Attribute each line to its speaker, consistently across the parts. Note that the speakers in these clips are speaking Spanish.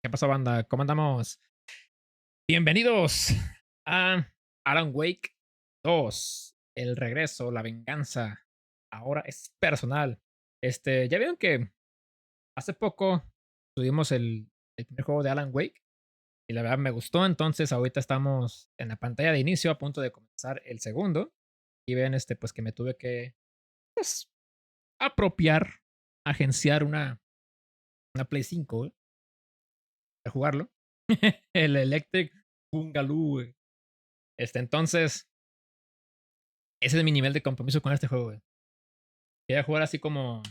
Speaker 1: ¿Qué pasó, banda? ¿Cómo andamos? Bienvenidos a Alan Wake 2. El regreso, la venganza. Ahora es personal. Ya vieron que hace poco tuvimos el primer juego de Alan Wake y la verdad me gustó. Entonces, ahorita estamos en la pantalla de inicio a punto de comenzar el segundo. Y ven, pues que me tuve que, pues, apropiar, agenciar una Play 5, güey, para jugarlo. El Electric Boogaloo, güey. Entonces, ese es mi nivel de compromiso con este juego, güey. Quería jugar así como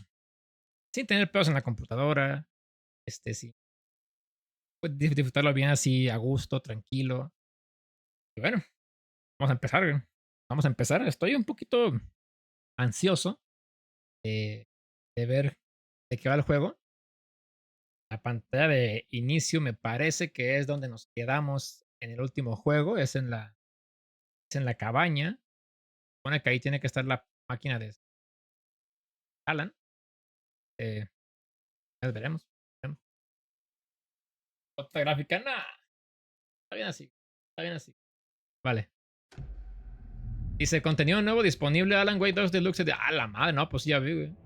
Speaker 1: sin tener pedos en la computadora. Sí. Pues disfrutarlo bien así, a gusto, tranquilo. Y bueno, vamos a empezar, güey. Vamos a empezar. Estoy un poquito ansioso de ver de qué va el juego. La pantalla de inicio me parece que es donde nos quedamos en el último juego. Es en la cabaña. Supone que ahí tiene que estar la máquina de Alan. Eh, ya veremos. Otra gráfica, nada. Está bien así. Está bien así. Vale. Dice, contenido nuevo disponible Alan Wake 2 Deluxe. La madre, no, pues sí, ya vi, güey.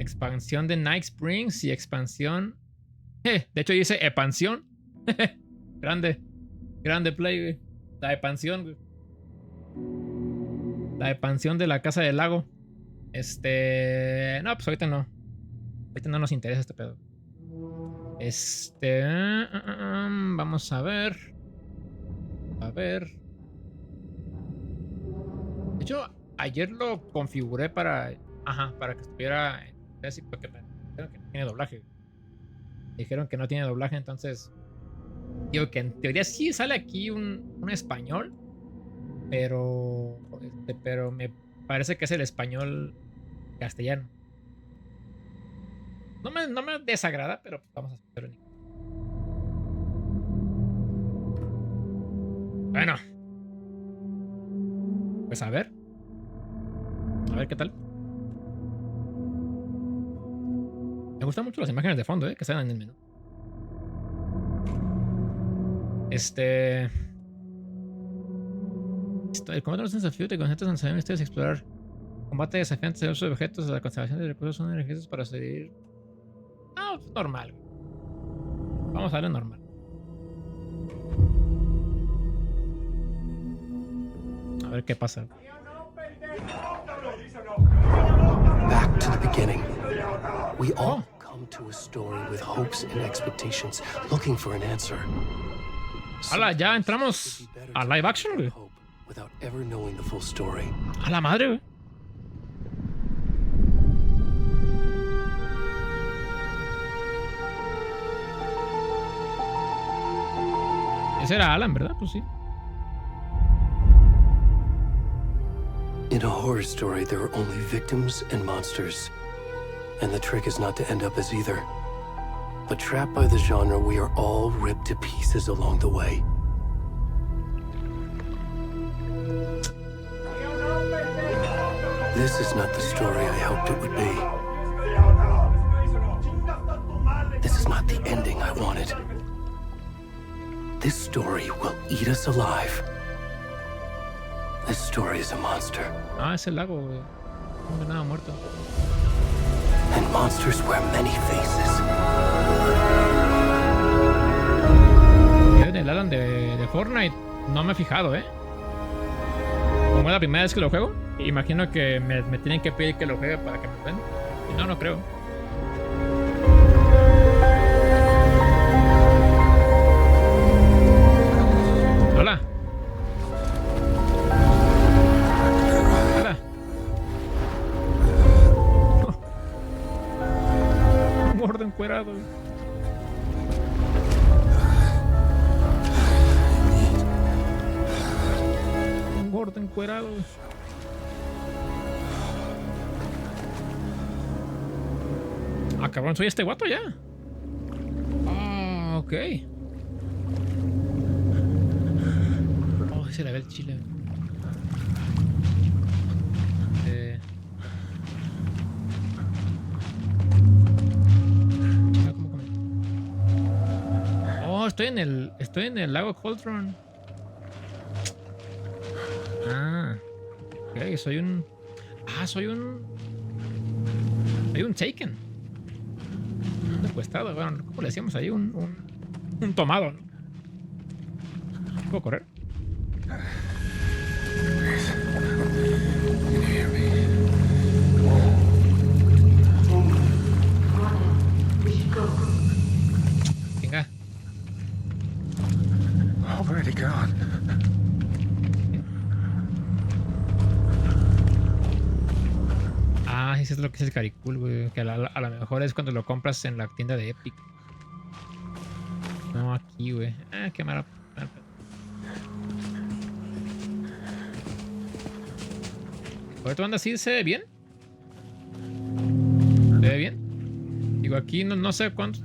Speaker 1: Expansión de Night Springs y expansión. De hecho dice expansión. Grande. Grande play, güey. La expansión, güey. La expansión de la Casa del Lago. No, pues ahorita no. Ahorita no nos interesa este pedo. Vamos a ver. A ver. De hecho, ayer lo configuré para que estuviera así, porque me dijeron que no tiene doblaje. Dijeron que no tiene doblaje, entonces digo que en teoría sí sale aquí un español, pero me parece que es el español castellano. No me desagrada, pero pues vamos a hacerlo en inglés. Bueno, pues a ver qué tal. Me gustan mucho las imágenes de fondo, que salen en el menú. El combate no es un desafío, te concentras en saber misterios y explorar. Combate desafiante, el uso de objetos, la conservación de recursos son ejercicios para seguir. No, pues normal. Vamos a darle normal. A ver qué pasa.
Speaker 2: Back to the beginning. We all come to a story with hopes and expectations, looking for an answer.
Speaker 1: Hola, ya entramos a live action, güey.
Speaker 2: Without ever knowing the full story.
Speaker 1: A la madre, güey. Ese era Alan, ¿verdad? Pues sí.
Speaker 2: In a horror story, there are only victims and monsters. And the trick is not to end up as either. But trapped by the genre, we are all ripped to pieces along the way. This is not the story I hoped it would be. This is not the ending I wanted. This story will eat us alive. This story is a monster.
Speaker 1: Es el lago, güey. No hay nada muerto.
Speaker 2: And monsters wear many faces.
Speaker 1: En el Alan de Fortnite no me he fijado, Como es la primera vez que lo juego, imagino que me tienen que pedir que lo juegue para que me prenda. Y no creo. Hola. Hola. Un gordo encuerado. Un gordo encuerado. Cabrón, soy este guato ya. Ok. Se le ve el chile. Estoy en el lago Coltron. Ah, ok, soy un. Ah, soy un. Soy un Taken. Un secuestrado, bueno, ¿cómo le decíamos ahí? Un tomado, ¿no? ¿Puedo correr? Venga.
Speaker 3: Already gone.
Speaker 1: Ah, sí, eso es lo que es el caricul, güey. Que a lo mejor es cuando lo compras en la tienda de Epic. No, aquí, güey. Ah, qué mala. ¿Ahorita anda así? ¿Se ve bien? ¿Se ve bien? Digo, aquí no sé a cuántos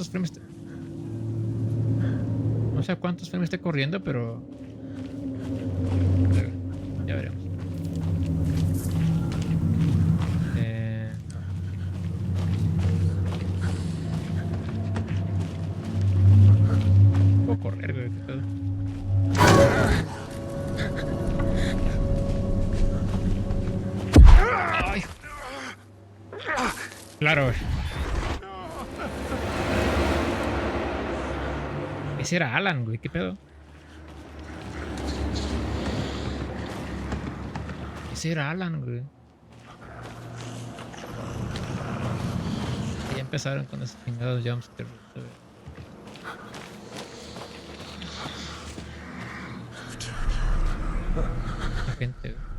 Speaker 1: frames. No sé a cuántos frames esté corriendo, pero. Ya veremos. Puedo correr, güey. ¿Qué pedo? Ay. Claro, güey. Ese era Alan, güey. ¿Qué pedo? Ese era Alan, güey. Ya empezaron con esos chingados jumpscares. La gente, güey.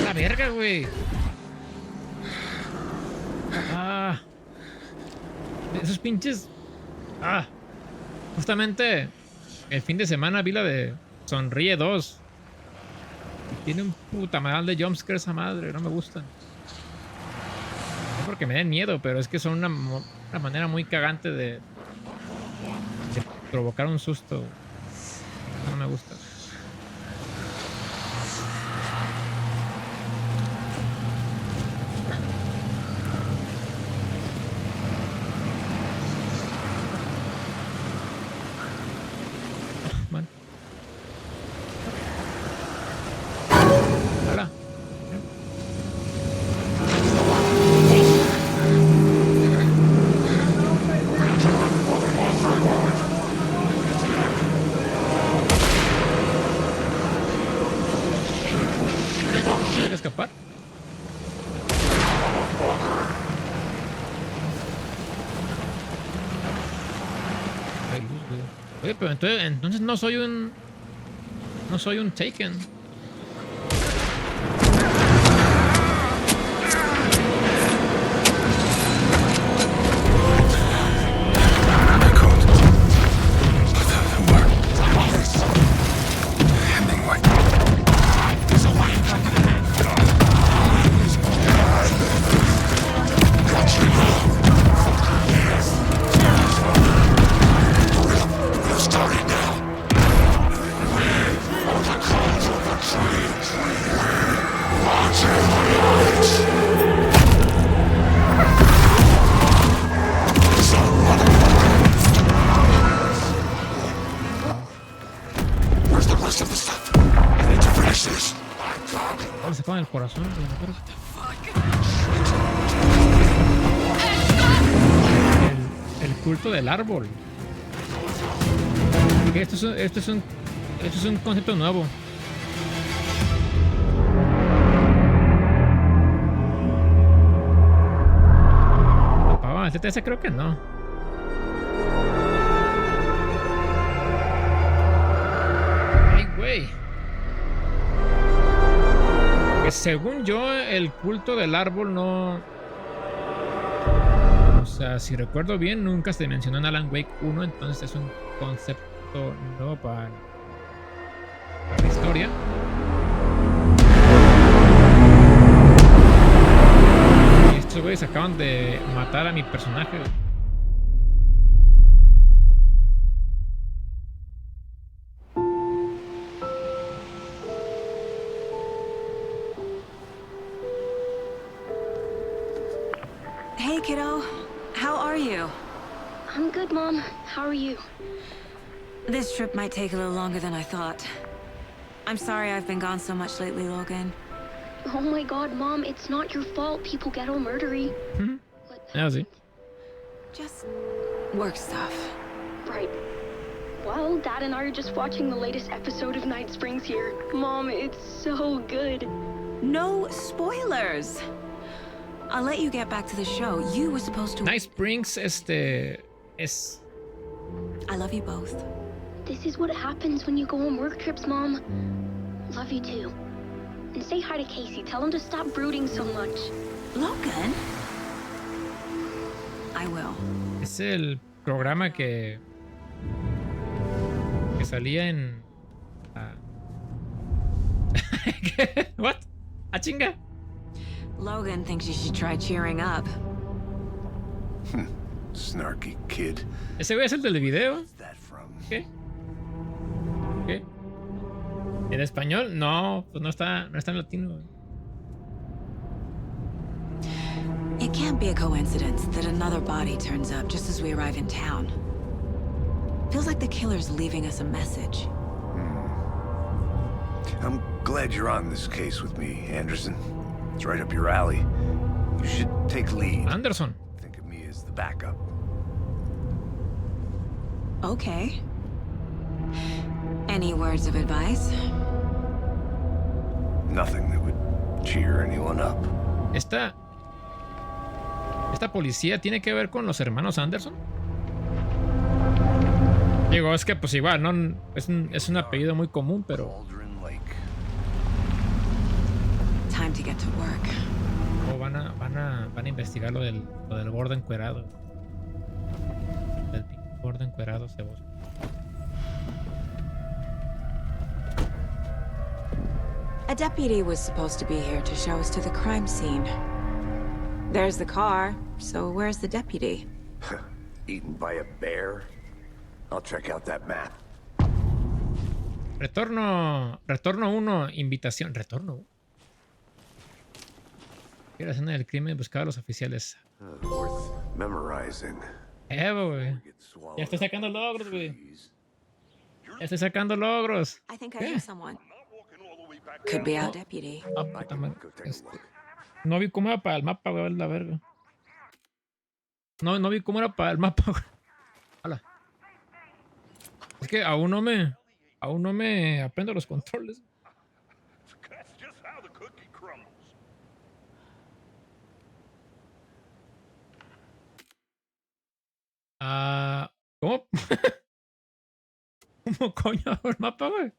Speaker 1: La verga, güey. Ah. Esos pinches. Ah. Justamente el fin de semana vi la de Sonríe 2. Y tiene un puta madral de jumpscares esa madre. No me gustan. No porque me den miedo, pero es que son una manera muy cagante de provocar un susto. No me gusta. Man. Hola. ¿Quiere escapar? Ay, luz, güey. Oye, pero entonces no soy un. No soy un Taken. Le sacaban el corazón. El culto del árbol. Porque esto es un concepto nuevo. ¿Apagaban el TTS? Creo que no. Ay, güey. Que según yo, el culto del árbol no. O sea, si recuerdo bien, nunca se mencionó en Alan Wake 1, entonces es un concepto nuevo para la historia. Y estos güeyes acaban de matar a mi personaje.
Speaker 3: Hey, kiddo. How are you?
Speaker 4: I'm good, Mom. How are you?
Speaker 3: This trip might take a little longer than I thought. I'm sorry I've been gone so much lately, Logan.
Speaker 4: Oh my god, Mom, it's not your fault people get all murdery. What's
Speaker 1: Yeah, sí.
Speaker 4: happened?
Speaker 3: Just work stuff.
Speaker 4: Right. Well, Dad and I are just watching the latest episode of Night Springs here. Mom, it's so good.
Speaker 3: No spoilers. I'll let you get back to the show. You were supposed to...
Speaker 1: Night Springs, es...
Speaker 3: I love you both.
Speaker 4: This is what happens when you go on work trips, Mom. Love you too. And say hi to Casey. Tell him to stop brooding so much.
Speaker 3: Logan? I will.
Speaker 1: Es el programa que salía en... ¿Qué? What? ¿A chinga?
Speaker 3: Logan thinks you should try cheering up.
Speaker 5: Snarky kid.
Speaker 1: Ese güey es el del video.
Speaker 5: Where's that from?
Speaker 1: ¿Qué? ¿Qué? ¿En español? No, pues no está en latino.
Speaker 3: It can't be a coincidence that another body turns up just as we arrive in town. Feels like the killer's leaving us a message.
Speaker 5: I'm glad you're on this case with me, Anderson. It's right up your alley. You should take lead.
Speaker 1: Anderson.
Speaker 5: Think of me as the backup.
Speaker 3: Okay. Any words of advice?
Speaker 5: Nothing that would cheer anyone up.
Speaker 1: Esta policía tiene que ver con los hermanos Anderson. Digo, es que pues igual, ¿no? Es un apellido muy común, pero...
Speaker 5: Cauldron Lake.
Speaker 3: Time to get to work.
Speaker 1: O van a investigar lo del gordo encuerado. Del gordo encuerado ceboso.
Speaker 3: A deputy was supposed to be here to show us to the crime scene. There's the car, so where's the deputy?
Speaker 5: Eaten by a bear? I'll check out that map.
Speaker 1: Retorno 1, invitación. Retorno. La escena del crimen buscaba a los oficiales.
Speaker 5: Worth memorizing.
Speaker 1: Güey. Ya estoy sacando logros, güey. Ya estoy sacando logros.
Speaker 3: I think I know someone. Could be our deputy.
Speaker 1: Ah, puta madre. No vi cómo era para el mapa, güey, la verga. No vi cómo era para el mapa, güey. Hala. Es que aún no me aprendo los controles. ¿Cómo? ¿Cómo coño hago el mapa, güey?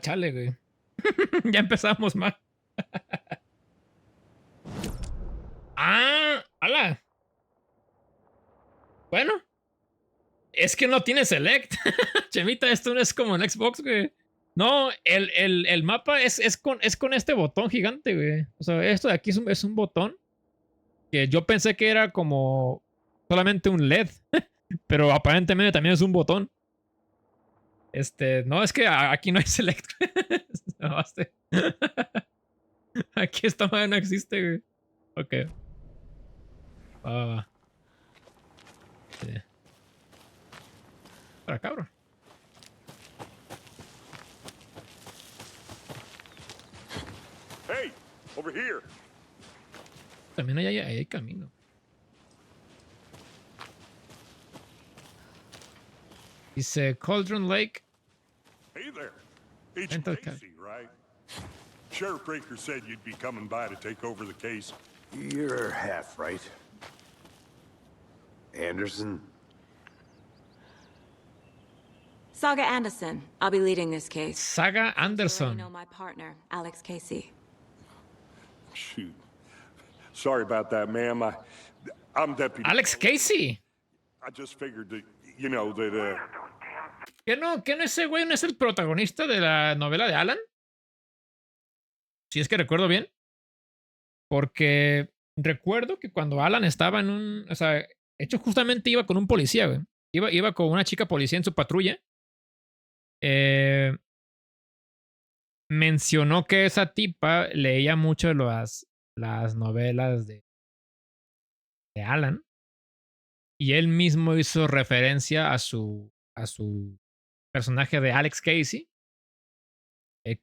Speaker 1: Chale, güey. Ya empezamos mal. ¡Hala! Bueno. Es que no tiene select. Chemita, esto no es como en Xbox, güey. No, el mapa es con este botón gigante, güey. O sea, esto de aquí es un botón que yo pensé que era como solamente un LED. Pero aparentemente también es un botón. No, es que aquí no hay select. No, aquí esta madre no existe, güey. Ok. Sí. Para cabrón.
Speaker 6: Hey, over here.
Speaker 1: También hay camino. Dice Cauldron Lake.
Speaker 6: Hey there. Agent Casey, right? Sheriff Breaker said you'd be coming by to take over the case.
Speaker 5: You're half right. Anderson?
Speaker 3: Saga Anderson. I'll be leading this case.
Speaker 1: Saga
Speaker 3: You
Speaker 1: Anderson.
Speaker 3: know my partner, Alex Casey.
Speaker 6: Shoot. Sorry about that, ma'am. I'm Deputy.
Speaker 1: Alex Casey.
Speaker 6: I just figured that, you know, that,
Speaker 1: ¿Qué no ese güey no es el protagonista de la novela de Alan? Si es que recuerdo bien. Porque recuerdo que cuando Alan estaba en un. O sea, de hecho, justamente iba con un policía, güey. Iba con una chica policía en su patrulla. Eh, mencionó que esa tipa leía mucho las novelas de Alan. Y él mismo hizo referencia a su personaje de Alex Casey.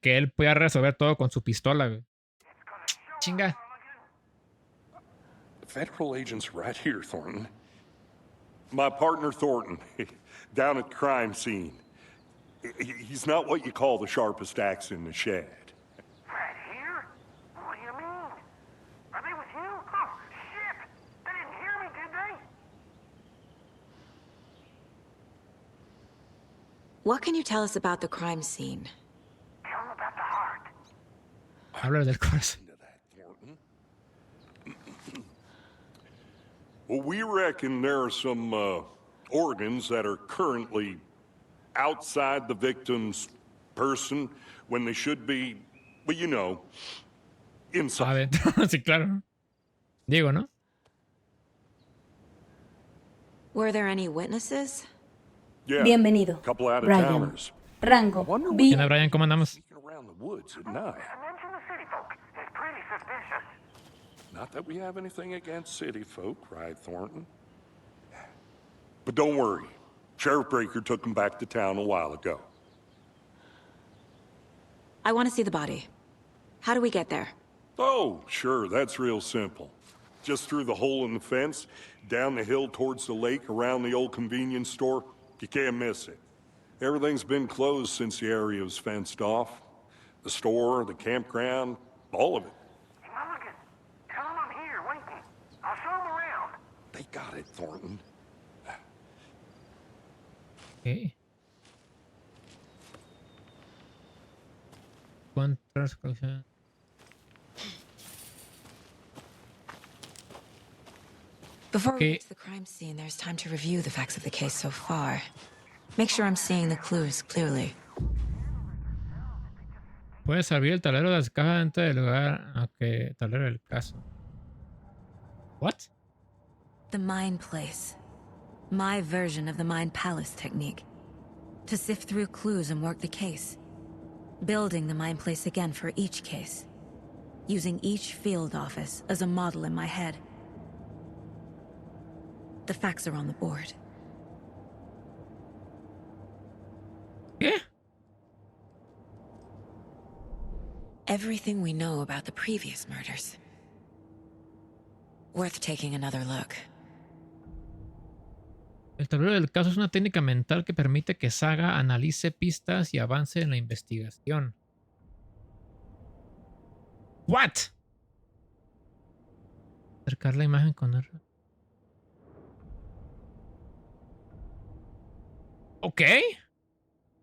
Speaker 1: Que él podía resolver todo con su pistola, güey. Chinga.
Speaker 6: Federal agents right here, Thornton. My partner, Thornton, down at the crime scene. He's not what you call the sharpest axe in the shed.
Speaker 7: Right here? What do you mean? Are they with you? Oh, shit! They didn't hear me, did they?
Speaker 3: What can you tell us about the crime scene?
Speaker 7: Tell them about the heart.
Speaker 1: Habla del corazón.
Speaker 6: Into that, Thornton. Well, we reckon there are some organs that are currently outside the victim's person when they should be, well, you know, inside.
Speaker 1: A ver, sí, claro. Digo, ¿no?
Speaker 3: Were there any witnesses?
Speaker 6: Yeah,
Speaker 8: Bienvenido,
Speaker 6: couple out of
Speaker 8: Brian.
Speaker 6: towners.
Speaker 8: Rango,
Speaker 6: Wonder
Speaker 8: B.
Speaker 1: ¿Quién es Brian? ¿Cómo andamos?
Speaker 6: Sneaking around the woods at night.
Speaker 7: Mention the city folk. It's pretty suspicious.
Speaker 6: Not that we have anything against city folk, right, Thornton? But don't worry. Sheriff Breaker took them back to town a while ago.
Speaker 3: I want to see the body. How do we get there?
Speaker 6: Oh, sure, that's real simple. Just through the hole in the fence, down the hill towards the lake, around the old convenience store. You can't miss it. Everything's been closed since the area was fenced off. The store, the campground, all of it.
Speaker 7: Hey, Mulligan, tell them I'm here, waiting. I'll show them around.
Speaker 6: They got it, Thornton.
Speaker 1: Ok. ¿Cuántas cosas?
Speaker 3: Before we
Speaker 1: Okay.
Speaker 3: get to the crime scene, there's time to review the facts of the case so far. Make sure I'm seeing the clues clearly.
Speaker 1: Puedes abrir el tablero de las cajas dentro del lugar. Ok, tablero del caso. What?
Speaker 3: The Mind Place. My version of the Mind Palace technique. To sift through clues and work the case. Building the Mind Place again for each case. Using each field office as a model in my head. The facts are on the board.
Speaker 1: ¿Qué?
Speaker 3: Everything we know about the previous murders. Worth taking another look.
Speaker 1: El tablero del caso es una técnica mental que permite que Saga analice pistas y avance en la investigación. What? Acercar la imagen con R. Ok.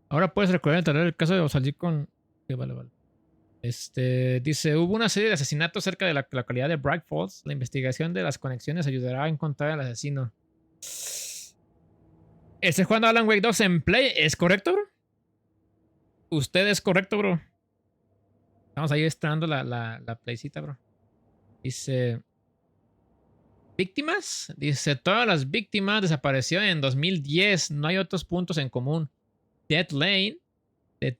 Speaker 1: Ahora puedes recordar el tablero del caso de salir con. Sí, vale, vale. Dice, hubo una serie de asesinatos cerca de la localidad de Bright Falls. La investigación de las conexiones ayudará a encontrar al asesino. ¿Estás jugando Alan Wake 2 en Play? ¿Es correcto, bro? ¿Usted es correcto, bro? Estamos ahí estrenando la playcita, bro. Dice... ¿Víctimas? Dice, todas las víctimas desaparecieron en 2010. No hay otros puntos en común. Dead Lane,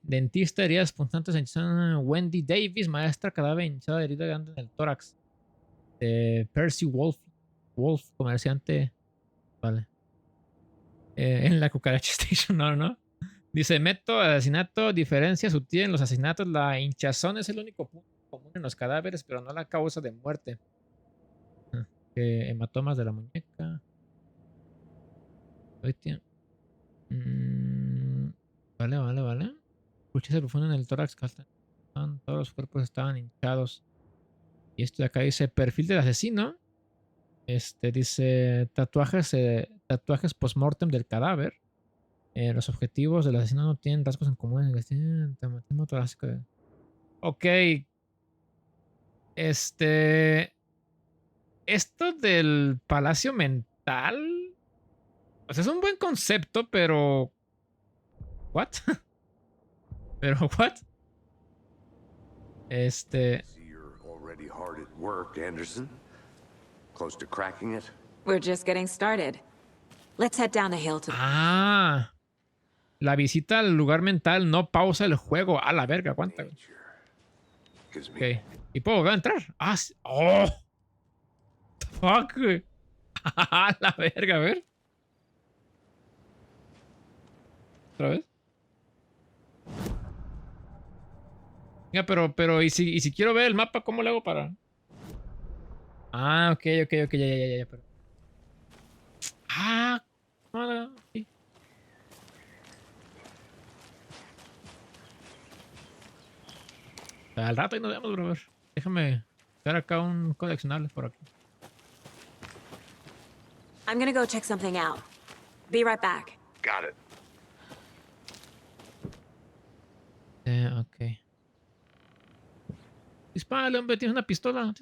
Speaker 1: dentista, heridas punzantes en Wendy Davis, maestra, cadáver hinchada, herida grande en el tórax. Percy Wolf, comerciante. Vale. En la cucaracha station, no. Dice, método de asesinato, diferencia sutil en los asesinatos. La hinchazón es el único punto común en los cadáveres, pero no la causa de muerte. Hematomas de la muñeca. Vale. Escuché profundo en el tórax. Todos los cuerpos estaban hinchados. Y esto de acá dice, perfil del asesino. Dice, tatuajes post-mortem del cadáver. Los objetivos del asesino no tienen rasgos en común. Ok. Esto del palacio mental. O sea, es un buen concepto, pero ¿what? ¿Pero what?
Speaker 5: See, you're already hard at work, Anderson. Close to cracking it.
Speaker 3: We're just getting started. Let's head down the hill to...
Speaker 1: Ah, la visita al lugar mental no pausa el juego. A la verga, aguanta. Güey.
Speaker 5: Gives me
Speaker 1: Ok. ¿Y puedo volver a entrar? Ah, sí. Oh. Fuck, güey. A la verga, a ver. ¿Otra vez? Ya, pero, ¿y si quiero ver el mapa, cómo le hago para...? Ah, ok, ya, pero... Ah, no, sí. Al rato y nos vemos, bro. Déjame hacer acá un coleccionable por aquí.
Speaker 3: I'm gonna go check something out. Be right back.
Speaker 5: got it.
Speaker 1: Ok. Dispárale, hombre, tienes una pistola.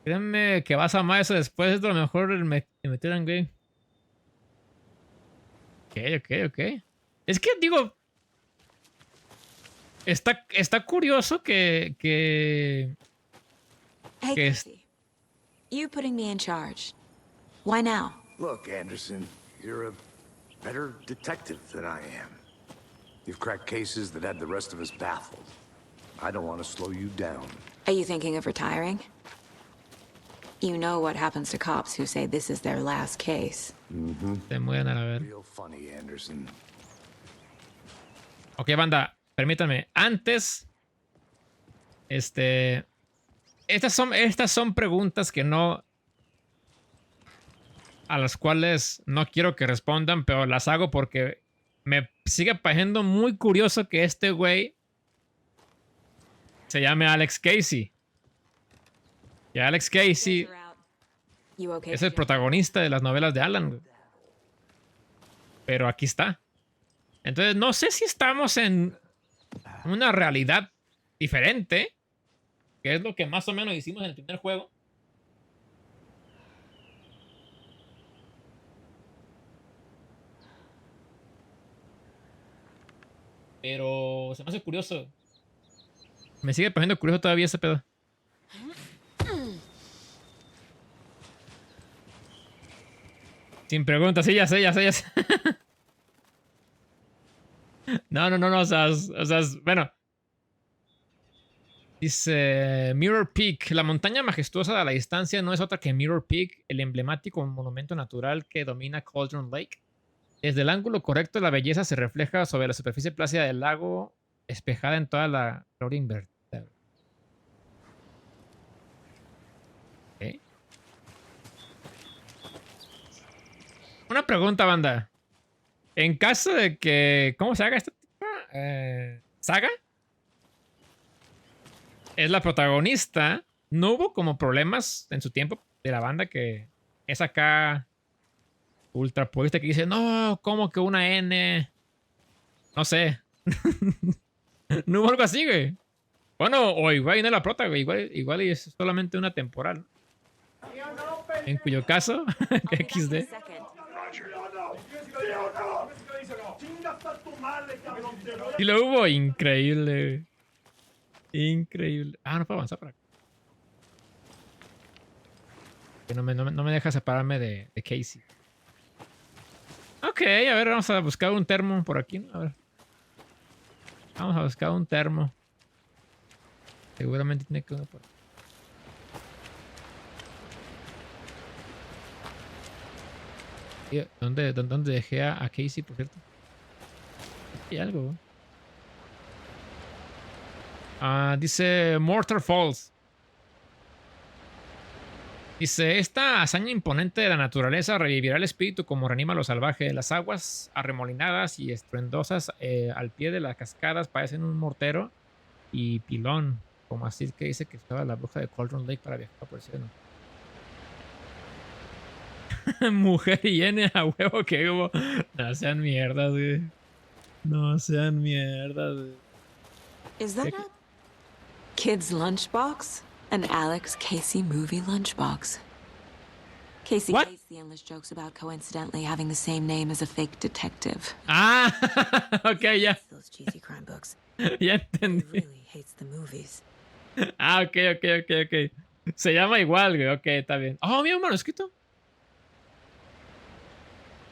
Speaker 1: Créeme que vas a amar eso después. Es lo mejor el meter en game. Ok. Es que digo. Está curioso que
Speaker 3: Hey,
Speaker 1: ¿Qué es?
Speaker 3: Casey. You putting me in charge. Why now?
Speaker 5: Look, Anderson, you're a better detective than I am. You've cracked cases that had the rest of us baffled. I don't want to slow you down.
Speaker 3: Are you thinking of retiring? You know what happens to cops who say this is their last case.
Speaker 1: te mueven a la ver.
Speaker 5: Real funny, Anderson.
Speaker 1: Ok, banda, permítanme. Antes, estas son preguntas que no, a las cuales no quiero que respondan, pero las hago porque me sigue pareciendo muy curioso que este güey se llame Alex Casey. Y Alex Casey
Speaker 3: You okay?
Speaker 1: es el protagonista de las novelas de Alan, güey. Pero aquí está. Entonces, no sé si estamos en una realidad diferente, que es lo que más o menos hicimos en el primer juego. Pero se me hace curioso. Me sigue pareciendo curioso todavía ese pedo. Sin preguntas, sí, ya sé. No, o sea, bueno. Dice Mirror Peak. La montaña majestuosa a la distancia no es otra que Mirror Peak, el emblemático monumento natural que domina Cauldron Lake. Desde el ángulo correcto, la belleza se refleja sobre la superficie plácida del lago, espejada en toda la gloria invertida. ¿Okay? Una pregunta, banda. En caso de que... ¿Cómo se haga esta saga? Es la protagonista. No hubo como problemas en su tiempo de la banda que es acá ultra purista que dice, no, ¿cómo que una N? No sé. No hubo algo así, güey. Bueno, o igual y no es la prota, güey. Igual y es solamente una temporal. En cuyo caso, XD. Y lo hubo, increíble. Increíble. Ah, no puedo avanzar para acá. Que no me deja separarme de Casey. Ok, a ver, vamos a buscar un termo por aquí, ¿no? A ver. Vamos a buscar un termo. Seguramente tiene que uno por aquí. ¿Dónde dejé a Casey, por cierto? Hay algo. Dice Mortar Falls. Dice, esta hazaña imponente de la naturaleza revivirá el espíritu como reanima lo salvaje. Las aguas arremolinadas y estruendosas al pie de las cascadas parecen un mortero y pilón. Como así que dice que estaba la bruja de Cauldron Lake para viajar por el cielo. Mujer y N a huevo que hubo. No sean mierdas, güey. No sean mierdas, güey.
Speaker 3: Is that a kid's lunchbox? An Alex Casey movie lunchbox. Casey
Speaker 1: What?
Speaker 3: hates the endless jokes about coincidentally having the same name as a fake detective.
Speaker 1: Ah, ok, ya.
Speaker 3: Hates those cheesy crime books.
Speaker 1: Ya
Speaker 3: But he
Speaker 1: entendí.
Speaker 3: really hates the movies.
Speaker 1: Ah, ok. Se llama igual, güey. Ok, está bien. Oh, mira un manuscrito.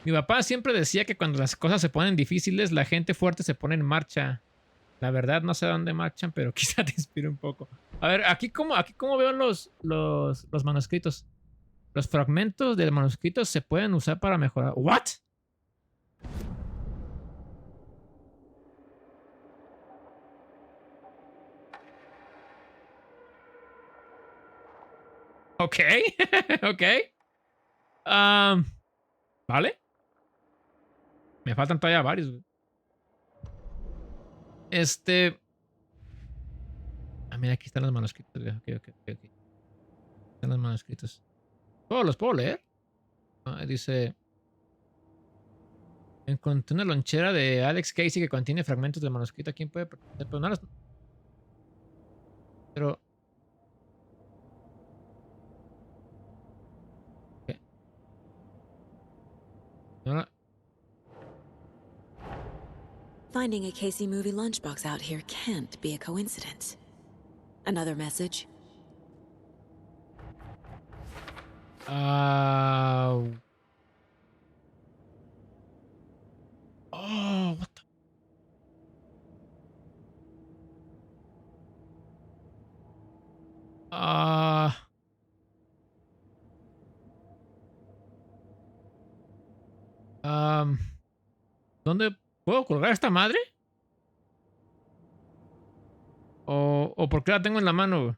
Speaker 1: Mi papá siempre decía que cuando las cosas se ponen difíciles, la gente fuerte se pone en marcha. La verdad no sé a dónde marchan, pero quizá te inspire un poco. A ver, aquí cómo veo los manuscritos. Los fragmentos del manuscrito se pueden usar para mejorar. ¿What? Ok. Ok. Vale. Me faltan todavía varios, güey. Ah, mira, aquí están los manuscritos, güey. Ok. Están los manuscritos. Oh, ¿los puedo leer? Ah, dice... Encontré una lonchera de Alex Casey que contiene fragmentos del manuscrito. ¿Quién puede pertenecer? Pero no las... Pero... ¿qué? No la-
Speaker 3: Finding a Casey movie lunchbox out here can't be a coincidence. Another message?
Speaker 1: Ah... Oh, what the... Ah... ¿Dónde puedo colgar esta madre? ¿O por qué la tengo en la mano, güey?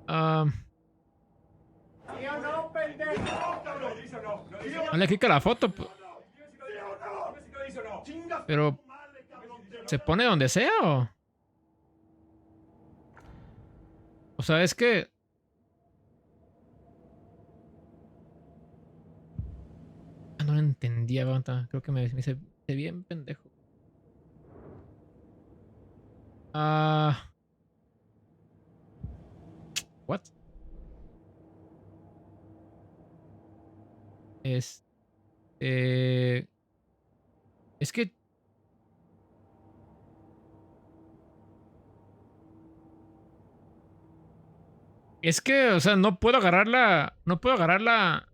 Speaker 1: Ah... Dale clic a la foto. Pero... ¿se pone donde sea o...? O sea, es que... Ah, no lo entendía, aguanta. Creo que me hice bien pendejo. Ah... What? Es... Es que... Es que, o sea, no puedo agarrar la... No puedo agarrar la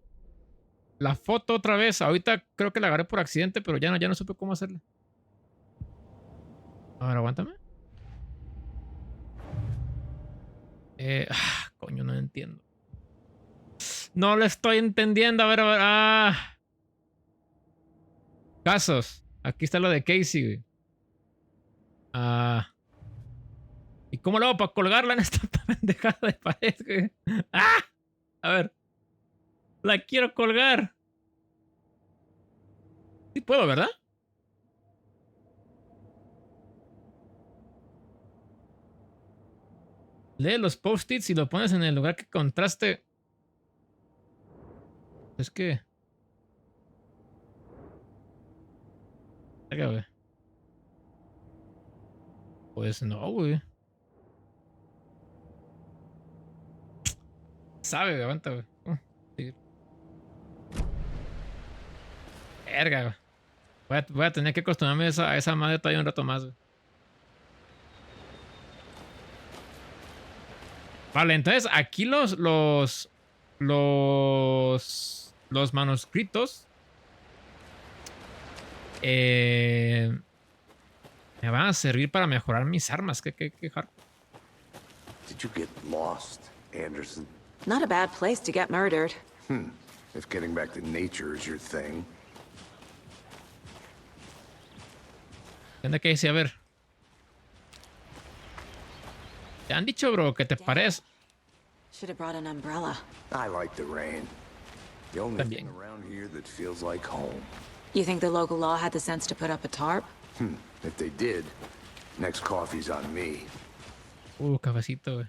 Speaker 1: foto otra vez. Ahorita creo que la agarré por accidente, pero ya no supe cómo hacerla. A ver, aguántame. Coño, no entiendo. No lo estoy entendiendo. A ver. Casos. Aquí está lo de Casey, güey. Ah. ¿Y cómo lo hago para colgarla en esta pendejada de pared, güey? ¡Ah! A ver. La quiero colgar. Sí puedo, ¿verdad? Lee los post-its y lo pones en el lugar que contraste. Es que... Verga, güey. Pues no, güey. Sabe, güey, aguanta, güey. Sí. Verga, güey. Voy a tener que acostumbrarme a esa madre todavía un rato más, güey. Vale, entonces aquí los manuscritos me van a servir para mejorar mis armas. ¿Qué hard?
Speaker 5: Did you get lost, Anderson?
Speaker 3: Not a bad place to get murdered.
Speaker 5: If getting back to nature is your thing.
Speaker 1: ¿Qué onda que dice? A ver. Te han dicho, bro, que te pares.
Speaker 3: Should have brought an umbrella.
Speaker 5: I like the rain. The only
Speaker 1: También.
Speaker 5: thing around here that feels like home.
Speaker 3: You think the local law had the sense to put up a tarp?
Speaker 5: If they did, next coffee's on me.
Speaker 1: Cafecito, güey.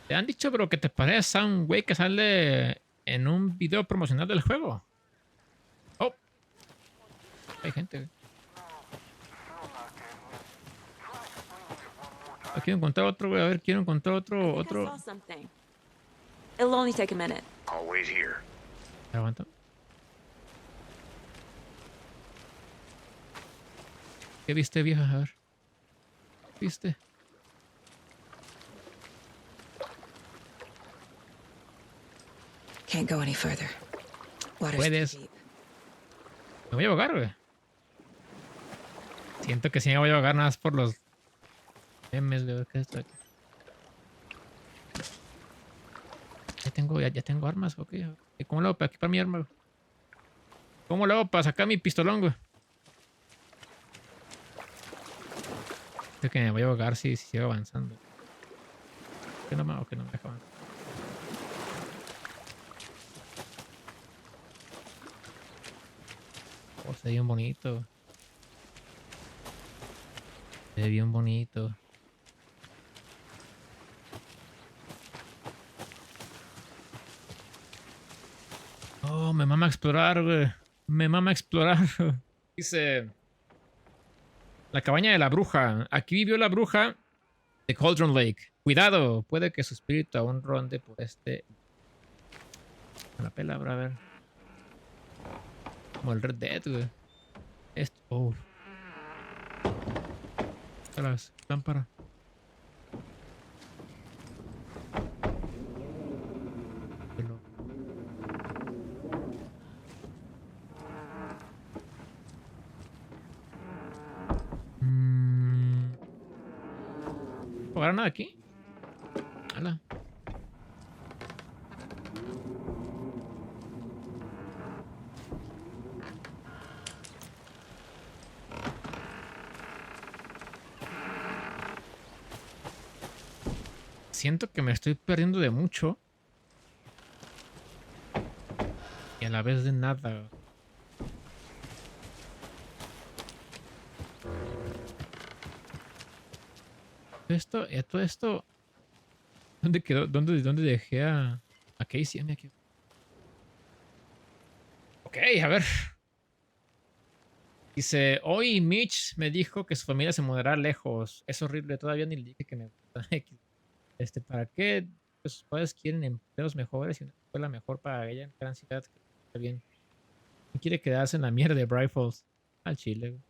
Speaker 1: Te han dicho, bro, que te pareces a un güey que sale en un video promocional del juego. Oh. Hay gente, güey. quiero encontrar otro, güey. A ver, quiero encontrar
Speaker 8: I
Speaker 1: otro,
Speaker 8: think I saw
Speaker 1: otro.
Speaker 8: something. It'll only take a minute.
Speaker 5: I'll wait here.
Speaker 1: Aguanta. ¿Qué viste, vieja? A ver. ¿Qué viste?
Speaker 3: Can't go any further. Water's
Speaker 1: Puedes.
Speaker 3: too deep.
Speaker 1: Me voy a ahogar, güey. Siento que sí me voy a ahogar nada más por los memes, güey. ¿Qué es esto aquí? Ya tengo armas, ok. ¿Y cómo lo hago para equipar mi arma, güey? ¿Cómo lo hago para sacar mi pistolón, güey? Creo que me voy a ahogar si sigo avanzando. ¿Qué no me deja avanzar? Oh, se ve bien bonito. Se ve bien bonito. Oh, me mama explorar, güey. Me mama explorar. Dice... La cabaña de la bruja. Aquí vivió la bruja de Cauldron Lake. Cuidado, puede que su espíritu aún ronde por este... A la pela, bro, a ver. Como el Red Dead, güey. Esto... Oh. Las lámparas. ¿No habrá nada aquí? Hala. Siento que me estoy perdiendo de mucho. Y a la vez de nada. Todo esto. ¿Dónde quedó? ¿Dónde dejé a Casey? Ah, mira aquí. Ok, a ver. Dice, hoy Mitch me dijo que su familia se mudará lejos. Es horrible, todavía ni le dije que me gusta. ¿Para qué? Pues sus padres quieren empleos mejores y una escuela mejor para ella en gran ciudad. Está bien. No quiere quedarse en la mierda de Bright Falls. Al chile, güey.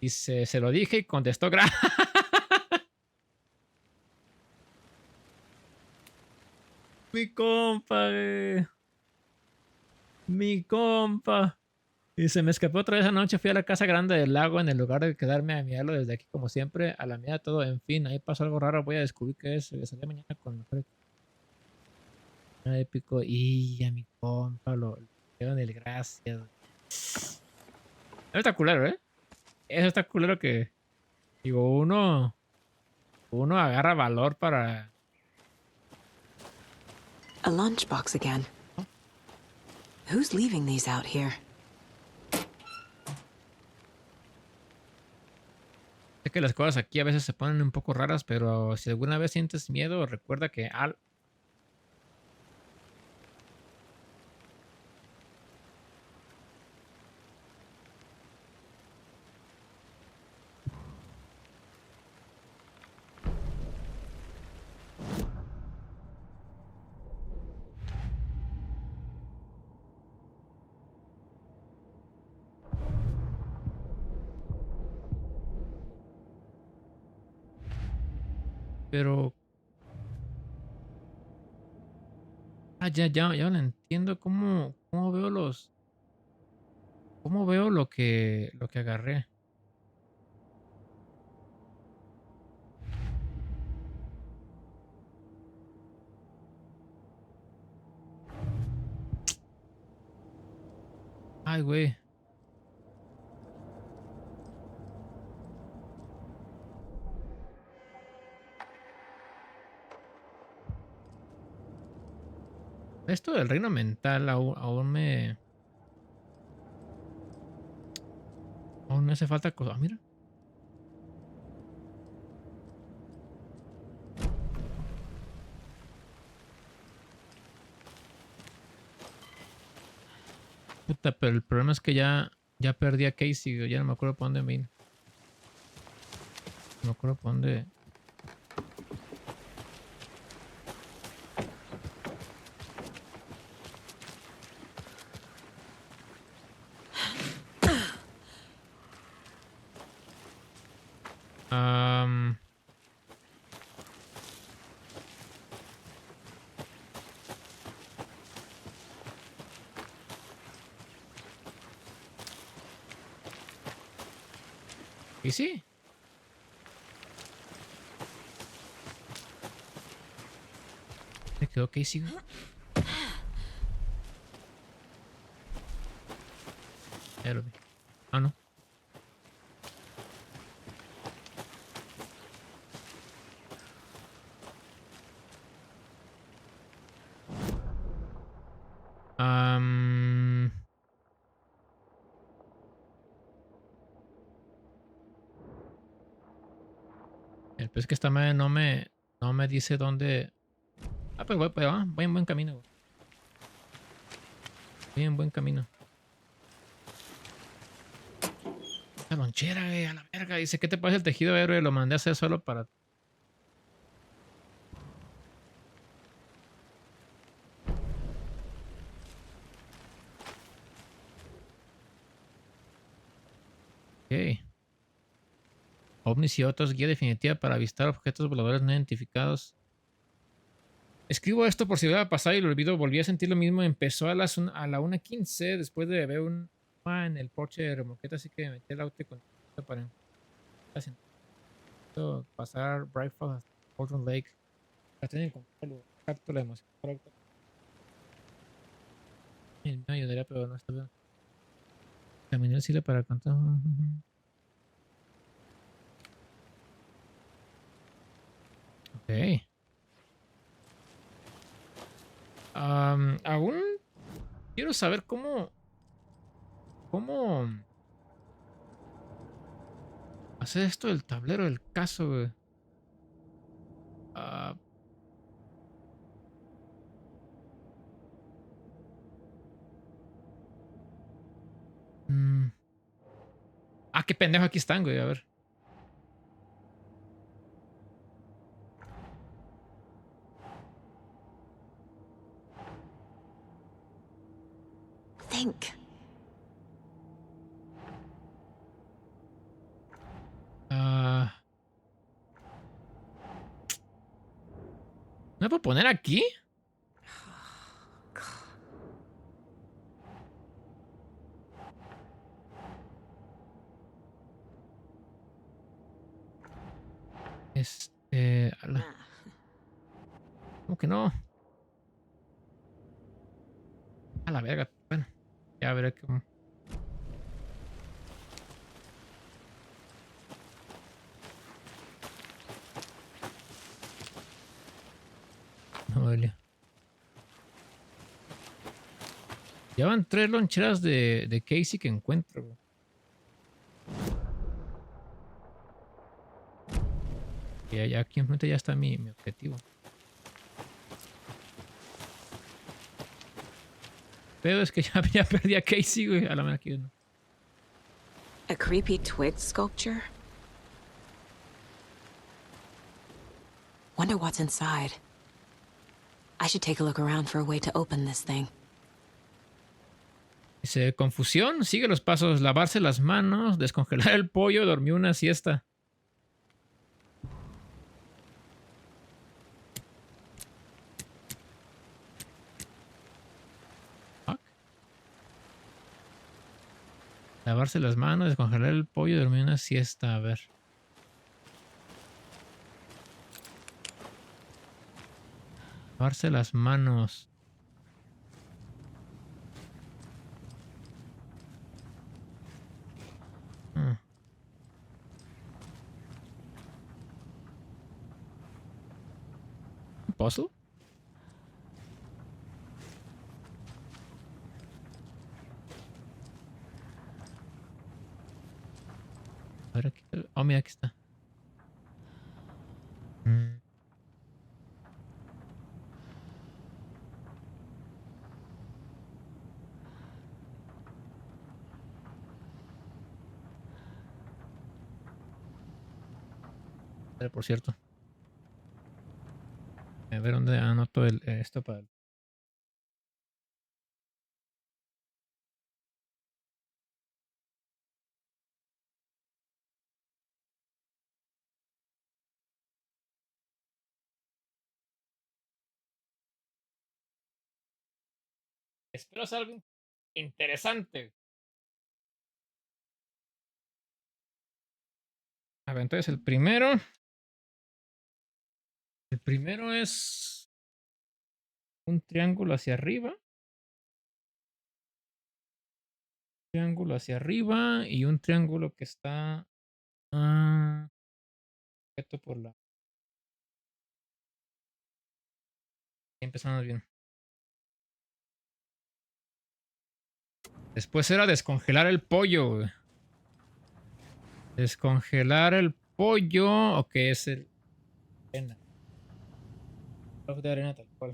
Speaker 1: Dice, se lo dije y contestó, Mi compa, güey. Mi compa. Y se me escapó otra vez anoche. Fui a la casa grande del lago en el lugar de quedarme a mirarlo desde aquí, como siempre. A la mía todo. En fin, ahí pasó algo raro. Voy a descubrir qué es. Regresaré mañana con mejor épico. Y a mi compa lo veo en el gracias. Eso está culero, ¿eh? Eso está culero que. Digo, uno agarra valor para.
Speaker 3: A lunchbox again. Who's leaving these out here?
Speaker 1: Sé que las cosas aquí a veces se ponen un poco raras, pero si alguna vez sientes miedo, recuerda que pero... ya lo entiendo. ¿Cómo veo los... ¿Cómo veo lo que agarré? Ay, güey. Esto del reino mental aún me... Aún me hace falta cosas. Mira. Puta, pero el problema es que ya perdí a Casey. Ya no me acuerdo por dónde vine. No me acuerdo por dónde... Y sí. Me quedó Casey, güey. Ya lo vi. Ah, no. Am, el pez que está mal no me dice dónde. Ah, pues voy en buen camino, güey. Voy en buen camino. La lonchera, güey, a la verga. Dice, ¿qué te parece el tejido héroe? Lo mandé a hacer solo para. Ok. OVNIs y otros, guía definitiva para avistar objetos voladores no identificados. Escribo esto por si hubiera pasado y lo olvido. Volví a sentir lo mismo. Empezó a la 1:15 después de ver un en el porche de remolqueta, así que metí el auto y continué para pasar Bright Falls hasta Golden Lake. La tienen con capto la emoción. Me ayudaría, pero no está bien. Caminé el cielo para cantar. Ok. Aún quiero saber cómo hacer esto del tablero del caso, güey. Ah, mm. Qué pendejo, aquí están, güey. A ver.
Speaker 3: Think.
Speaker 1: Ah, ¿no me puedo poner aquí? ¿Cómo que no? A la verga. Bueno, ya veré cómo. No, Elia. Ya van 3 loncheras de Casey que encuentro, güey. Ya aquí enfrente ya está mi objetivo. Pero es que ya perdí a Casey, güey. A la mera aquí no.
Speaker 8: A creepy twig sculpture?
Speaker 3: Wonder what's inside. I should take a look around for a way to open this thing.
Speaker 1: Dice, confusión, sigue los pasos, lavarse las manos, descongelar el pollo, dormir una siesta. Fuck. Lavarse las manos, descongelar el pollo, dormir una siesta. A ver. Lavarse las manos. Hmm. ¿Un puzzle? A ver, aquí. Oh, mira, aquí está. Mm. Por cierto. A ver dónde anoto esto para. Espero sea algo interesante. A ver, entonces el primero. El primero es un triángulo hacia arriba. Triángulo hacia arriba y un triángulo que está sujeto por la. Empezamos bien. Después era descongelar el pollo, güey. Descongelar el pollo. O que es el. Arena. Bloque de arena tal cual.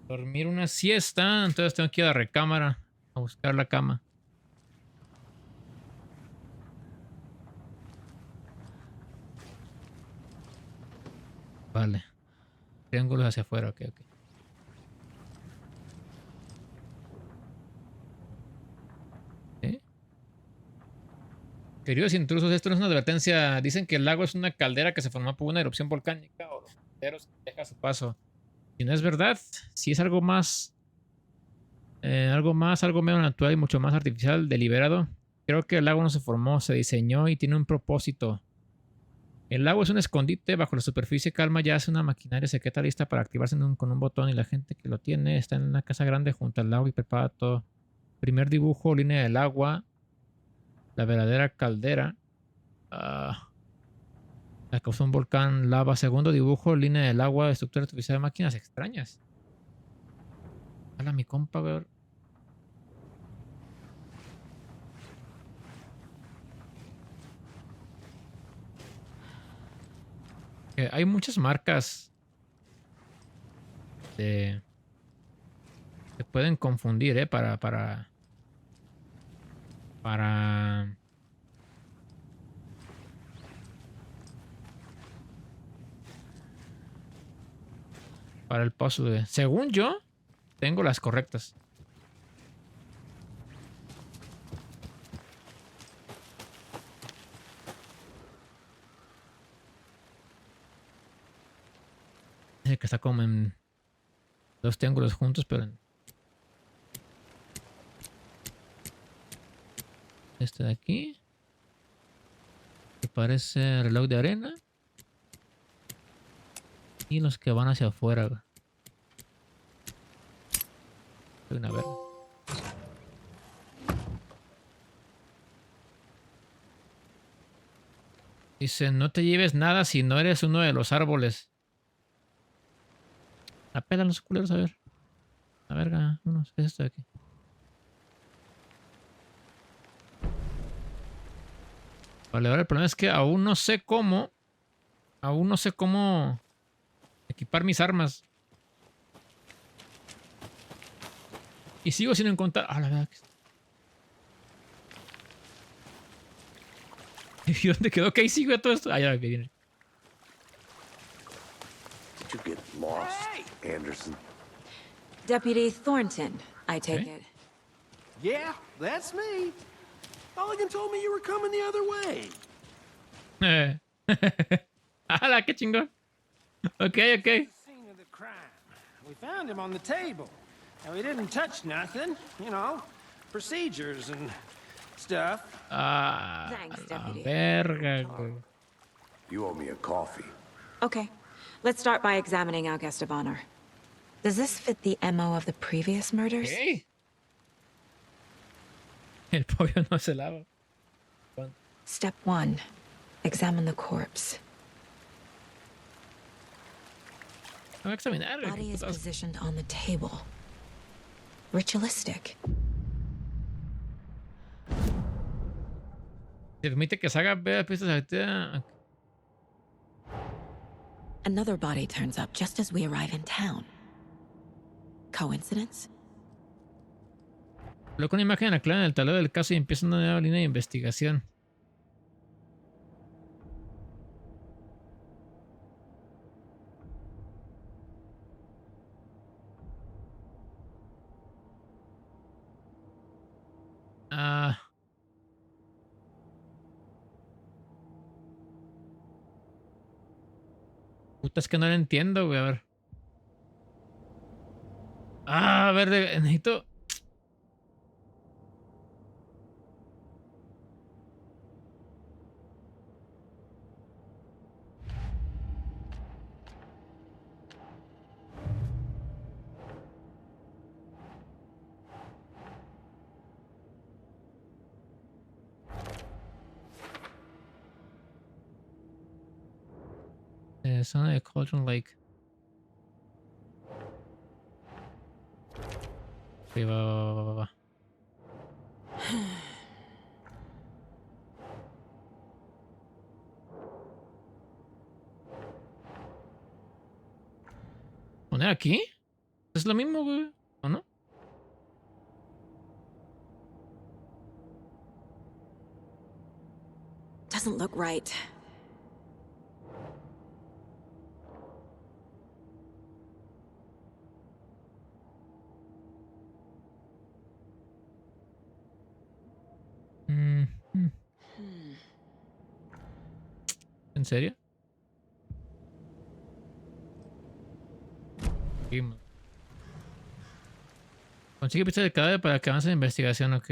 Speaker 1: Dormir una siesta. Entonces tengo que ir a la recámara a buscar la cama. Vale. Triángulos hacia afuera, ok, ok. ¿Sí? Queridos intrusos, esto no es una advertencia. Dicen que el lago es una caldera que se formó por una erupción volcánica o los calderos que deja a su paso. Si no es verdad, si es algo más, algo menos natural y mucho más artificial, deliberado, creo que el lago no se formó, se diseñó y tiene un propósito. El lago es un escondite, bajo la superficie calma ya hace una maquinaria secreta lista para activarse con un botón y la gente que lo tiene está en una casa grande junto al lago y prepara todo. Primer dibujo, línea del agua, la verdadera caldera. La causó un volcán lava. Segundo dibujo, línea del agua, estructura artificial de máquinas extrañas. Hola, mi compa, güey. Hay muchas marcas de... Se pueden confundir, para el puzzle. Según yo, tengo las correctas. Que está como en dos triángulos juntos, pero en este de aquí, que parece reloj de arena, y los que van hacia afuera. A ver. Dice, no te lleves nada si no eres uno de los árboles. La pelan los culeros, a ver. La verga, unos, ¿qué es esto de aquí? Vale, ahora el problema es que aún no sé cómo equipar mis armas. Y sigo sin encontrar. Ah, la verdad. ¿Y dónde quedó Casey, güey, todo esto? Ah, ya viene.
Speaker 5: Did you get lost, Anderson?
Speaker 8: Deputy Thornton, I take
Speaker 1: Okay.
Speaker 8: it.
Speaker 9: Yeah, that's me. Mulligan told me you were coming the other way.
Speaker 1: ¡Hala, qué chingón! Ok.
Speaker 9: The scene of the crime. We found him on the table. And we didn't touch nothing, you know, procedures and stuff.
Speaker 1: Ah,
Speaker 8: Thanks,
Speaker 1: la
Speaker 8: Deputy.
Speaker 1: verga, güey.
Speaker 5: You owe me a coffee.
Speaker 8: Okay, let's start by examining our guest of honor. Does this fit the MO of the previous murders?
Speaker 1: Ok. El pollo no se lava.
Speaker 8: Step 1. Examine the corpse.
Speaker 1: Voy a examinar.
Speaker 8: Body is positioned on the table. Ritualistic.
Speaker 1: Se permite que se haga ver pistas ahorita.
Speaker 8: Another body turns up just as we arrive in town. Coincidence?
Speaker 1: Coloca una imagen aclara en el tablero del caso y empieza una nueva línea de investigación. Puta, es que no lo entiendo, güey. A ver. A ver, necesito. Zona de Cauldron Lake. Sí, va. ¿Poner aquí? Es lo mismo, güey. ¿O no?
Speaker 8: Doesn't look right.
Speaker 1: Mm, mm. ¿En serio? Sí, consigue pistas de cadáver para que avance la investigación, ok.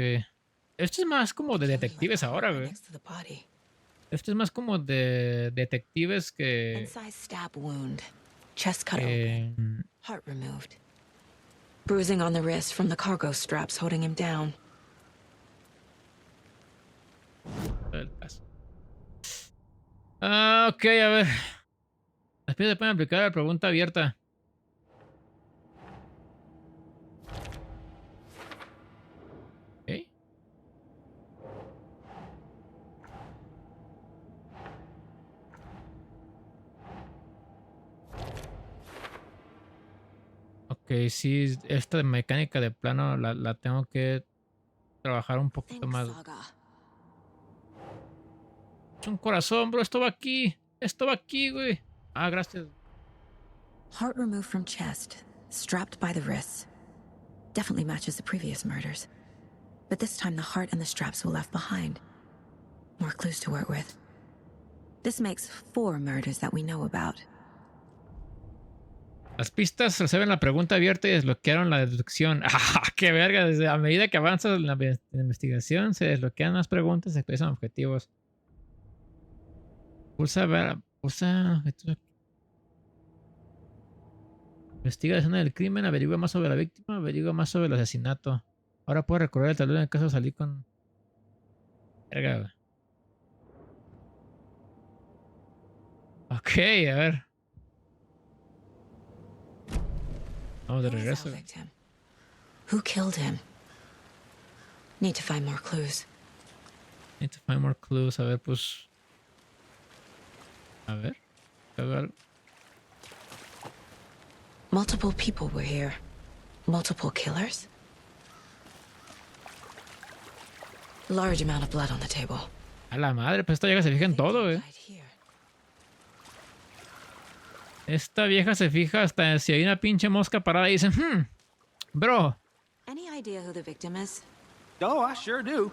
Speaker 1: Esto es más como de detectives ahora, güey. Esto es más como de detectives que...
Speaker 8: Incised stab wound. Chest cut open. Heart removed. Bruising on the wrist from the cargo straps holding him down.
Speaker 1: Ah, ok, a ver. Las piezas pueden aplicar la pregunta abierta. Ok. Ok, sí, esta mecánica de plano la tengo que trabajar un poquito más. Es un corazón, bro. Esto va aquí. Esto va aquí, güey. Ah, gracias.
Speaker 3: Heart removed from chest, strapped by the wrists. Definitely matches the previous murders. But this time the heart and the straps were left behind. More clues to work with. This makes 4 murders that we know about.
Speaker 1: Las pistas resuelven la pregunta abierta y desbloquearon la deducción. ¡Ah, qué verga! A medida que avanza la investigación, se desbloquean más preguntas y se expresan objetivos. Pulsa. Investiga la escena del crimen, averigua más sobre la víctima, averigua más sobre el asesinato. Ahora puedo recorrer el tablero en el caso de salir con... Verga, güey. Ok, a ver. Vamos de regreso.
Speaker 3: Who killed him? Need to find more clues.
Speaker 1: Need to find more clues. A ver, pues... A ver.
Speaker 3: Multiple people were here. Multiple killers? Large amount of blood on the table.
Speaker 1: A la madre, pues esta vieja se fija en todo, güey. Esta vieja se fija hasta si hay una pinche mosca parada y dice, bro.
Speaker 8: Any idea who the victim is?
Speaker 9: Oh, I sure do.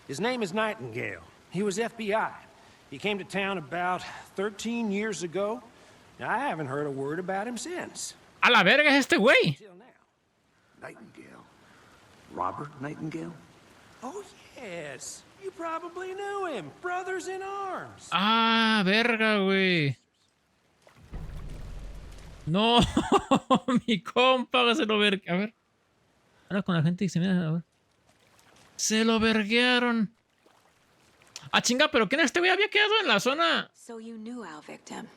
Speaker 9: His name is Nightingale. He was FBI. He came to town about 13 years ago. I haven't heard a word about him since.
Speaker 1: A la verga es este güey.
Speaker 5: Nightingale? Robert Nightingale?
Speaker 9: Oh, yes. You probably knew him. Brothers in arms.
Speaker 1: Ah, verga, güey. No, mi compa se lo verga. A ver. Ahora con la gente que se mira, a ver. Se lo verguearon. Ah, chinga, pero ¿quién este güey había quedado en la zona?
Speaker 8: So you knew our victim.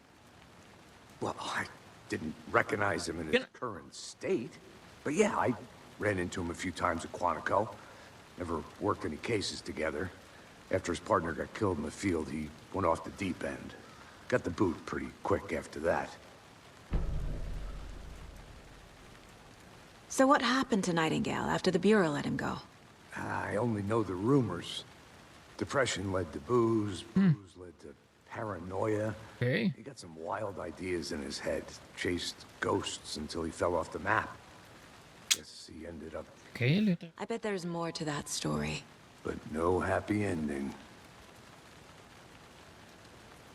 Speaker 5: Well, I didn't recognize him in his current state. But yeah, I ran into him a few times at Quantico. Never worked any cases together. After his partner got killed in the field, he went off the deep end. Got the boot pretty quick after that.
Speaker 8: So what happened to Nightingale after the Bureau let him go?
Speaker 5: I only know the rumors. Depression led to booze, booze led to paranoia.
Speaker 1: Okay.
Speaker 5: He got some wild ideas in his head, chased ghosts until he fell off the map. Guess he ended up...
Speaker 1: Okay.
Speaker 8: I bet there's more to that story.
Speaker 5: But no happy ending.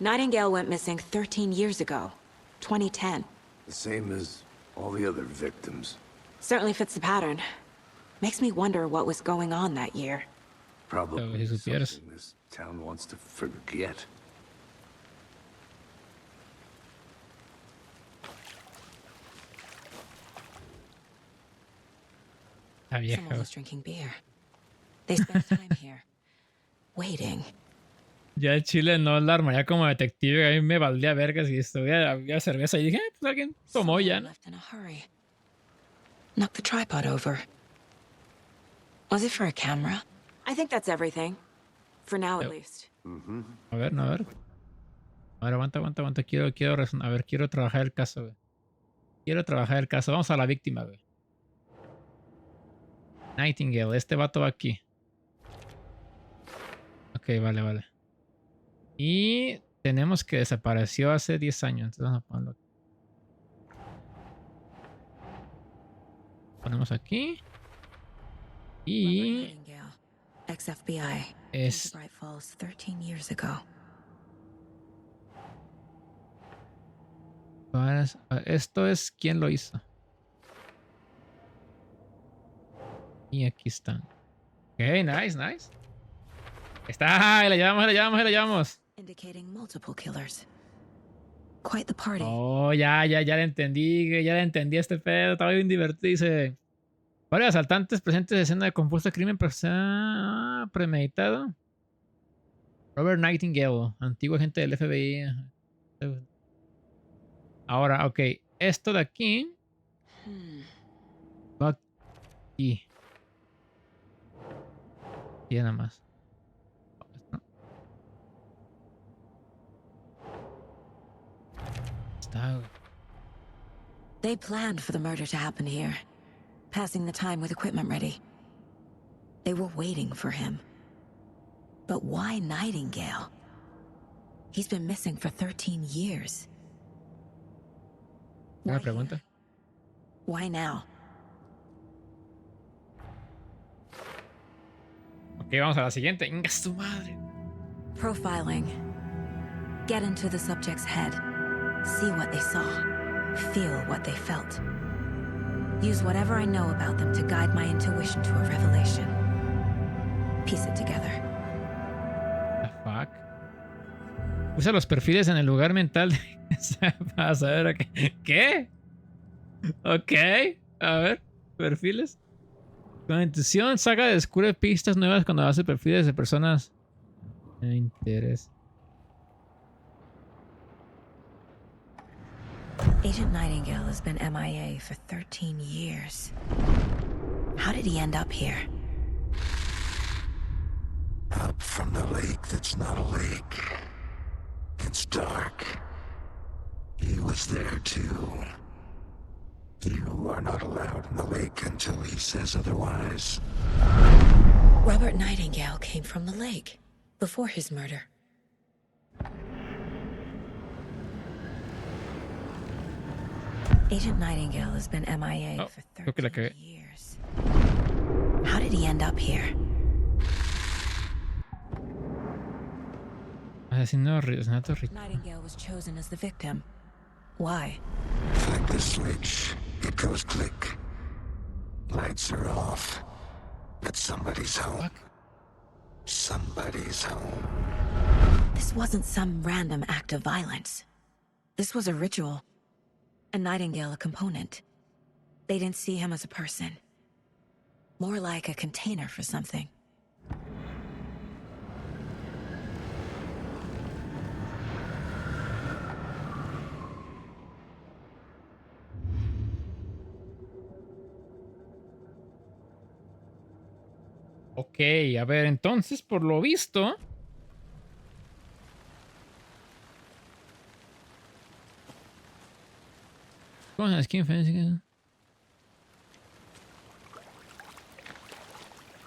Speaker 8: Nightingale went missing 13 years ago, 2010.
Speaker 5: The same as all the other victims.
Speaker 8: Certainly fits the pattern. Makes me wonder what was going on that year.
Speaker 5: Probably something this town wants to forget.
Speaker 8: Someone was drinking beer. They spent time here, waiting.
Speaker 1: Ya el chile no la armaría como detective. A mí me valdría verga si estuviera había cerveza y dije, pues alguien tomó ya, ¿no?
Speaker 8: Left in a hurry. Knocked the tripod over. Was it for a camera? I think that's everything. For now, at least.
Speaker 1: A ver, no, a ver. A ver, aguanta. Quiero a ver, quiero trabajar el caso, güey. Quiero trabajar el caso. Vamos a la víctima, güey. Nightingale, este vato va aquí. Ok, vale. Y tenemos que desapareció hace 10 años. Entonces vamos a ponerlo aquí. Ponemos aquí. Y
Speaker 8: Ex-FBI.
Speaker 1: es
Speaker 8: Bright Falls 13 years ago.
Speaker 1: esto es quién lo hizo. Y aquí están. Ok, nice. Está, ahí la llevamos.
Speaker 8: Indicating multiple killers. Quite the party.
Speaker 1: Oh, ya le entendí, güey, ya le entendí este pedo. Estaba bien divertido. Dice: varios asaltantes presentes de escena de compuesto crimen premeditado. Robert Nightingale, antiguo agente del FBI. Ahora, ok. Esto de aquí. Va aquí. Y nada más. Está, güey.
Speaker 8: They planned for the murder to happen here, passing the time with equipment ready. They were waiting for him. But why Nightingale? He's been missing for 13 years.
Speaker 1: Una pregunta.
Speaker 8: Why now?
Speaker 1: Ok, vamos a la siguiente. ¡Inga su madre!
Speaker 8: Profiling. Get into the subject's head. See what they saw. Feel what they felt. Use whatever I know about them to guide my intuition to a revelation. Piece it together.
Speaker 1: The fuck? Usa los perfiles en el lugar mental para saber a qué. ¿Qué? Ok. A ver. Perfiles. Con intuición, Saga descubre pistas nuevas cuando hace perfiles de personas de interés.
Speaker 8: Agent Nightingale has been MIA for 13 years. How did he end up here?
Speaker 10: Up from the lake that's not a lake. It's dark. He was there too. You are not allowed in the lake until he says otherwise.
Speaker 8: Robert Nightingale came from the lake before his murder. Agent Nightingale has been MIA for 13 years. How did he end up here?
Speaker 1: Nightingale
Speaker 8: was chosen as the victim. Why?
Speaker 10: Flick the switch, it goes click. Lights are off. But somebody's home.
Speaker 1: What?
Speaker 10: Somebody's home.
Speaker 8: This wasn't some random act of violence. This was a ritual. A Nightingale a component. They didn't see him as a person. More like a container for something.
Speaker 1: Ok, a ver, entonces, por lo visto...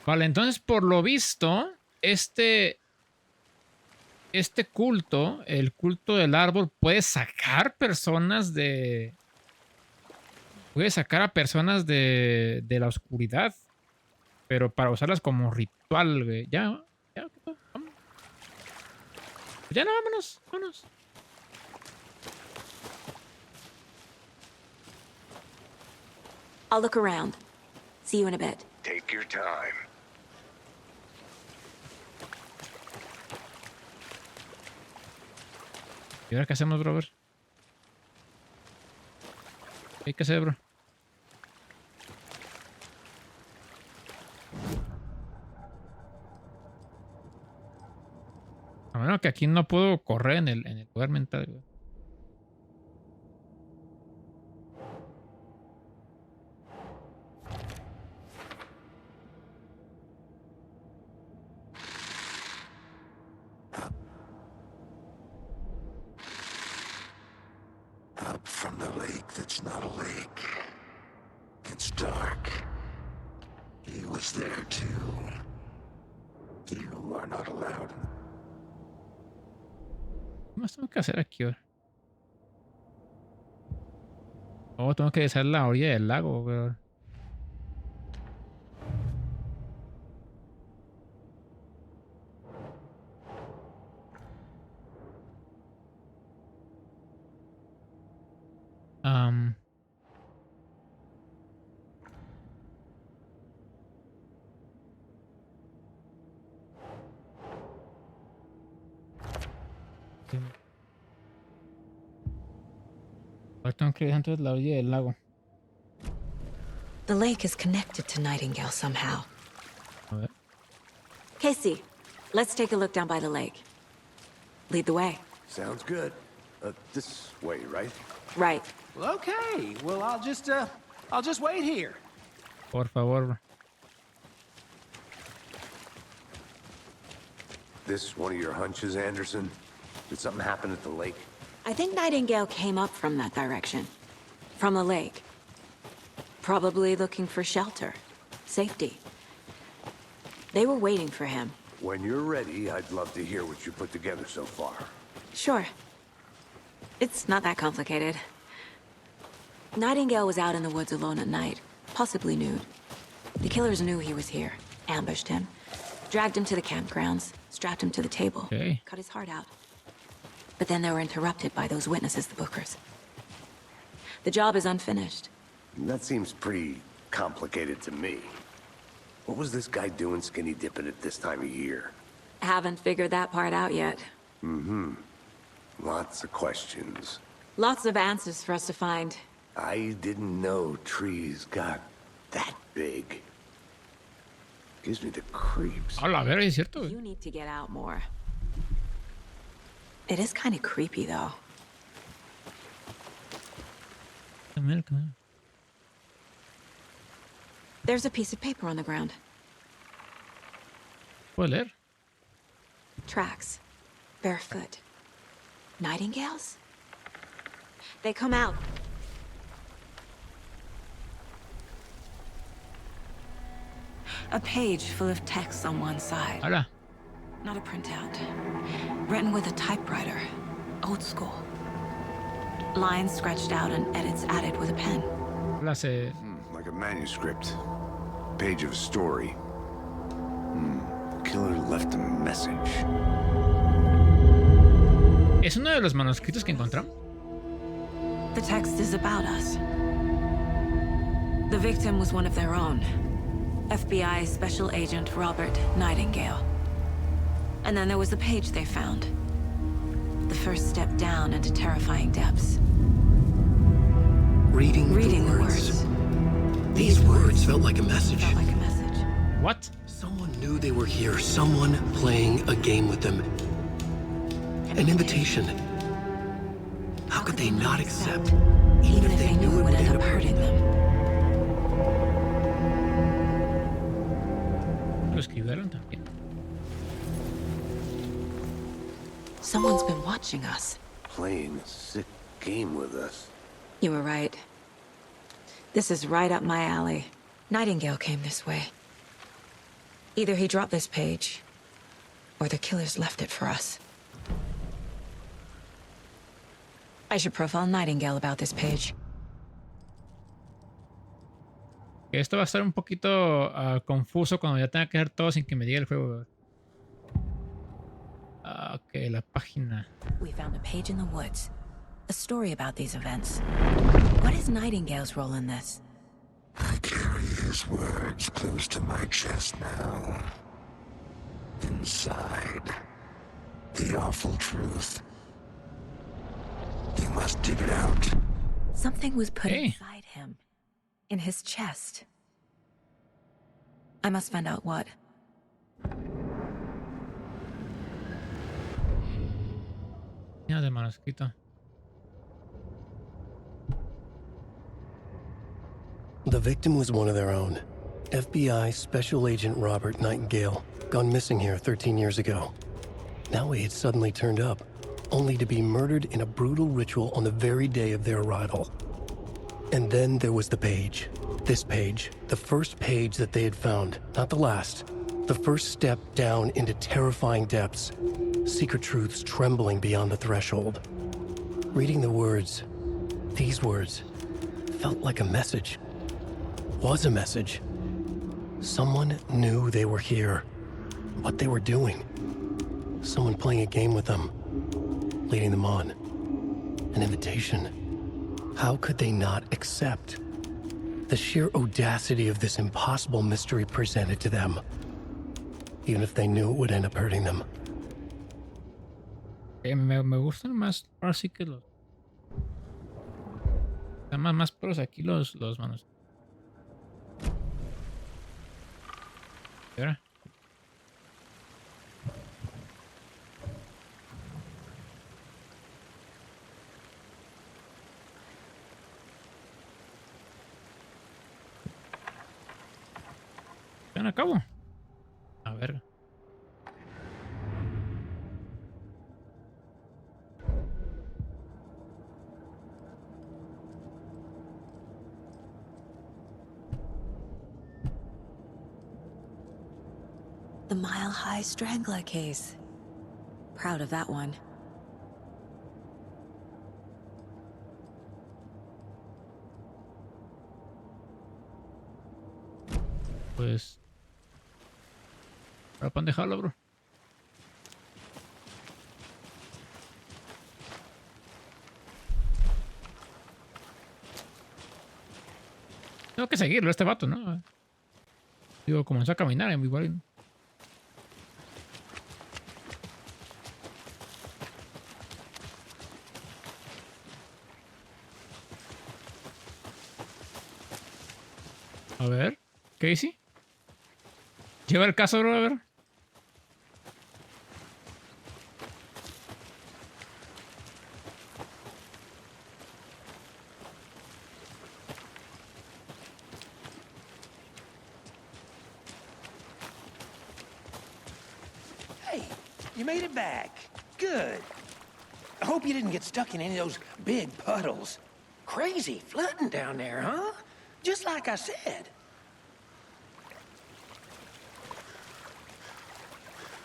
Speaker 1: Vale, entonces, por lo visto, este culto, el culto del árbol, puede sacar personas de... Puede sacar a personas de la oscuridad. Pero para usarlas como ritual, güey. Ya, vamos. Ya no, vámonos.
Speaker 8: I'll look around. See you in a bit.
Speaker 10: Take your time.
Speaker 1: ¿Y ahora qué hacemos, brother? ¿Qué hay que hacer, bro? A menos que aquí no puedo correr en el poder mental, güey.
Speaker 10: Up from the lake that's not a lake. It's dark. He was there too. You are not allowed.
Speaker 1: ¿Qué más tengo que hacer aquí, güey? Oh, tengo que besar la orilla del lago, güey. Um, ahora tengo que ir antes de la orilla del lago.
Speaker 8: The lake is connected to Nightingale somehow.
Speaker 1: A ver.
Speaker 8: Casey, let's take a look down by the lake. Lead the way.
Speaker 5: Sounds good. This way, right?
Speaker 8: Right.
Speaker 9: Well, okay. Well, I'll just wait here.
Speaker 1: Por favor, bro.
Speaker 5: This one of your hunches, Anderson? Did something happen at the lake?
Speaker 8: I think Nightingale came up from that direction. From the lake. Probably looking for shelter. Safety. They were waiting for him.
Speaker 5: When you're ready, I'd love to hear what you put together so far.
Speaker 8: Sure. It's not that complicated. Nightingale was out in the woods alone at night, possibly nude. The killers knew he was here, ambushed him, dragged him to the campgrounds, strapped him to the table,
Speaker 1: Okay.
Speaker 8: cut his heart out. But then they were interrupted by those witnesses, the Bookers. The job is unfinished.
Speaker 5: That seems pretty complicated to me. What was this guy doing skinny dipping at this time of year?
Speaker 8: Haven't figured that part out yet.
Speaker 5: Mm-hmm. Lots of questions.
Speaker 8: Lots of answers for us to find.
Speaker 5: I didn't know trees got that big. Gives me the creeps.
Speaker 1: A la verga, es cierto, güey.
Speaker 8: You need to get out more. It is kind of creepy, though.
Speaker 1: Come here.
Speaker 8: There's a piece of paper on the ground.
Speaker 1: ¿Puedo leer?
Speaker 8: Tracks. Barefoot. Nightingales? They come out. A page full of text on one side.
Speaker 1: Hola.
Speaker 8: Not a printout. Written with a typewriter. Old school. Lines scratched out and edits added with a pen.
Speaker 1: Hola, se...
Speaker 5: Like a manuscript. Page of a story. Killer left a message.
Speaker 1: ¿Es uno de los manuscritos que encontramos?
Speaker 8: The text is about us. The victim was one of their own. FBI Special Agent Robert Nightingale. And then there was the page they found. The first step down into terrifying depths.
Speaker 2: Reading the words. These words felt like a message.
Speaker 8: Felt like a message.
Speaker 1: What?
Speaker 2: Someone knew they were here. Someone playing a game with them. An invitation. How could they not accept?
Speaker 8: Even if they knew it would end up hurting them.
Speaker 1: Lo escribieron también.
Speaker 8: Someone's been watching us.
Speaker 5: Playing a sick game with us.
Speaker 8: You were right. This is right up my alley. Nightingale came this way. Either he dropped this page, or the killers left it for us. I should profile Nightingale about this page.
Speaker 1: Esto va a estar un poquito confuso cuando ya tenga que hacer todo sin que me diga el juego. Ok, la página.
Speaker 8: We found a page in the woods. A story about these events. What is Nightingale's role in this?
Speaker 10: I carry his words close to my chest now. Inside, the awful truth. You must dig it out.
Speaker 8: Something was put
Speaker 1: Hey.
Speaker 8: inside him. In his chest. I must find out what.
Speaker 1: Ya de manuscrito.
Speaker 2: The victim was one of their own. FBI Special Agent Robert Nightingale, gone missing here 13 years ago. Now he had suddenly turned up, only to be murdered in a brutal ritual on the very day of their arrival. And then there was the page. This page, the first page that they had found, not the last. The first step down into terrifying depths. Secret truths trembling beyond the threshold. Reading the words, these words, felt like a message. Was a message. Someone knew they were here. What they were doing. Someone playing a game with them. Leading them on. An invitation. How could they not accept? The sheer audacity of this impossible mystery presented to them. Even if they knew it would end up hurting them.
Speaker 1: Me gustan más, ahora sí que los... Están más pros aquí los manos. ¿Y ahora? ¿Están a cabo? A ver.
Speaker 3: The Mile High Strangler case. Proud of that one.
Speaker 1: Pues... para dejarlo, bro. Tengo que seguirlo, este vato, ¿no? Digo, comenzó a caminar, igual. A ver, Casey. Lleva el caso, bro, a ver.
Speaker 9: Hey, you made it back. Good. I hope you didn't get stuck in any of those big puddles. Crazy flooding down there, huh? Just like I said.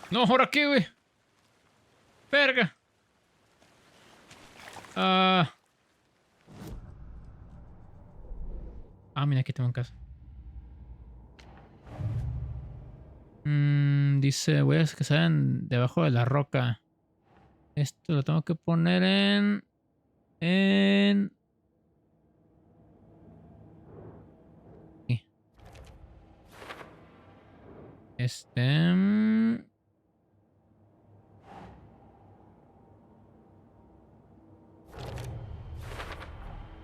Speaker 1: No, ahora aquí, güey. Verga. Mira, aquí tengo un caso. Dice, voy a que salen debajo de la roca. Esto lo tengo que poner en...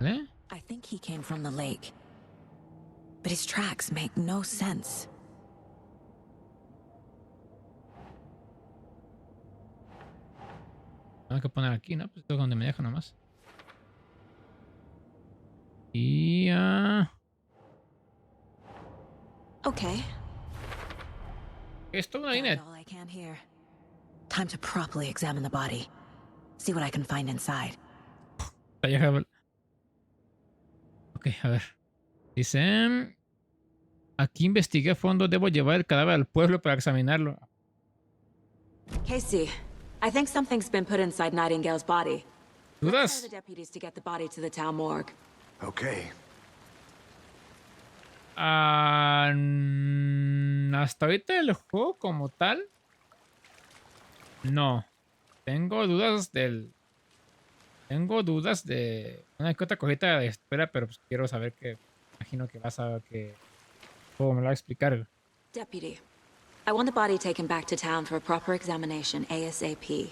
Speaker 1: ¿Eh?
Speaker 3: I think he came from the lake. But his tracks make no sense.
Speaker 1: Tengo que poner aquí, ¿no? Pues esto es donde me deja nomás. Y...
Speaker 3: Okay.
Speaker 1: Esto no viene.
Speaker 3: All I can here. Time to properly examine the body. See what I can find inside.
Speaker 1: Ok, a ver. Dice... Aquí investigué a fondo. Debo llevar el cadáver al pueblo para examinarlo.
Speaker 3: Casey, I think something's been put inside Nightingale's body.
Speaker 1: ¿Dudas?
Speaker 3: Tell the deputies to get the body to the town morgue.
Speaker 5: Okay.
Speaker 1: Hasta ahorita el juego como tal. No. Tengo dudas de una que otra cosita de espera, pero pues quiero saber que... Imagino que vas a... que... ¿Cómo me lo va a explicar?
Speaker 3: Deputy, I want the body taken back to town for a proper examination ASAP.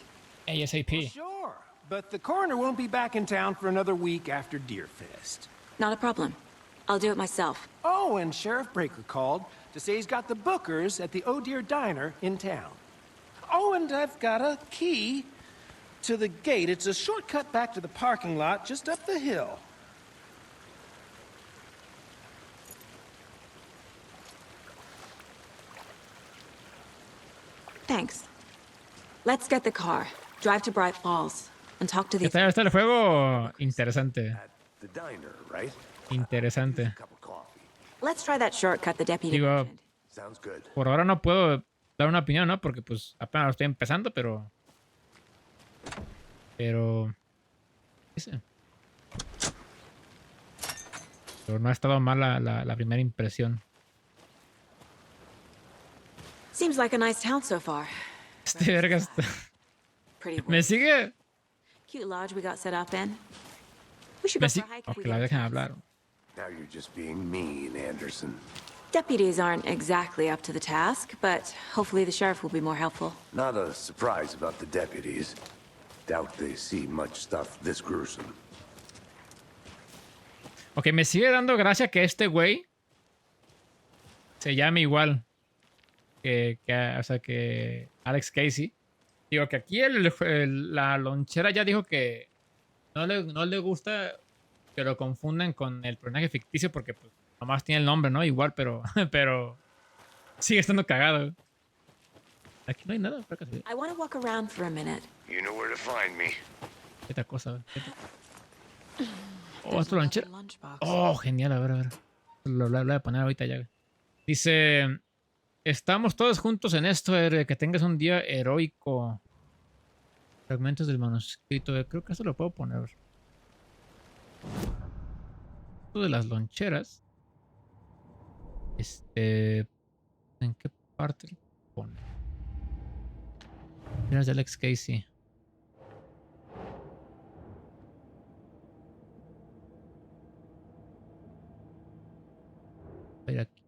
Speaker 1: ASAP.
Speaker 9: Sure, but the coroner won't be back in town for another week after Deerfest.
Speaker 3: Not a problem. I'll do it myself.
Speaker 9: Oh, and Sheriff Breaker called to say he's got the Bookers at the Oh Dear Diner in town. Oh, and I've got a key to the gate. It's a shortcut back to the parking lot just up the hill.
Speaker 8: Thanks. Let's get the car, drive to Bright Falls, and talk to these...
Speaker 1: Está el juego interesante.
Speaker 5: At the diner, right?
Speaker 1: Interesante.
Speaker 5: Cup of coffee.
Speaker 8: Let's try that shortcut the deputy
Speaker 1: Digo,
Speaker 8: mentioned.
Speaker 5: Sounds good.
Speaker 1: por ahora no puedo dar una opinión, ¿no? Porque pues apenas lo estoy empezando, pero... ¿qué sé? Pero no ha estado mal la primera impresión.
Speaker 8: Seems like a nice town so far.
Speaker 1: Este verga está...
Speaker 8: Pretty
Speaker 1: Me sigue...
Speaker 8: cute lodge we got set up in. We should
Speaker 1: Me
Speaker 8: go for
Speaker 1: sigue...
Speaker 8: a hike
Speaker 1: Oh,
Speaker 8: if we
Speaker 1: que la
Speaker 8: get a
Speaker 1: dejen
Speaker 8: chance.
Speaker 1: hablar.
Speaker 5: Now you're just being mean, Anderson.
Speaker 8: Deputies aren't exactly up to the task, but hopefully the sheriff will be more helpful.
Speaker 5: Not a surprise about the deputies. Doubt they see much stuff this gruesome.
Speaker 1: Ok, me sigue dando gracia que este güey se llame igual o sea, que Alex Casey. Digo que aquí la lonchera ya dijo que no le gusta que lo confundan con el personaje ficticio porque pues, nomás tiene el nombre, ¿no? Igual, pero sigue estando cagado. Aquí no hay nada.
Speaker 8: I want to walk around for a minute.
Speaker 5: You know where to find me.
Speaker 1: Esta cosa. Oh, ¿es tu lonchera?
Speaker 8: Lunchbox.
Speaker 1: Oh, genial. A ver. Lo voy a poner ahorita ya. Dice... Estamos todos juntos en esto, que tengas un día heroico. Fragmentos del manuscrito. Creo que eso lo puedo poner. Esto de las loncheras. ¿En qué parte lo pone? Mira, de Alex Casey. A ver aquí.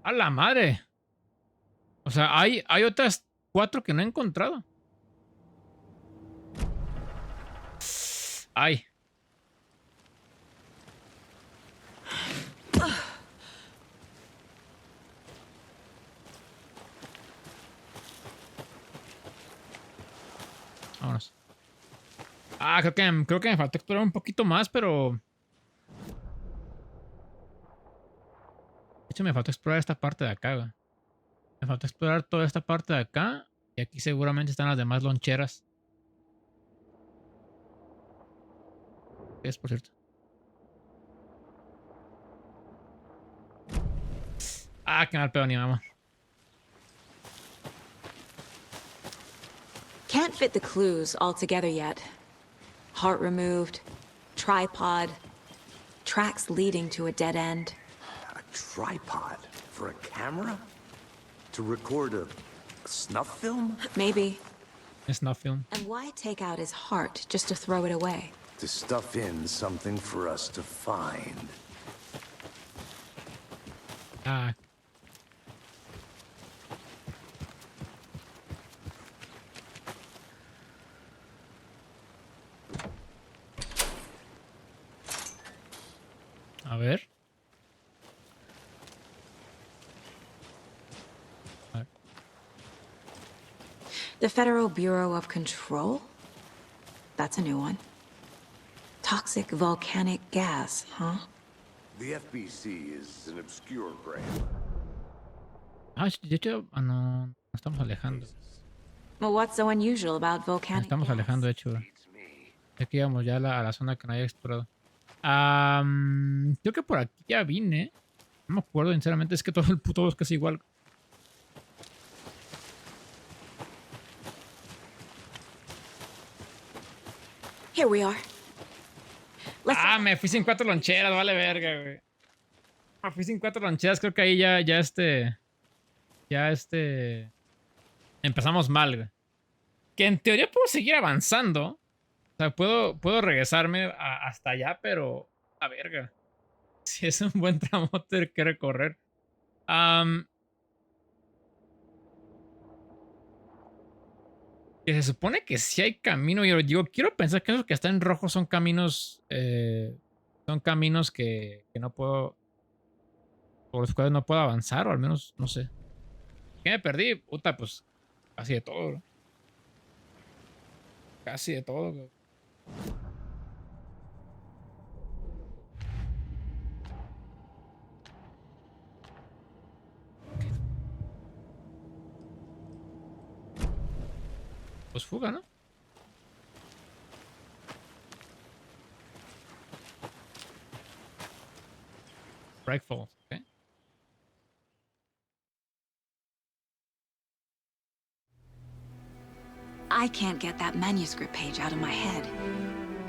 Speaker 1: ¡A la madre! O sea, hay otras 4 que no he encontrado. ¡Ay! Vámonos. Ah, creo que me falta explorar un poquito más, pero... De hecho, me falta explorar esta parte de acá, güey. Me falta explorar toda esta parte de acá. Y aquí seguramente están las demás loncheras. ¿Qué es, por cierto? Ah, qué mal pedo, ni mamá.
Speaker 8: Can't fit the clues all together yet. Heart removed, tripod, tracks leading to a dead end.
Speaker 5: A tripod for a camera? To record a snuff film?
Speaker 8: Maybe.
Speaker 1: Es no film.
Speaker 8: And why take out his heart just to throw it away?
Speaker 5: To stuff in something for us to find.
Speaker 1: Ah. A ver.
Speaker 8: The Federal Bureau of Control? That's a new one. Toxic volcanic gas, huh?
Speaker 5: The FBC is an obscure brand.
Speaker 1: Ah, de hecho, no, nos estamos alejando.
Speaker 8: Well, what's so unusual about
Speaker 1: Nos
Speaker 8: volcanic
Speaker 1: estamos
Speaker 8: gas?
Speaker 1: alejando, de hecho. Aquí vamos ya a la zona que no haya explorado. Creo que por aquí ya vine. No me acuerdo, sinceramente. Es que todo el puto bosque es igual.
Speaker 8: Here we are.
Speaker 1: Me fui sin 4 loncheras, vale verga, güey. Me fui sin 4 loncheras, creo que ahí ya empezamos mal, güey. Que en teoría puedo seguir avanzando. O sea, puedo regresarme hasta allá, pero a verga. Si es un buen tramote que recorrer. Que se supone que sí hay camino. Yo digo, quiero pensar que esos que están en rojo son caminos. Son caminos que no puedo. Por los cuales no puedo avanzar, o al menos, no sé. ¿Qué me perdí? Puta, pues casi de todo, bro. Casi de todo, bro. Pues fuga, ¿no? Break Falls, ¿ok?
Speaker 8: I can't get that manuscript page out of my head.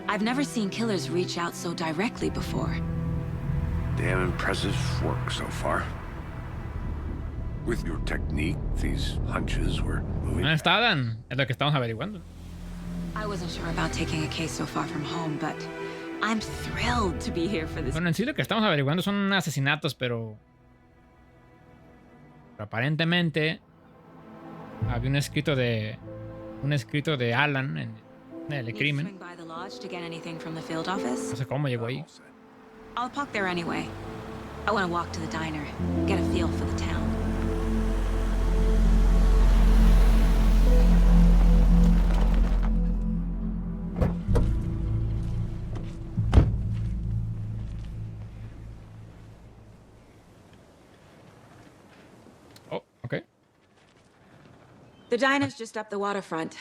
Speaker 8: I've never seen killers reach out so directly before.
Speaker 5: Damn impressive work so far. With your technique, these hunches were moving.
Speaker 1: ¿Dónde está Dan? Es lo que estamos averiguando.
Speaker 8: I wasn't sure about taking a case so far from home, but I'm thrilled to be here for this.
Speaker 1: Bueno, en sí lo que estamos averiguando son asesinatos, pero aparentemente había un escrito de Alan en el crimen.
Speaker 8: Swing by the lodge to get anything from the field office?
Speaker 1: No sé cómo llegó ahí.
Speaker 8: I'll park there anyway. I want to walk to the diner, get a feel for the town.
Speaker 1: Oh, okay.
Speaker 8: The diner's just up the waterfront.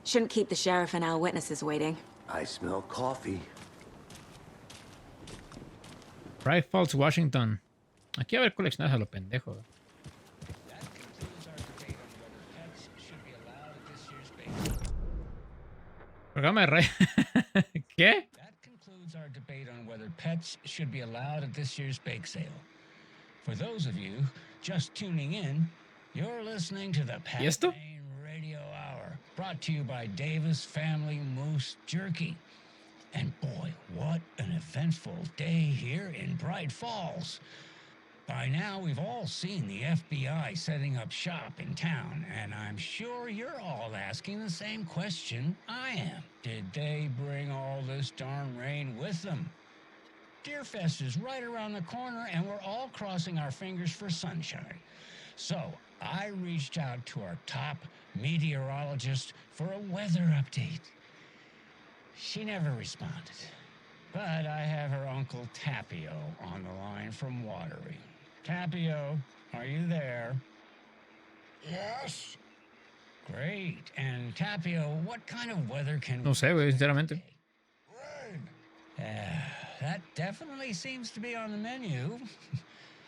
Speaker 8: Shouldn't keep the sheriff and our witnesses waiting.
Speaker 5: I smell coffee.
Speaker 1: Bright Falls, Washington. Aquí va a haber coleccionadas a lo pendejo. Programa de rey. ¿Qué?
Speaker 11: That concludes our debate on whether pets should be allowed at this year's bake sale. For those of you just tuning in, you're listening to the
Speaker 1: ¿Y esto?
Speaker 11: Pat Main Radio Hour, brought to you by Davis Family Moose Jerky. And boy, what an eventful day here in Bright Falls. By now, we've all seen the FBI setting up shop in town, and I'm sure you're all asking the same question I am. Did they bring all this darn rain with them? Deerfest is right around the corner, and we're all crossing our fingers for sunshine. So, I reached out to our top meteorologist for a weather update. She never responded. But I have her Uncle Tapio on the line from Watery. Tapio, are you there?
Speaker 10: Yes?
Speaker 11: Great. And Tapio, what kind of weather can
Speaker 1: No sé, güey, sinceramente.
Speaker 10: Rain.
Speaker 11: That definitely seems to be on the menu.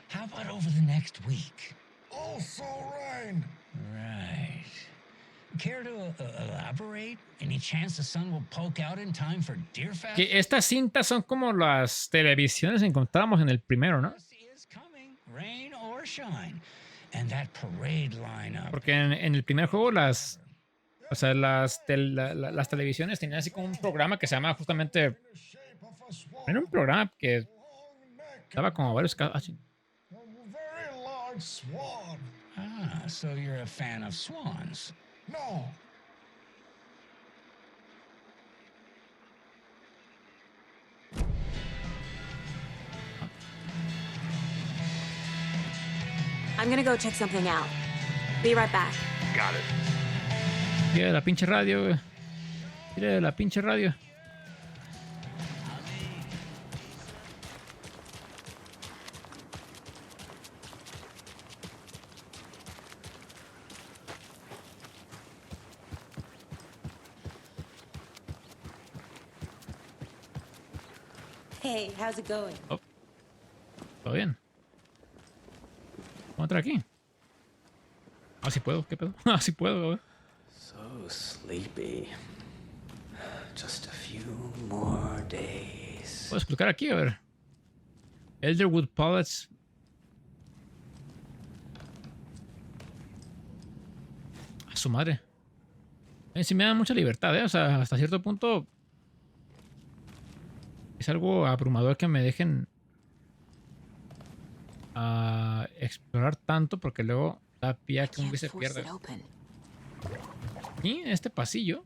Speaker 11: How about over the next week?
Speaker 10: Also rain.
Speaker 11: Right. Care to elaborate? Any chance the sun will poke out in time for Deerfest?
Speaker 1: Que estas cintas son como las televisiones que encontrábamos en el primero, ¿no?
Speaker 11: Is coming, rain or shine. And that parade lineup.
Speaker 1: Porque en el primer juego las televisiones tenían así como un programa que se llama justamente... Era un programa que daba como varios casos.
Speaker 10: Very large swan.
Speaker 11: Ah, so you're a fan of swans.
Speaker 10: No.
Speaker 8: I'm gonna go check something out. Be right back.
Speaker 5: Got it.
Speaker 1: Tira de la pinche radio, güey. Tira de la pinche radio.
Speaker 8: Hey, how's it going?
Speaker 1: Oh. ¿Todo bien? ¿Vamos a entrar aquí? Ah, sí puedo, ¿qué pedo? Ah, sí puedo, güey.
Speaker 2: So sleepy. Just a few more days.
Speaker 1: Puedo explicar aquí, a ver. Elderwood Pallets. A su madre. Sí me da mucha libertad, ¿eh? O sea, hasta cierto punto es algo abrumador que me dejen explorar tanto, porque luego da pie a que un güey se pierda. Y en este pasillo.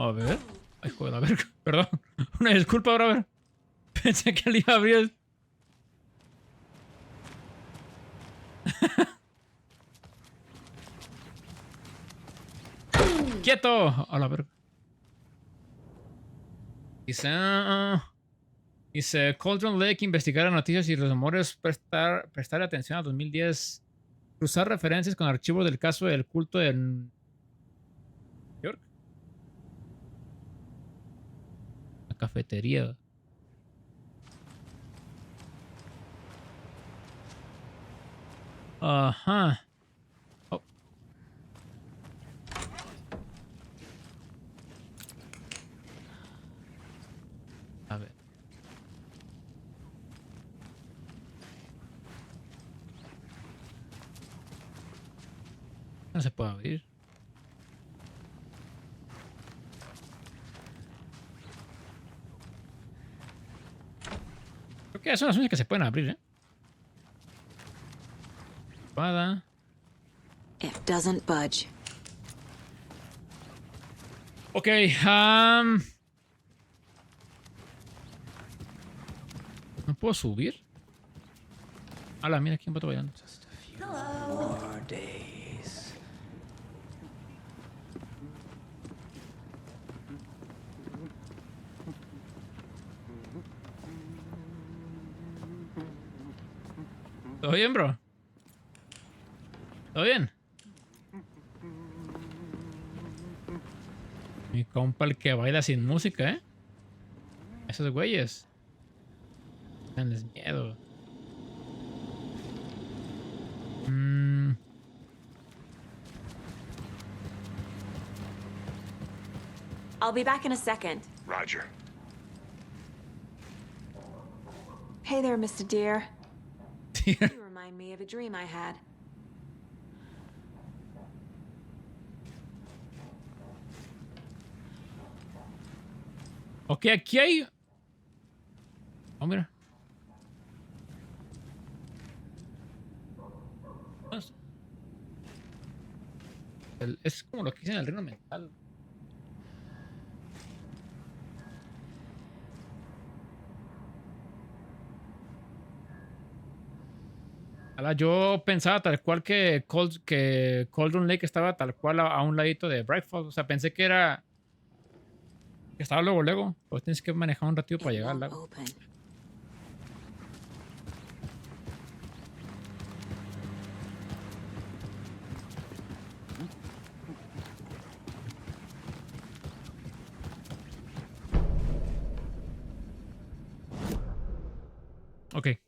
Speaker 1: A ver. Ay, joder, a ver. Perdón. Una disculpa, brother. Pensé que le iba a abrir. ¡Quieto! A la verga. Dice Cauldron Lake, investigar las noticias y rumores, prestar atención a 2010, cruzar referencias con archivos del caso del culto de New York. La cafetería. Ajá. Oh. A ver. No se puede abrir. Creo que son las únicas que se pueden abrir, ¿eh? Espada.
Speaker 8: It doesn't budge.
Speaker 1: Ok, ¿no puedo subir? Ala, mira quién va bailando.
Speaker 2: More days.
Speaker 1: ¿Todo bien, bro? ¿Todo bien? Mi compa el que baila sin música, ¿eh? Esos güeyes. Tenles miedo.
Speaker 8: I'll be back in a second.
Speaker 10: Roger.
Speaker 8: Hey there, Mr. Deer.
Speaker 1: Deer.
Speaker 8: You remind me of a dream I had.
Speaker 1: Ok, aquí hay... Oh, mira. Es como lo que dicen en el reino mental. Ala, yo pensaba tal cual que Cauldron Lake estaba tal cual a un ladito de Brightfall. O sea, pensé que era... que estaba luego. Pues tienes que manejar un ratito para llegar al lago. Ok.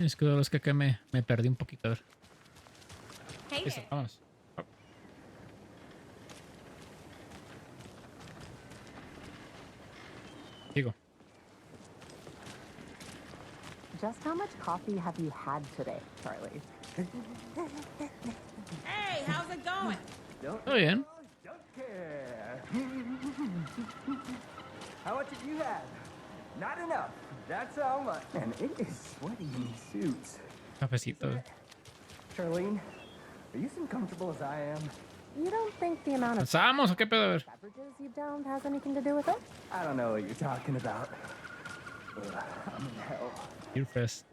Speaker 1: Es que acá me perdí un poquito. A ver. Listo, vamos. Sigo.
Speaker 12: Just how much coffee have you had today, Charlie?
Speaker 8: Hey, how's it going?
Speaker 1: Todo bien.
Speaker 13: Don't care. How much have you had? Not enough. That's how much. And it is sweaty in these suits.
Speaker 1: Cafecito.
Speaker 13: Charlene, are you as uncomfortable as I am?
Speaker 12: You don't think the amount of
Speaker 1: ¿Pasamos o qué pedo? A ver.
Speaker 12: beverages you've downed has anything to do with it?
Speaker 13: I don't know what you're talking about. I'm in hell.
Speaker 1: Beer Fest.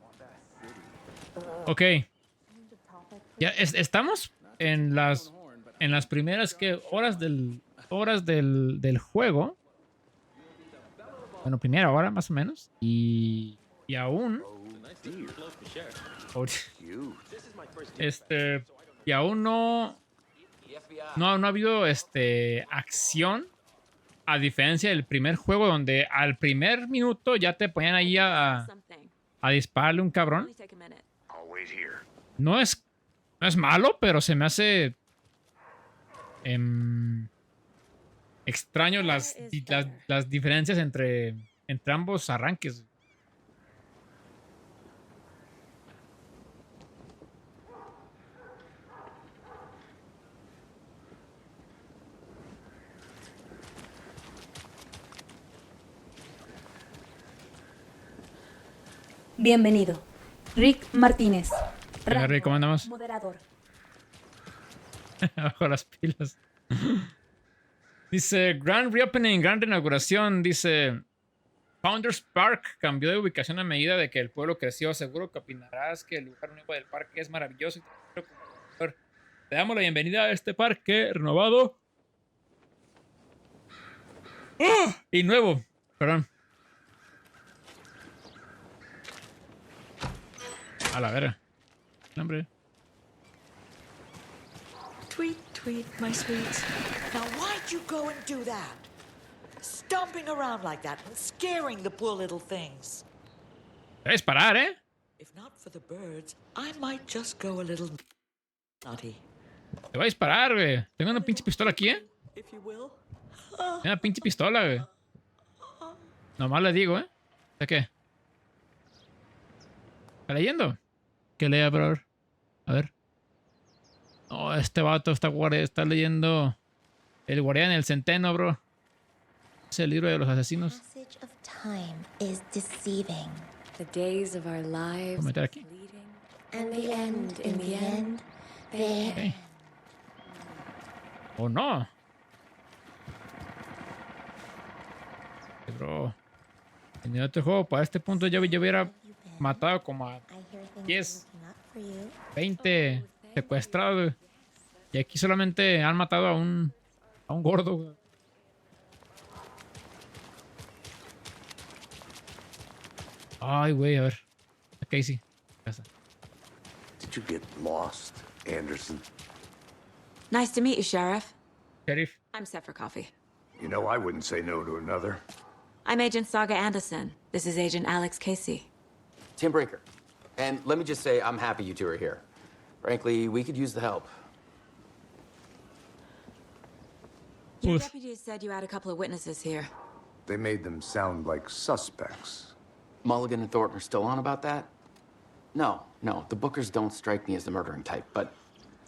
Speaker 1: Ok. Ya estamos en las primeras horas del juego. Bueno, primera hora más o menos. Y aún y aún no ha habido acción, a diferencia del primer juego donde al primer minuto ya te ponían ahí a dispararle un cabrón. No es malo, pero se me hace extraño las diferencias entre ambos arranques.
Speaker 8: Bienvenido. Rick Martínez.
Speaker 1: Hola, Rick, ¿cómo andamos?
Speaker 8: Moderador.
Speaker 1: Bajo las pilas. Dice, Grand Reopening, gran reinauguración. Dice, Founders Park cambió de ubicación a medida de que el pueblo creció. Seguro que opinarás que el lugar nuevo del parque es maravilloso. Te damos la bienvenida a este parque renovado. ¡Ah! Y nuevo. Perdón. A la vera. Hombre.
Speaker 14: Tweet, tweet, my sweets. Now, why'd you go and do that? Stomping around like that and scaring the poor little things.
Speaker 1: Te voy a disparar, ¿eh?
Speaker 14: If not for the birds, I might just go a little naughty.
Speaker 1: Te voy a disparar, güey. Tengo una pinche pistola aquí, ¿eh?
Speaker 14: If you will.
Speaker 1: Tengo una pinche pistola, güey. Nomás le digo, ¿eh? ¿De qué? ¿Está leyendo? ¿Qué lea, bro? A ver. No, este vato está leyendo El Guardián del Centeno, bro. Es el libro de los asesinos.
Speaker 15: Passage of time is deceiving.
Speaker 8: The days of our lives.
Speaker 1: Voy a meter aquí.
Speaker 15: And the end, in the end, there.
Speaker 1: Okay. Oh, no. Bro. En el otro juego, para este punto, yo hubiera matado como a 10, 20 secuestrados, güey. Y aquí solamente han matado a un gordo, güey. Ay, güey, a ver. Casey. Ya está.
Speaker 5: Did you get lost, Anderson?
Speaker 3: Nice to meet you, Sheriff.
Speaker 1: Sheriff.
Speaker 3: I'm set for coffee.
Speaker 5: You know, I wouldn't say no to another.
Speaker 3: I'm Agent Saga Anderson. This is Agent Alex Casey.
Speaker 16: Tim Brinker. And let me just say, I'm happy you two are here. Frankly, we could use the help.
Speaker 3: Your deputies said you had a couple of witnesses here.
Speaker 5: They made them sound like suspects.
Speaker 16: Mulligan and Thornton are still on about that? No, the Bookers don't strike me as the murdering type, but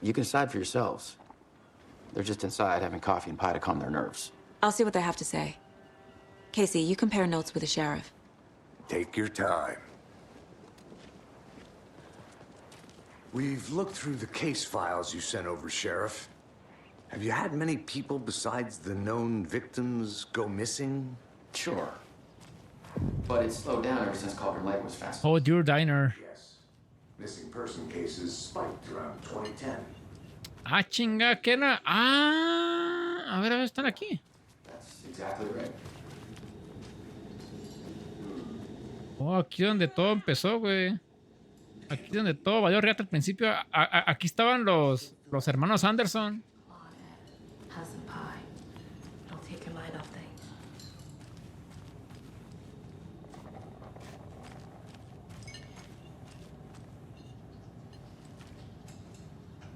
Speaker 16: you can decide for yourselves. They're just inside having coffee and pie to calm their nerves.
Speaker 3: I'll see what they have to say. Casey, you compare notes with the sheriff.
Speaker 5: Take your time. We've looked through the case files you sent over, Sheriff. Have you had many people besides the known victims go missing?
Speaker 16: Sure. But it's slowed down ever since Cauldron Lake was fast.
Speaker 1: Oh, your diner.
Speaker 5: Yes. Missing person cases spiked around 2010.
Speaker 1: Ah, chinga, ¿qué era? Ah, a ver, están aquí.
Speaker 16: That's exactly right.
Speaker 1: Oh, aquí donde todo empezó, güey. Aquí donde todo valió riata al principio. Aquí estaban los hermanos Anderson.
Speaker 17: Have some pie. It'll take your mind off things.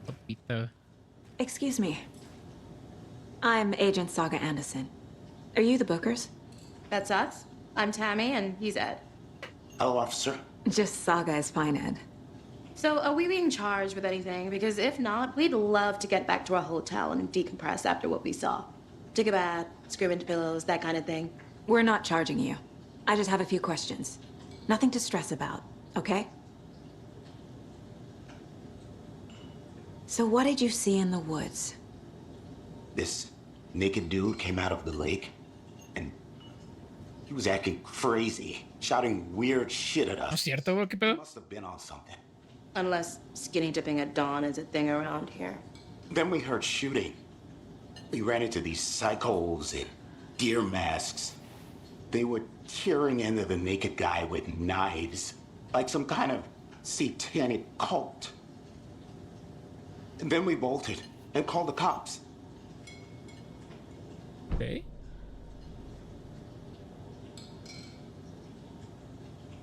Speaker 1: Papita.
Speaker 3: Excuse me. I'm Agent Saga Anderson. Are you the Bookers?
Speaker 17: That's us. I'm Tammy, and he's Ed.
Speaker 10: Hello, officer.
Speaker 3: Just Saga is fine, Ed.
Speaker 17: So, are we being charged with anything? Because if not, we'd love to get back to our hotel and decompress after what we saw. Take a bath, scream into pillows, that kind of thing.
Speaker 3: We're not charging you. I just have a few questions. Nothing to stress about, okay? So what did you see in the woods?
Speaker 10: This naked dude came out of the lake, and he was acting crazy, shouting weird shit at us.
Speaker 1: ¿No es cierto, güey? ¿Qué pedo?
Speaker 10: He must have been on something.
Speaker 17: Unless skinny dipping at dawn is a thing around here.
Speaker 10: Then we heard shooting. We ran into these psychos in deer masks. They were tearing into the naked guy with knives, like some kind of satanic cult. And then we bolted and called the cops.
Speaker 1: Okay.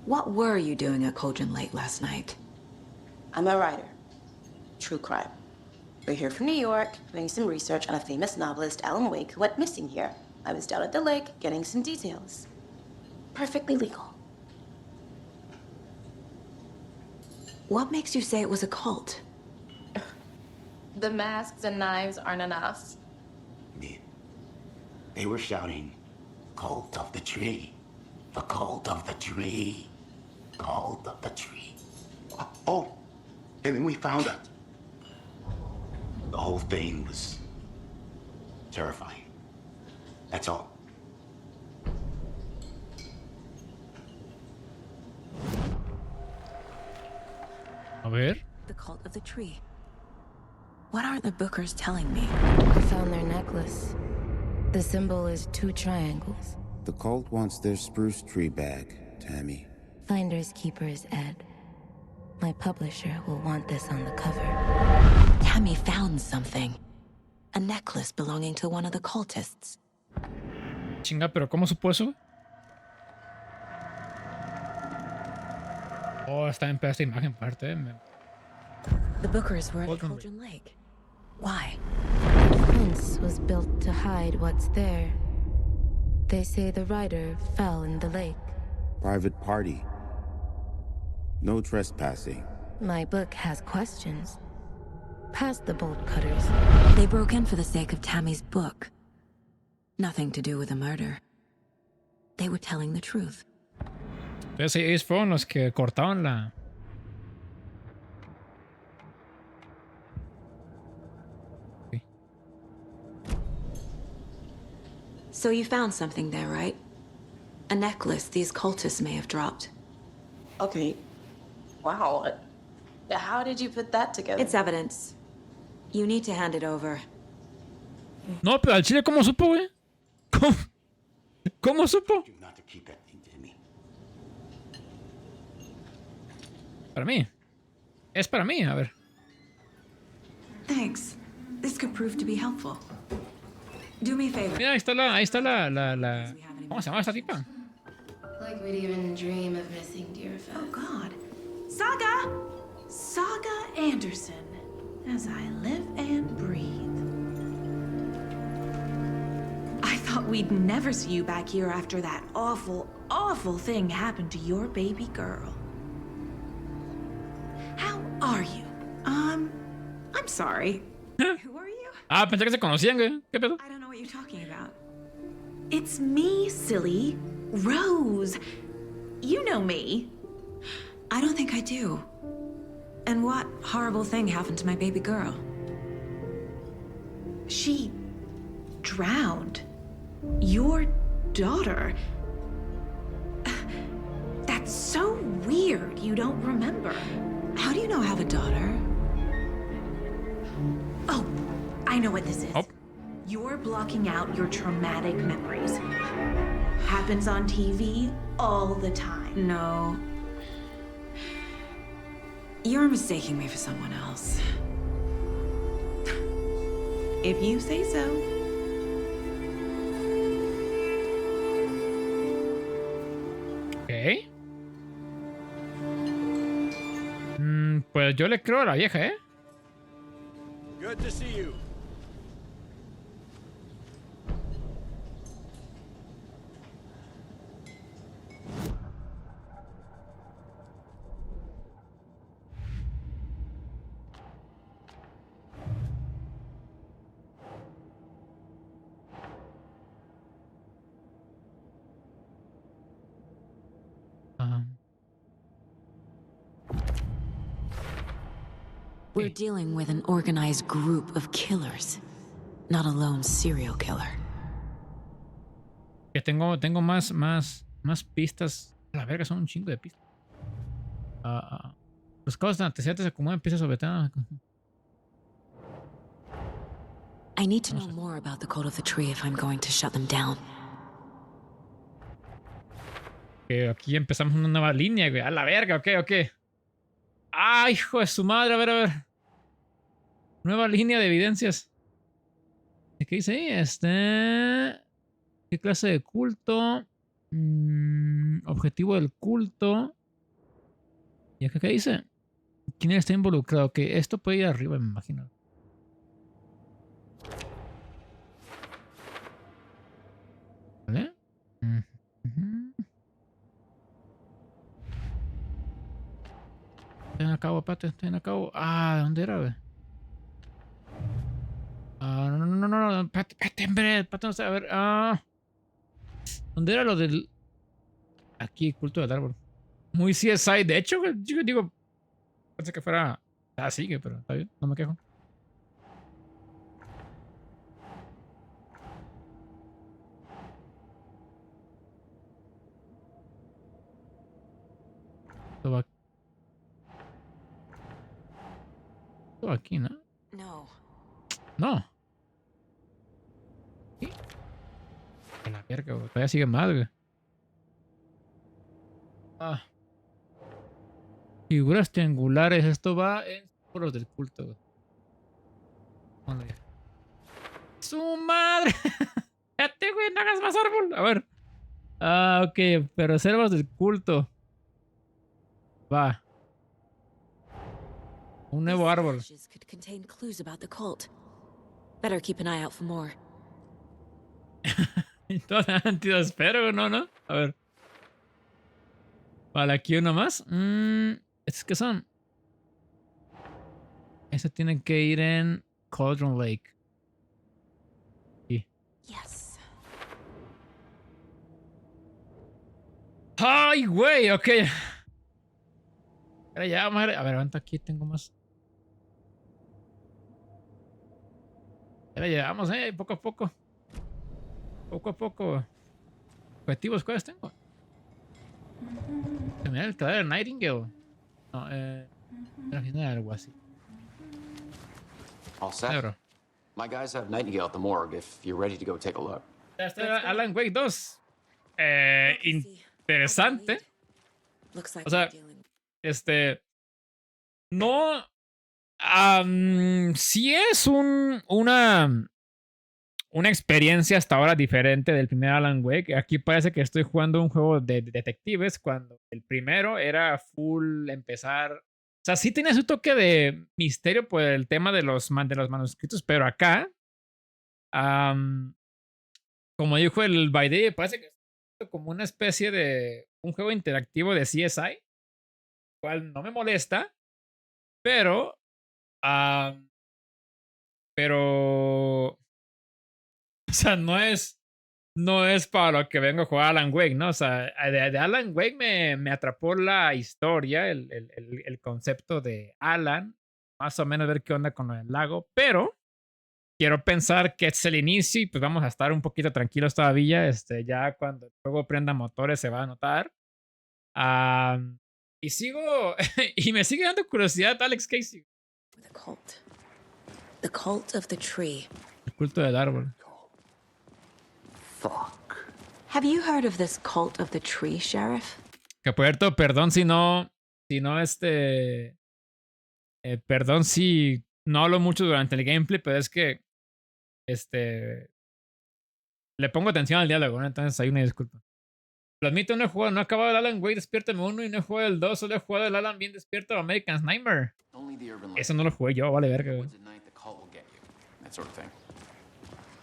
Speaker 3: What were you doing at Cauldron Lake last night?
Speaker 17: I'm a writer. True crime. We're here from New York, doing some research on a famous novelist, Alan Wake, who went missing here. I was down at the lake, getting some details. Perfectly legal.
Speaker 3: What makes you say it was a cult?
Speaker 17: The masks and knives aren't enough.
Speaker 10: They were shouting, "Cult of the tree, the cult of the tree." called the tree. Oh, and then we found her. The whole thing was terrifying. That's all.
Speaker 1: A ver.
Speaker 3: The cult of the tree. What are the Bookers telling me?
Speaker 15: I found their necklace. The symbol is 2 triangles.
Speaker 18: The cult wants their spruce tree back, Tammy.
Speaker 15: Finders keepers, Ed. My publisher will want this on the cover.
Speaker 3: Tammy found something. A necklace belonging to one of the cultists.
Speaker 1: Chinga, pero ¿cómo supo eso? Oh, está en esta imagen parte.
Speaker 3: The Bookers were at Cauldron Lake. Why?
Speaker 15: The fence was built to hide what's there. They say the rider fell in the lake.
Speaker 18: Private party. No trespassing.
Speaker 15: My book has questions. Past the bolt cutters.
Speaker 3: They broke in for the sake of Tammy's book. Nothing to do with a murder. They were telling the truth.
Speaker 1: Entonces ellos fueron los que cortaron la... Sí.
Speaker 3: So you found something there, right? A necklace these cultists may have dropped.
Speaker 17: Okay. Wow. How did you put that together?
Speaker 3: It's evidence. You need to hand it over.
Speaker 1: No, pero al chile, ¿cómo supo, güey? ¿Cómo supo? Para mí. Es para mí, a ver.
Speaker 8: Thanks. This could prove to be helpful. Do me a favor.
Speaker 1: Mira, ahí está la... ¿Cómo se llama esta tipa?
Speaker 15: Like we'd even dream of missing dear friends.
Speaker 8: Oh, God. Saga! Saga Anderson. As I live and breathe. I thought we'd never see you back here after that awful, awful thing happened to your baby girl. How are you? I'm sorry. Who are you?
Speaker 1: Ah, pensé que se conocían, güey. ¿Qué pedo?
Speaker 8: I don't know what you're talking about. It's me, silly. Rose. You know me.
Speaker 3: I don't think I do. And what horrible thing happened to my baby girl?
Speaker 8: She drowned. Your daughter. That's so weird you don't remember.
Speaker 3: How do you know I have a daughter?
Speaker 8: Oh, I know what this is.
Speaker 1: Oh.
Speaker 8: You're blocking out your traumatic memories. Happens on TV all the time.
Speaker 3: No. You're mistaking me for someone else.
Speaker 8: If you say so.
Speaker 1: Ok. Pues yo le creo a la vieja, ¿eh?
Speaker 9: Good to see you.
Speaker 3: We're dealing with an organized group of killers, not a lone serial killer.
Speaker 1: Que tengo más pistas. A la verga, son un chingo de pistas. Los casos de antecedentes se acumulan piezas sobre todo.
Speaker 3: I need to know more about the cult of the tree if I'm going to shut them down.
Speaker 1: Que aquí empezamos una nueva línea, güey. A la verga, ok. ¡Ah, hijo de su madre! A ver. Nueva línea de evidencias. ¿Qué dice ahí? ¿Qué clase de culto? Objetivo del culto. ¿Y acá qué dice? ¿Quién está involucrado? Que esto puede ir arriba, me imagino. ¿Vale? Estoy en acabo. Ah, ¿dónde era, güey? No. Espérate, hombre. Espérate, a ver. ¿Dónde era lo del...? Aquí, culto del árbol. Muy CSI. De hecho, yo digo, pensé que fuera así, pero está bien, no me quejo. Esto va aquí, ¿no?
Speaker 3: No.
Speaker 1: No. ¿Sí? En la verga, güey. Todavía sigue mal, güey. Ah. Figuras triangulares. Esto va en símbolos del culto, güey. Vamos a ver. ¡Su madre! Espérate, güey, no hagas más árbol. A ver. Ah, ok. Pero reservas del culto. Va. Un nuevo árbol.
Speaker 3: Could contain clues about the cult. Better keep an eye out for more.
Speaker 1: Y todo antidospero, no, no. A ver. Vale, aquí uno más. ¿Estos qué son? Ese tiene que ir en Cauldron Lake. Sí.
Speaker 3: Yes.
Speaker 1: ¡Ay, güey! Ok. Ahora ya, madre. A ver, aguanta, aquí tengo más. Ya la llevamos, poco a poco. Poco a poco. ¿Objetivos cuáles tengo? Terminar el cadáver de Nightingale. No, al final algo así.
Speaker 16: All set?
Speaker 1: Claro.
Speaker 16: My guys have Nightingale at the morgue if you're ready to go take a look.
Speaker 1: Ya está Alan Wake 2. Interesante. O sea, no. Sí es una experiencia hasta ahora diferente del primer Alan Wake. Aquí parece que estoy jugando un juego de detectives cuando el primero era full empezar. O sea, sí tenía su toque de misterio por el tema de los manuscritos, pero acá, como dijo el Baide, parece que es como una especie de un juego interactivo de CSI, cual no me molesta, pero o sea, no es para lo que vengo a jugar Alan Wake, ¿no? O sea, de Alan Wake me atrapó la historia, el concepto de Alan, más o menos ver qué onda con el lago, pero quiero pensar que es el inicio y pues vamos a estar un poquito tranquilos todavía, ya cuando el juego prenda motores se va a notar. Y sigo, y me sigue dando curiosidad Alex Casey.
Speaker 3: The cult of the tree.
Speaker 1: El culto del árbol.
Speaker 3: Fuck. Have you heard of this cult of the tree, Sheriff?
Speaker 1: Que por cierto, perdón si no, perdón si no hablo mucho durante el gameplay, pero es que, le pongo atención al diálogo, ¿no? Entonces hay una disculpa. Lo admito, no he jugado, no he acabado el Alan Wake Despiértame 1 y no he jugado el 2, solo he jugado el Alan Bien Despierto American's Nightmare. Eso no lo jugué yo, vale verga, güey.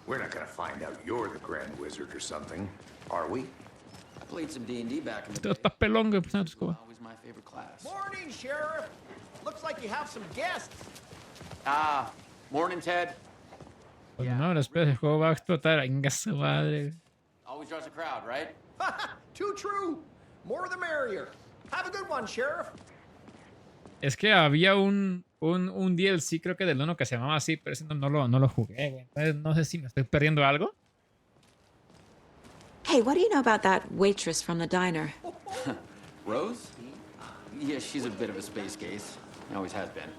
Speaker 5: We're not gonna find out you're the Grand Wizard or something, are we?
Speaker 16: I played some D&D back in the
Speaker 1: Tú
Speaker 16: day.
Speaker 1: estás pelón, güey, pues, tu escoba.
Speaker 16: Always my favorite class.
Speaker 9: Morning, Sheriff. Looks like you have some guests.
Speaker 16: Ah, morning, Ted.
Speaker 1: Cuando no, después el juego va a explotar. Venga, su madre.
Speaker 16: Always draws a crowd, right?
Speaker 9: Too true. More the merrier. Have a good one, Sheriff.
Speaker 1: Es que había un DLC, creo que del 1 que se llamaba así, pero ese no lo jugué, güey. Entonces no sé si me estoy perdiendo algo.
Speaker 3: Hey, what do you know about that waitress from the diner?
Speaker 16: Rose? Yeah, she's a bit of a space case. Always has been.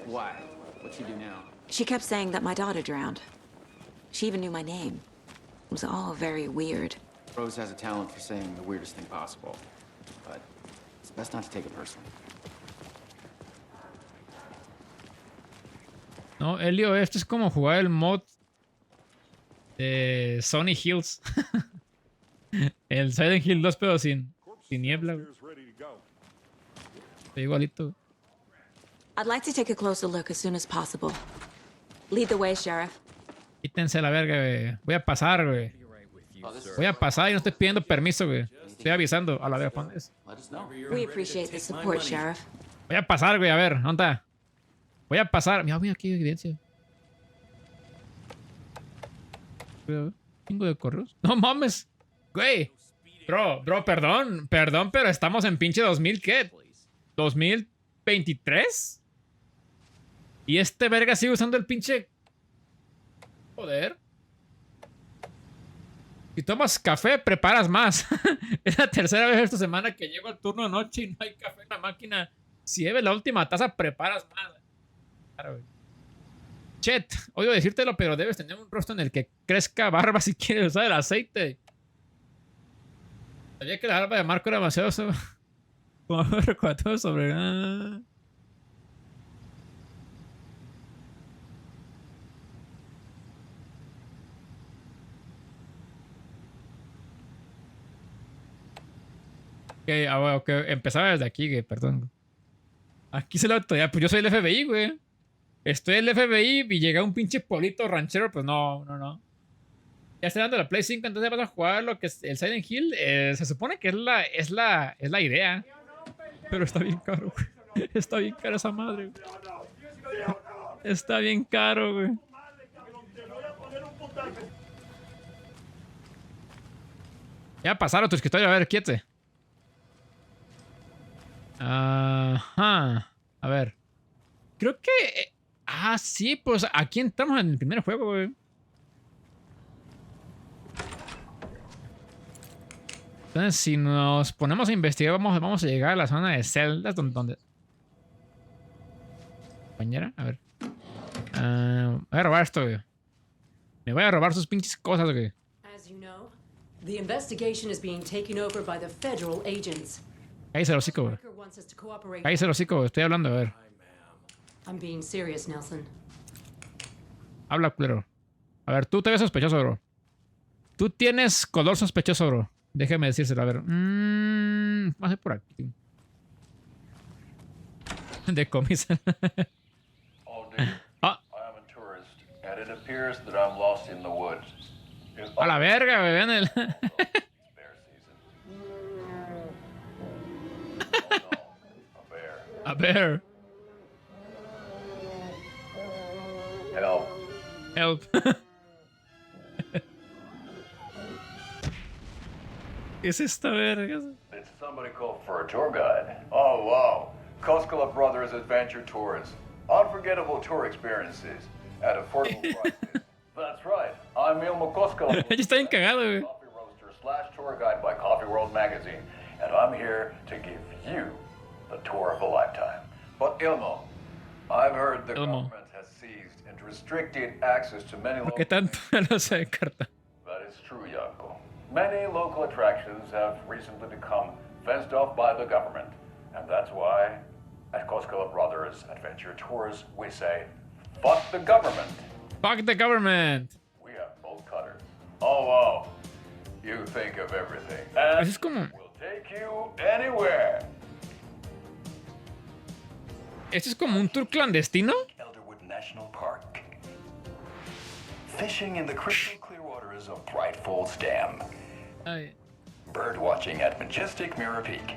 Speaker 16: Why? What'd she do now?
Speaker 3: She kept saying that my daughter drowned. She even knew my name. It was all very weird.
Speaker 16: Rose has a talent for saying the weirdest thing possible. But it's best not to take it personally.
Speaker 1: No, Elio, esto es como jugar el mod de Sony Hills. El Silent Hill 2, pero sin niebla, güey. Está igualito.
Speaker 3: I'd like to take a closer look as soon as possible. Lead the way, Sheriff.
Speaker 1: Quítense la verga, güey. Voy a pasar, güey. Voy a pasar y no estoy pidiendo permiso, güey. Estoy avisando. A la verga, pon eso.
Speaker 3: We appreciate the support, Sheriff.
Speaker 1: Voy a pasar, güey. A ver, ¿dónde está? Voy a pasar. Mira, aquí evidencia. Chingo de correos. No mames. Güey. Bro, perdón, pero estamos en pinche 2000, ¿qué? ¿2023? Y este verga sigue usando el pinche... Joder. Si tomas café, preparas más. Es la tercera vez esta semana que llego al turno de noche y no hay café en la máquina. Si bebes la última taza, preparas más. Claro, güey. Chet, odio decírtelo, pero debes tener un rostro en el que crezca barba si quieres usar el aceite. Sabía que la barba de Marco era demasiado... Como recuerdo sobre... Ok, empezaba desde aquí, güey, perdón. Aquí se lo todavía, pues yo soy el FBI, güey. Estoy en el FBI y llega un pinche pueblito ranchero, pues no. Ya estoy dando la Play 5, entonces vas a jugar lo que es el Silent Hill. Se supone que es la idea. Pero está bien caro, güey. Está bien caro esa madre, güey. Está bien caro, güey. Ya pasaron tu escritorio, a ver, quiete. Ajá. A ver. Creo que... sí, pues aquí entramos en el primer juego, güey. Entonces, si nos ponemos a investigar, vamos a llegar a la zona de celdas donde... Compañera, a ver. Voy a robar esto, güey. Me voy a robar sus pinches cosas, güey.
Speaker 19: As you know, the investigation is being taken over by the federal agents.
Speaker 1: Cállese el hocico, güey. Cállese el hocico, güey. Estoy hablando, a ver.
Speaker 19: I'm being serious, Nelson.
Speaker 1: Habla, culero. A ver, tú te ves sospechoso, bro. Tú tienes color sospechoso, bro. Déjeme decírselo, a ver. Vamos a ir por aquí. De comienzan. A la verga, güey. Vean el... A bear. Help. ¿Qué es esta verga?
Speaker 20: Did somebody call for a tour guide? Oh, wow. Koskela Brothers Adventure Tours. Unforgettable tour experiences at affordable prices. That's right. I'm Ilmo Koskela.
Speaker 1: Ya está bien cagado, güey.
Speaker 20: Coffee roaster / tour guide by Coffee World Magazine. And I'm here to give you the tour of a lifetime. But Ilmo, I've heard the government has seized and restricted access to many
Speaker 1: ¿Por qué tanto no se carta?
Speaker 20: That is true, Yanko. Many local attractions have recently become fenced off by the government. And that's why, at Koskela Brothers Adventure Tours, we say, fuck the government.
Speaker 1: Fuck the government.
Speaker 20: We have both cutters. Oh, wow. You think of everything. And
Speaker 1: es como...
Speaker 20: we'll take you anywhere.
Speaker 1: ¿Esto es como un tour clandestino?
Speaker 20: Elderwood National Park. Fishing in the crystal clear waters of Bright Falls Dam.
Speaker 1: Ay.
Speaker 20: Bird watching at majestic Mirror Peak.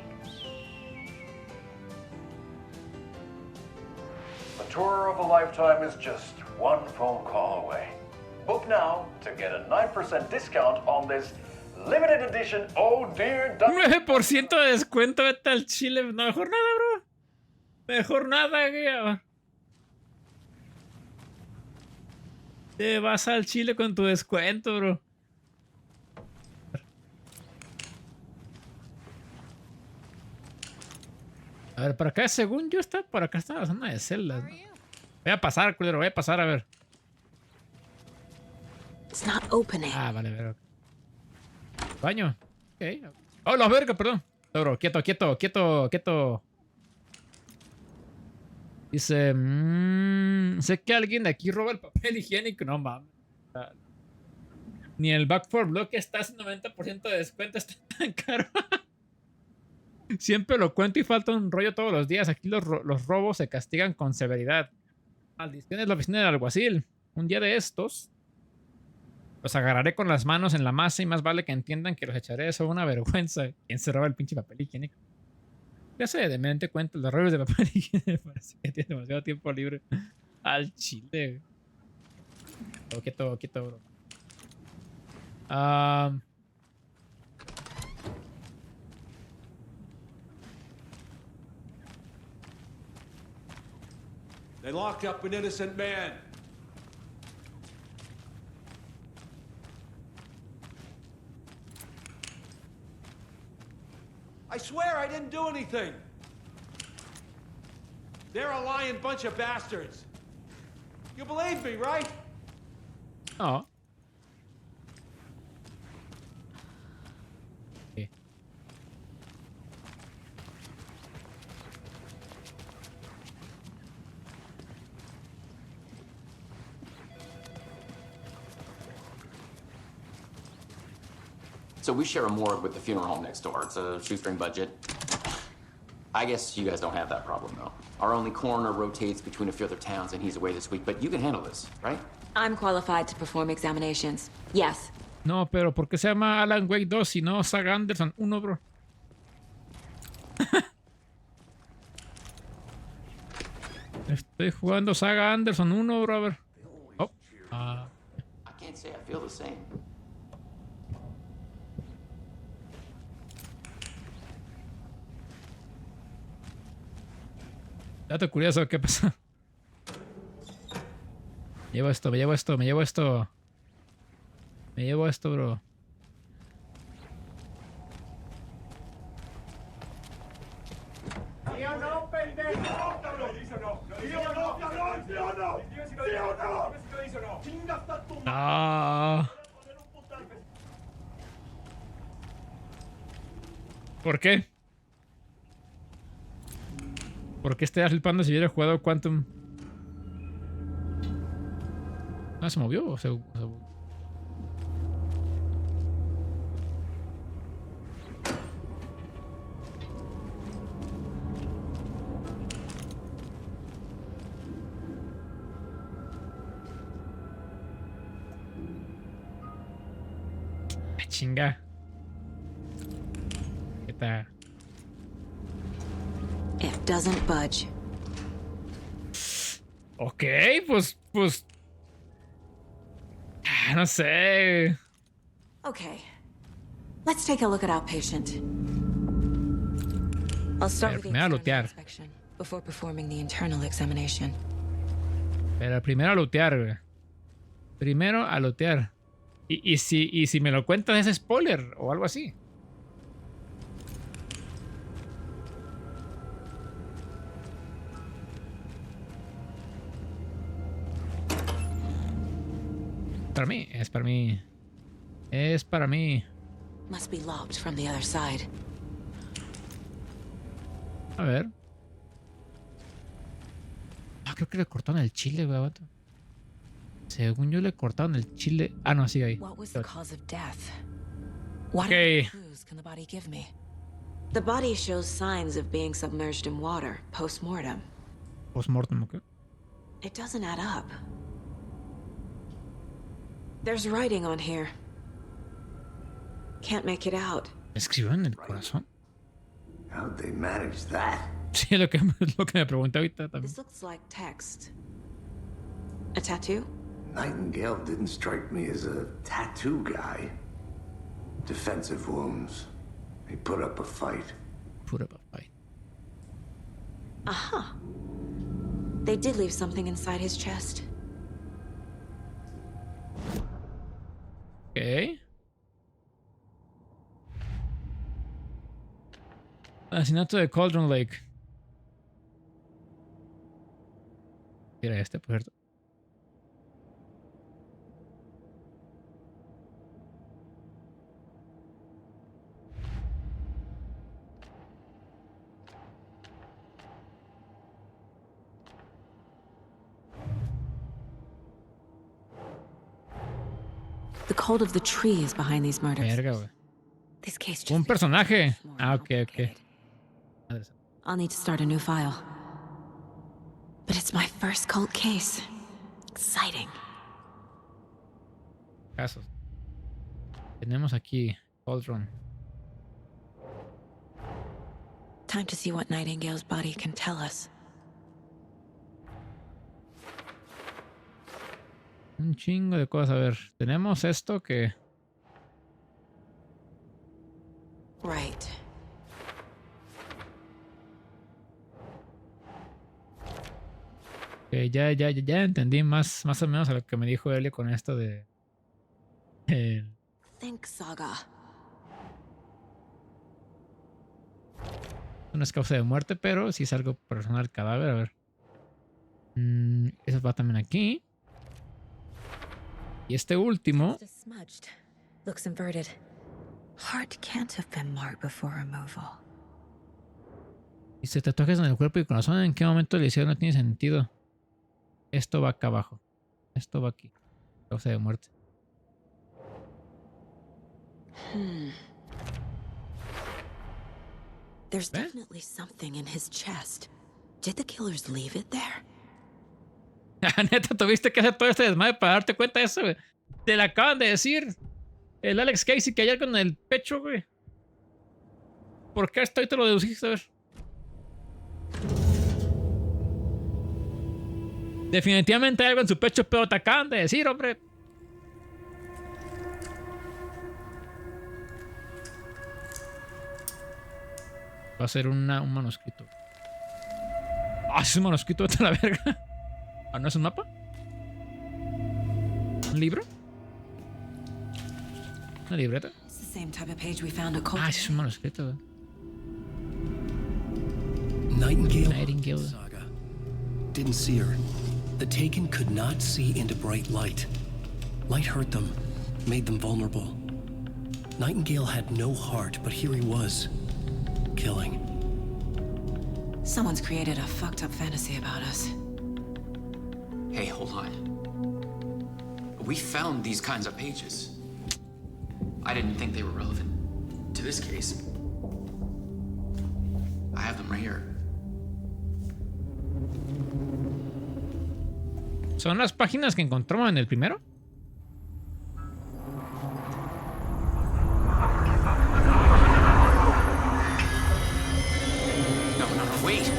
Speaker 20: The tour of a lifetime is just one phone call away. Book now to get a 9% discount on this limited edition Oh Dear
Speaker 1: 9% de descuento, vete al chile. No, mejor nada, bro. Mejor nada, güey. Te vas al chile con tu descuento, bro. A ver, para acá, según yo, por acá está la zona de celdas, ¿no? Voy a pasar, culero, voy a pasar, a ver.
Speaker 3: It's not opening.
Speaker 1: Vale, ver. Baño. Ok. Oh, la verga, perdón. Bro, quieto. Dice, sé que alguien de aquí roba el papel higiénico. No mames. Ni el Back 4 Block está en 90% de descuento. Está tan caro. Siempre lo cuento y falta un rollo todos los días. Aquí los robos se castigan con severidad. Maldición es la oficina del alguacil. Un día de estos los agarraré con las manos en la masa y más vale que entiendan que los echaré. Eso es una vergüenza. ¿Quién se roba el pinche papel higiénico? Ya sé, de mente cuento los rollos de papel higiénico. Parece que tiene demasiado tiempo libre. Al chile. Quieto, bro.
Speaker 9: They locked up an innocent man. I swear I didn't do anything. They're a lying bunch of bastards. You believe me, right?
Speaker 1: Oh. Okay.
Speaker 16: So we share a morgue with the funeral home next door. It's a shoestring budget. I guess you guys don't have that problem, though. Our only coroner rotates between a few other towns, and he's away this week. But you can handle this, right?
Speaker 3: I'm qualified to perform examinations. Yes.
Speaker 1: No, pero ¿por qué se llama Alan Wake 2 y no Saga Anderson 1, bro? Estoy jugando Saga Anderson 1, bro. A ver. Oh.
Speaker 16: I can't say I feel the same.
Speaker 1: Dato curioso, ¿qué pasó? Me llevo esto, me llevo esto, me llevo esto. Me llevo esto, bro.
Speaker 7: ¿Sí o no, pendejo? ¿Sí o no? ¿Sí o no, cabrón? ¿Sí o no? ¿Sí o no? ¡Chinga hasta tu madre!
Speaker 1: Ah. ¿Por qué? ¿Por qué estaría flipando si hubiera jugado Quantum? Ah, se movió o se... Chinga. ¿Qué tal?
Speaker 3: It doesn't budge.
Speaker 1: Ok, pues... No sé.
Speaker 3: Okay. Let's take a look at our patient. I'll start with the
Speaker 1: Primero a
Speaker 3: external
Speaker 1: lootear.
Speaker 3: inspection before performing the internal examination.
Speaker 1: Pero primero a lootear, güey. Primero a lootear. Y si me lo cuentas es spoiler o algo así. Para mí, es para mí. Es para mí.
Speaker 3: Must be locked from the other side.
Speaker 1: A ver. Ah, creo que le cortaron el chile, güey. Según yo le cortaron el chile. Ah, no, sigue ahí.
Speaker 3: What was the cause of death? What
Speaker 1: Okay.
Speaker 3: clues can the body give me? The body shows signs of being submerged in water post-mortem.
Speaker 1: Postmortem, ¿ok?
Speaker 3: It doesn't add up. There's writing on here. Can't make it out.
Speaker 1: ¿Escribió en el corazón?
Speaker 5: How'd they manage that?
Speaker 1: Sí, lo que me pregunté ahorita también.
Speaker 3: This looks like text. A tattoo?
Speaker 5: Nightingale didn't strike me as a tattoo guy. Defensive wounds. He put up a fight.
Speaker 1: Put up a fight.
Speaker 3: Aha. They did leave something inside his chest.
Speaker 1: Ok. Asesinato de Cauldron Lake. Era este, por cierto.
Speaker 3: The cult of the tree is behind these murders.
Speaker 1: Verga, güey.
Speaker 3: This case
Speaker 1: Un
Speaker 3: just
Speaker 1: personaje. Ah, ok, ok.
Speaker 3: I'll need to start a new file. But it's my first cult case. Exciting.
Speaker 1: Casos. Tenemos aquí Cauldron.
Speaker 3: Time to see what Nightingale's body can tell us.
Speaker 1: Un chingo de cosas. A ver, tenemos esto que...
Speaker 3: Right.
Speaker 1: Ok, ya entendí más o menos a lo que me dijo Elio con esto de...
Speaker 3: Think, Saga.
Speaker 1: No es causa de muerte, pero sí es algo personal cadáver. A ver. Eso va también aquí. Y este último.
Speaker 3: Looks inverted. Heart can't have been marked before removal.
Speaker 1: Dice tatuajes en el cuerpo y corazón. ¿En qué momento le hicieron? No tiene sentido. Esto va acá abajo. Esto va aquí. Causa de muerte.
Speaker 3: There's definitely something in his chest. Did the killers leave it there?
Speaker 1: Neta, tuviste que hacer todo este desmadre para darte cuenta de eso, güey. Te la acaban de decir el Alex Casey que ayer con el pecho, güey. ¿Por qué esto te lo deduciste? A ver. Definitivamente hay algo en su pecho, pero te acaban de decir, hombre. Va a ser un manuscrito. Ah, es un manuscrito, vete a la verga. ¿Ah, no es un mapa? ¿Un libro? ¿Una libreta? Ah, es un manuscrito, güey.
Speaker 2: Nightingale. Saga. Didn't see her. The Taken could not see into bright light. Light hurt them, made them vulnerable. Nightingale had no heart, but here he was, killing.
Speaker 3: Someone's created a fucked up fantasy about us.
Speaker 16: Hey, hold on. We found these kinds of pages. I didn't think they were relevant to this case. I have them right here.
Speaker 1: ¿Son las páginas que encontramos en el primero?
Speaker 16: No, wait.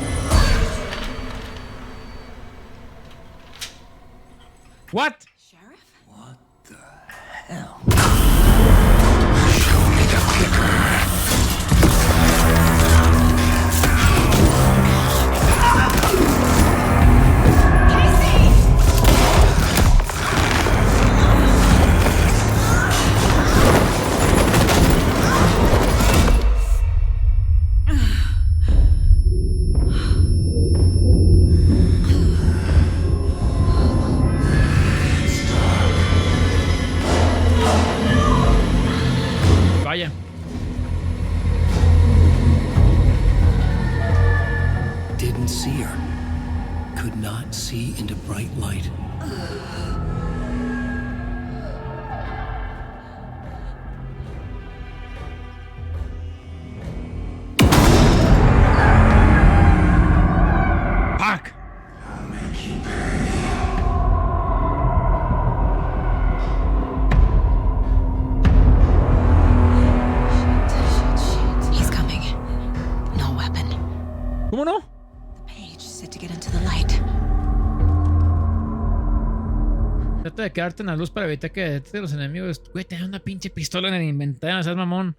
Speaker 1: What?
Speaker 3: Sheriff?
Speaker 2: What the hell?
Speaker 10: Show me the clicker.
Speaker 1: Vaya.
Speaker 2: Didn't see her. Could not see into bright light.
Speaker 1: Fuck.
Speaker 3: He's coming. No weapon.
Speaker 1: ¿Cómo no?
Speaker 3: Page said to get into the light.
Speaker 1: Trata de quedarte en la luz para evitar que detecte los enemigos. Güey, tenés una pinche pistola en el inventario, no seas mamón.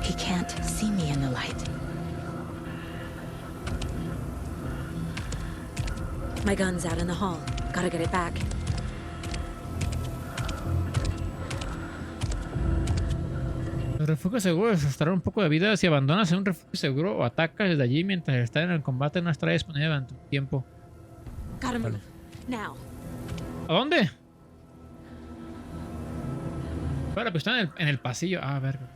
Speaker 3: He can't see me in the light. My gun's out in the hall. Gotta get it back.
Speaker 1: El refugio seguro es restaurar un poco de vida. Si abandonas en un refugio seguro o atacas desde allí mientras estás en el combate, no estará disponible durante un tiempo.
Speaker 3: Gotta move. Now.
Speaker 1: ¿A dónde? Bueno, pues está en el pasillo. Ah, verga.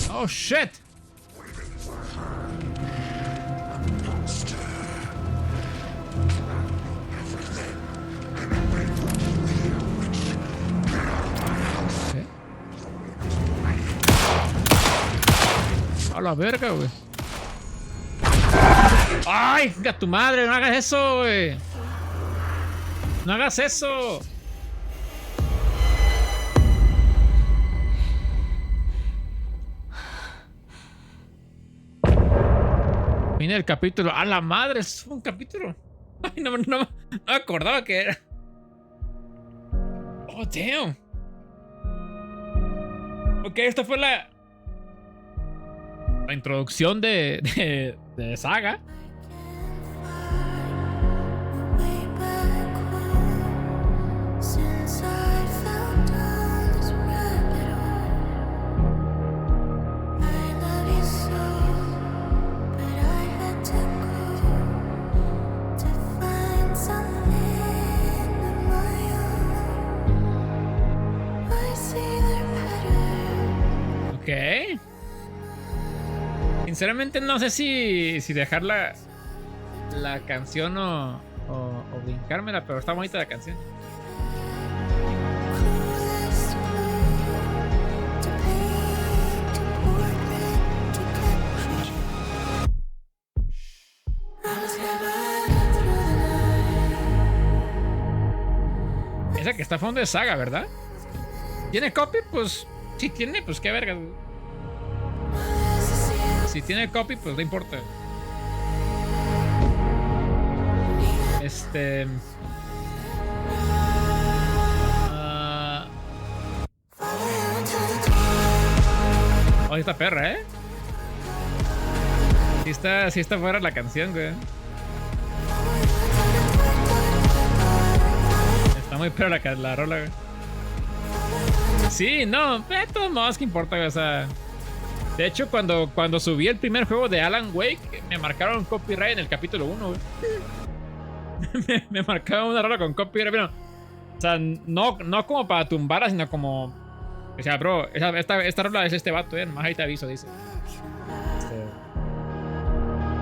Speaker 1: Oh, shit. ¿Qué? A la verga, güey. ¡Ay! ¡A tu madre! ¡No hagas eso, güey! ¡No hagas eso! Fin del capítulo. ¡A la madre! Es un capítulo. Ay, no me acordaba que era. Oh, damn. Ok, esta fue la introducción de Saga. Ok. Sinceramente no sé si dejar la canción o brincármela, pero está bonita la canción. Esa que está a fondo de Saga, ¿verdad? ¿Tiene copy? Pues si tiene, pues qué verga. Si tiene copy, pues no importa. Oh, esta perra, ¿eh? Sí está fuera la canción, güey. Está muy perra la rola, güey. Sí, no, de todos modos, ¿qué importa, güey? O sea, de hecho, cuando subí el primer juego de Alan Wake, me marcaron copyright en el capítulo 1, güey. me marcaron una rola con copyright, pero, o sea, no como para tumbarla, sino como... O sea, bro, esta rola es este vato, nomás ahí te aviso, dice.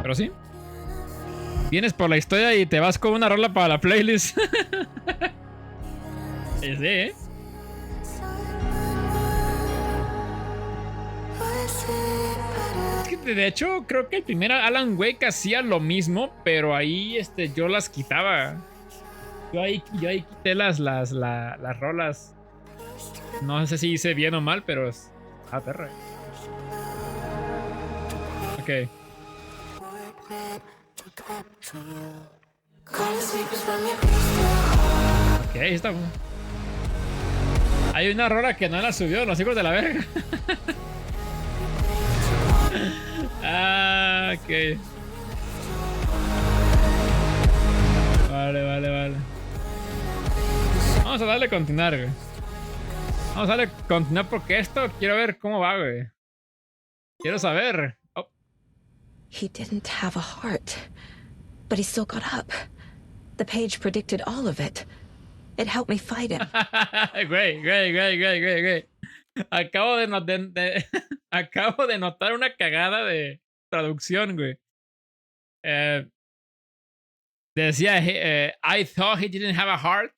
Speaker 1: Pero sí. Vienes por la historia y te vas con una rola para la playlist. Sí, ¿eh? De hecho, creo que el primer Alan Wake hacía lo mismo, pero ahí yo las quitaba. Yo ahí quité las rolas. No sé si hice bien o mal, pero es... Ah, perra. Ok. Ok, está bueno. Hay una rola que no la subió, los hijos de la verga. Ah, ok. Vale. Vamos a darle a continuar, güey. Vamos a darle a continuar porque esto quiero ver cómo va, güey. Quiero saber. Oh.
Speaker 3: He didn't have a heart, but he still got up. The page predicted all of it. It helped me fight him.
Speaker 1: Great. Acabo de notar una cagada de traducción, güey. Decía, I thought he didn't have a heart.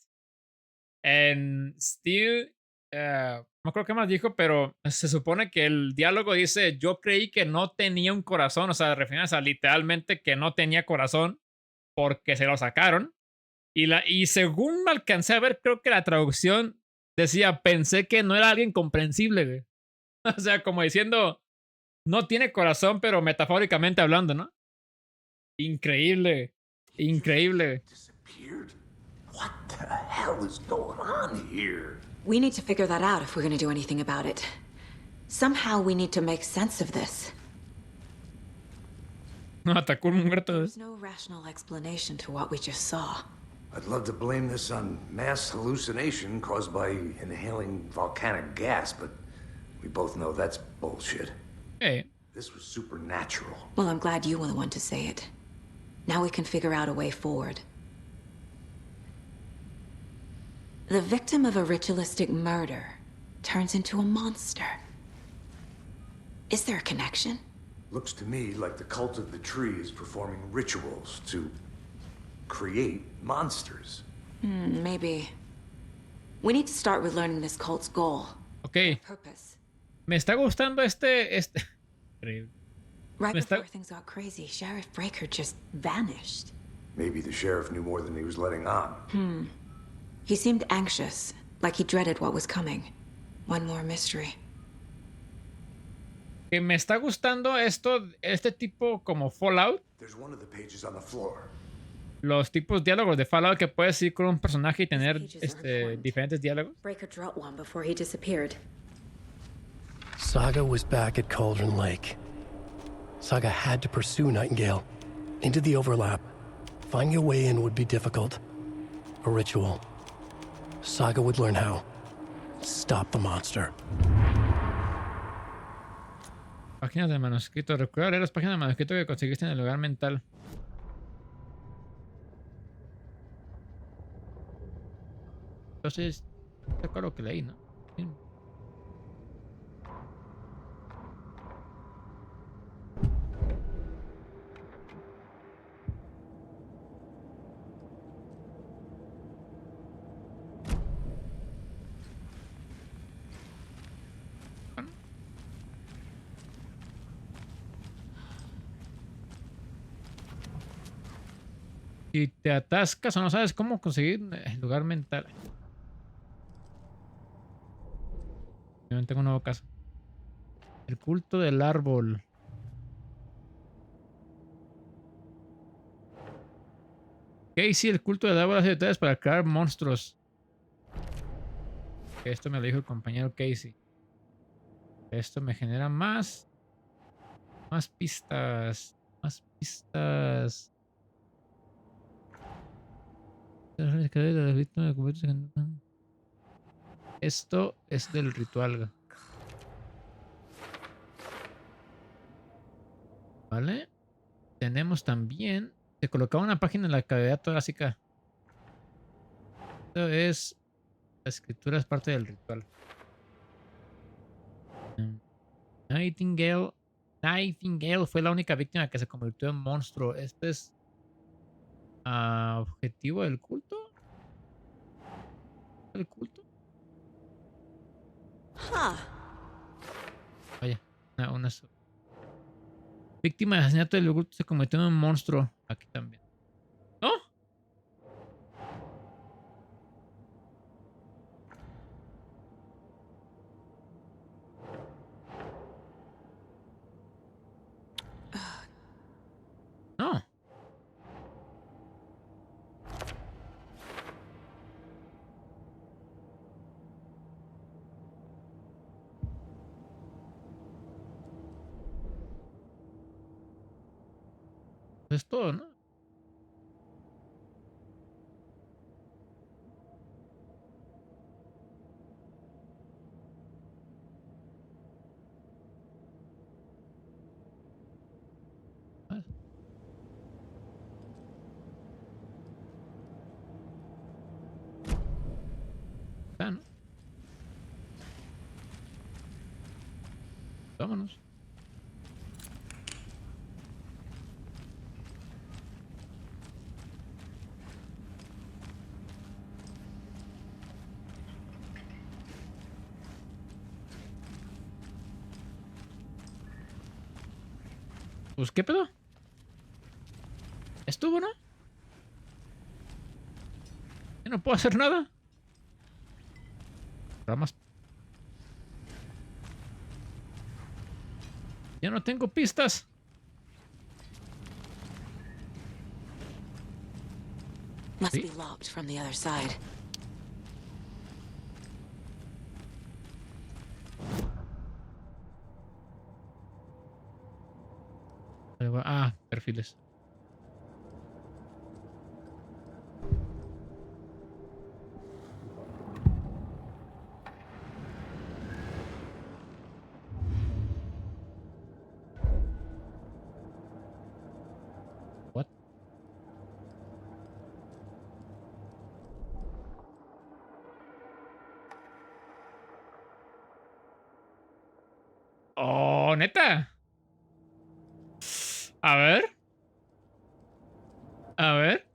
Speaker 1: And still, no creo que más dijo, pero se supone que el diálogo dice, yo creí que no tenía un corazón. O sea, refiriéndose a literalmente que no tenía corazón porque se lo sacaron. Y según me alcancé a ver, creo que la traducción decía, pensé que no era alguien comprensible, güey. O sea, como diciendo, no tiene corazón, pero metafóricamente hablando, ¿no? Increíble.
Speaker 5: What the hell is going on here?
Speaker 3: We need to figure that out if we're going to do anything about it. Somehow we need to make sense of this.
Speaker 1: No, atacó un muerto.
Speaker 3: There's no rational explanation to what we just saw.
Speaker 5: I'd love to blame this on mass hallucination caused by inhaling volcanic gas, but we both know that's bullshit.
Speaker 1: Hey.
Speaker 5: This was supernatural.
Speaker 3: Well, I'm glad you were the one to say it. Now we can figure out a way forward. The victim of a ritualistic murder turns into a monster. Is there a connection?
Speaker 5: Looks to me like the cult of the tree is performing rituals to create monsters.
Speaker 3: Maybe. We need to start with learning this cult's goal.
Speaker 1: Okay.
Speaker 3: Purpose.
Speaker 1: Me está gustando
Speaker 3: Right before things got crazy, Sheriff Breaker just vanished.
Speaker 5: Maybe the sheriff knew more than he was letting on.
Speaker 3: He seemed anxious, like he dreaded what was coming. One more mystery.
Speaker 1: Que me está gustando este tipo como Fallout.
Speaker 5: There's one of the pages on the floor.
Speaker 1: Los tipos diálogos de Fallout que puedes ir con un personaje y tener diferentes diálogos.
Speaker 8: Breaker dropped one before he disappeared.
Speaker 2: Saga was back at Cauldron Lake. Saga had to pursue Nightingale into the overlap. Finding a way in would be difficult. A ritual. Saga would learn how. Stop the monster.
Speaker 1: Páginas de manuscrito. Recuerda leer las páginas de manuscrito que conseguiste en el lugar mental. Entonces, saco lo que leí, ¿no? Sí. Si te atascas o no sabes cómo conseguir el lugar mental. Yo tengo un nuevo caso. El culto del árbol. Casey, el culto del árbol hace detalles para crear monstruos. Esto me lo dijo el compañero Casey. Esto me genera más pistas. Más pistas. Esto es del ritual. Vale. Tenemos también. Se colocaba una página en la cavidad torácica. Esto es. La escritura es parte del ritual. Nightingale. Nightingale fue la única víctima que se convirtió en monstruo. Este es. Objetivo del culto. ¿El culto? Vaya, una víctima de asesinato del culto se convirtió en un monstruo. Aquí también. ¿No? No. Es todo, ¿no? ¿No? Vámonos. Pues, ¿qué pedo? Estuvo, ¿no? Yo no puedo hacer nada. Ramas. Ya no tengo pistas.
Speaker 8: Must be locked from the other side.
Speaker 1: Perfiles. What? Oh, neta. A ver. A ver.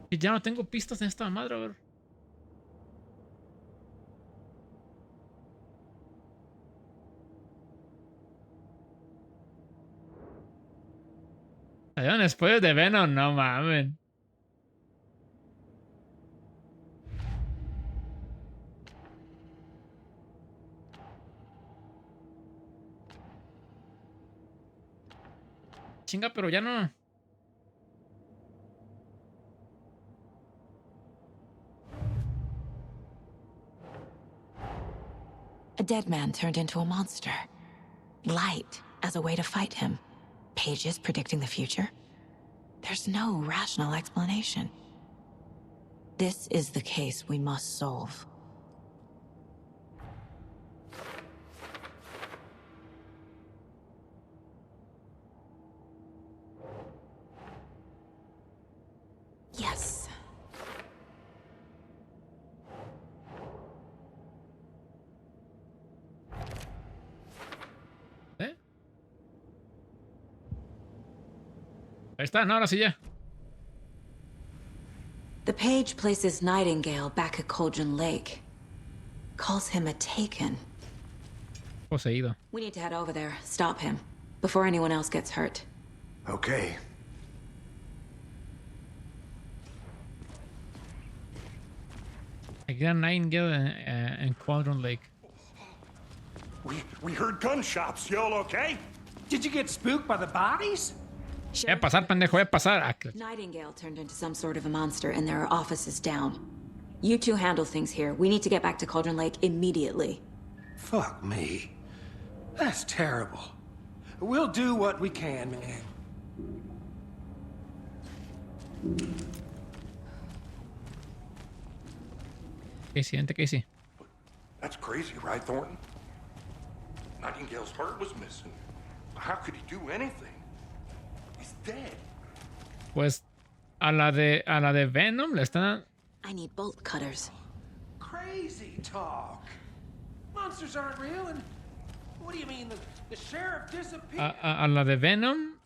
Speaker 1: Y ya no tengo pistas en esta madre, a ver. Salieron después de Venom, no mames. Chinga, pero ya no.
Speaker 8: A dead man turned into a monster. Light as a way to fight him. Pages predicting the future. There's no rational explanation. This is the case we must solve. Yes.
Speaker 1: Ahí está, no, ahora sí ya.
Speaker 8: The page places Nightingale back at Cauldron Lake. Calls him a taken.
Speaker 1: Poseído.
Speaker 8: We need to head over there, stop him, before anyone else gets hurt.
Speaker 5: Okay.
Speaker 1: Aquí era Nightingale en Cauldron Lake.
Speaker 9: We heard gunshots, y'all okay? Did you get spooked by the bodies?
Speaker 1: Voy a pasar, pendejo, voy a pasar.
Speaker 8: Nightingale turned into some sort of a monster and there are offices down. You two handle things here. We need to get back to Cauldron Lake immediately.
Speaker 9: Fuck me. That's terrible. We'll do what we can, man.
Speaker 1: Casey, vente, Casey.
Speaker 6: That's crazy, right, Thornton? Nightingale's heart was missing. How could he do anything? He's dead.
Speaker 1: Pues a la de Venom le están.
Speaker 8: I need bolt cutters.
Speaker 9: Crazy talk. Monsters aren't real, and what do you mean the sheriff disappeared?
Speaker 1: A la de Venom,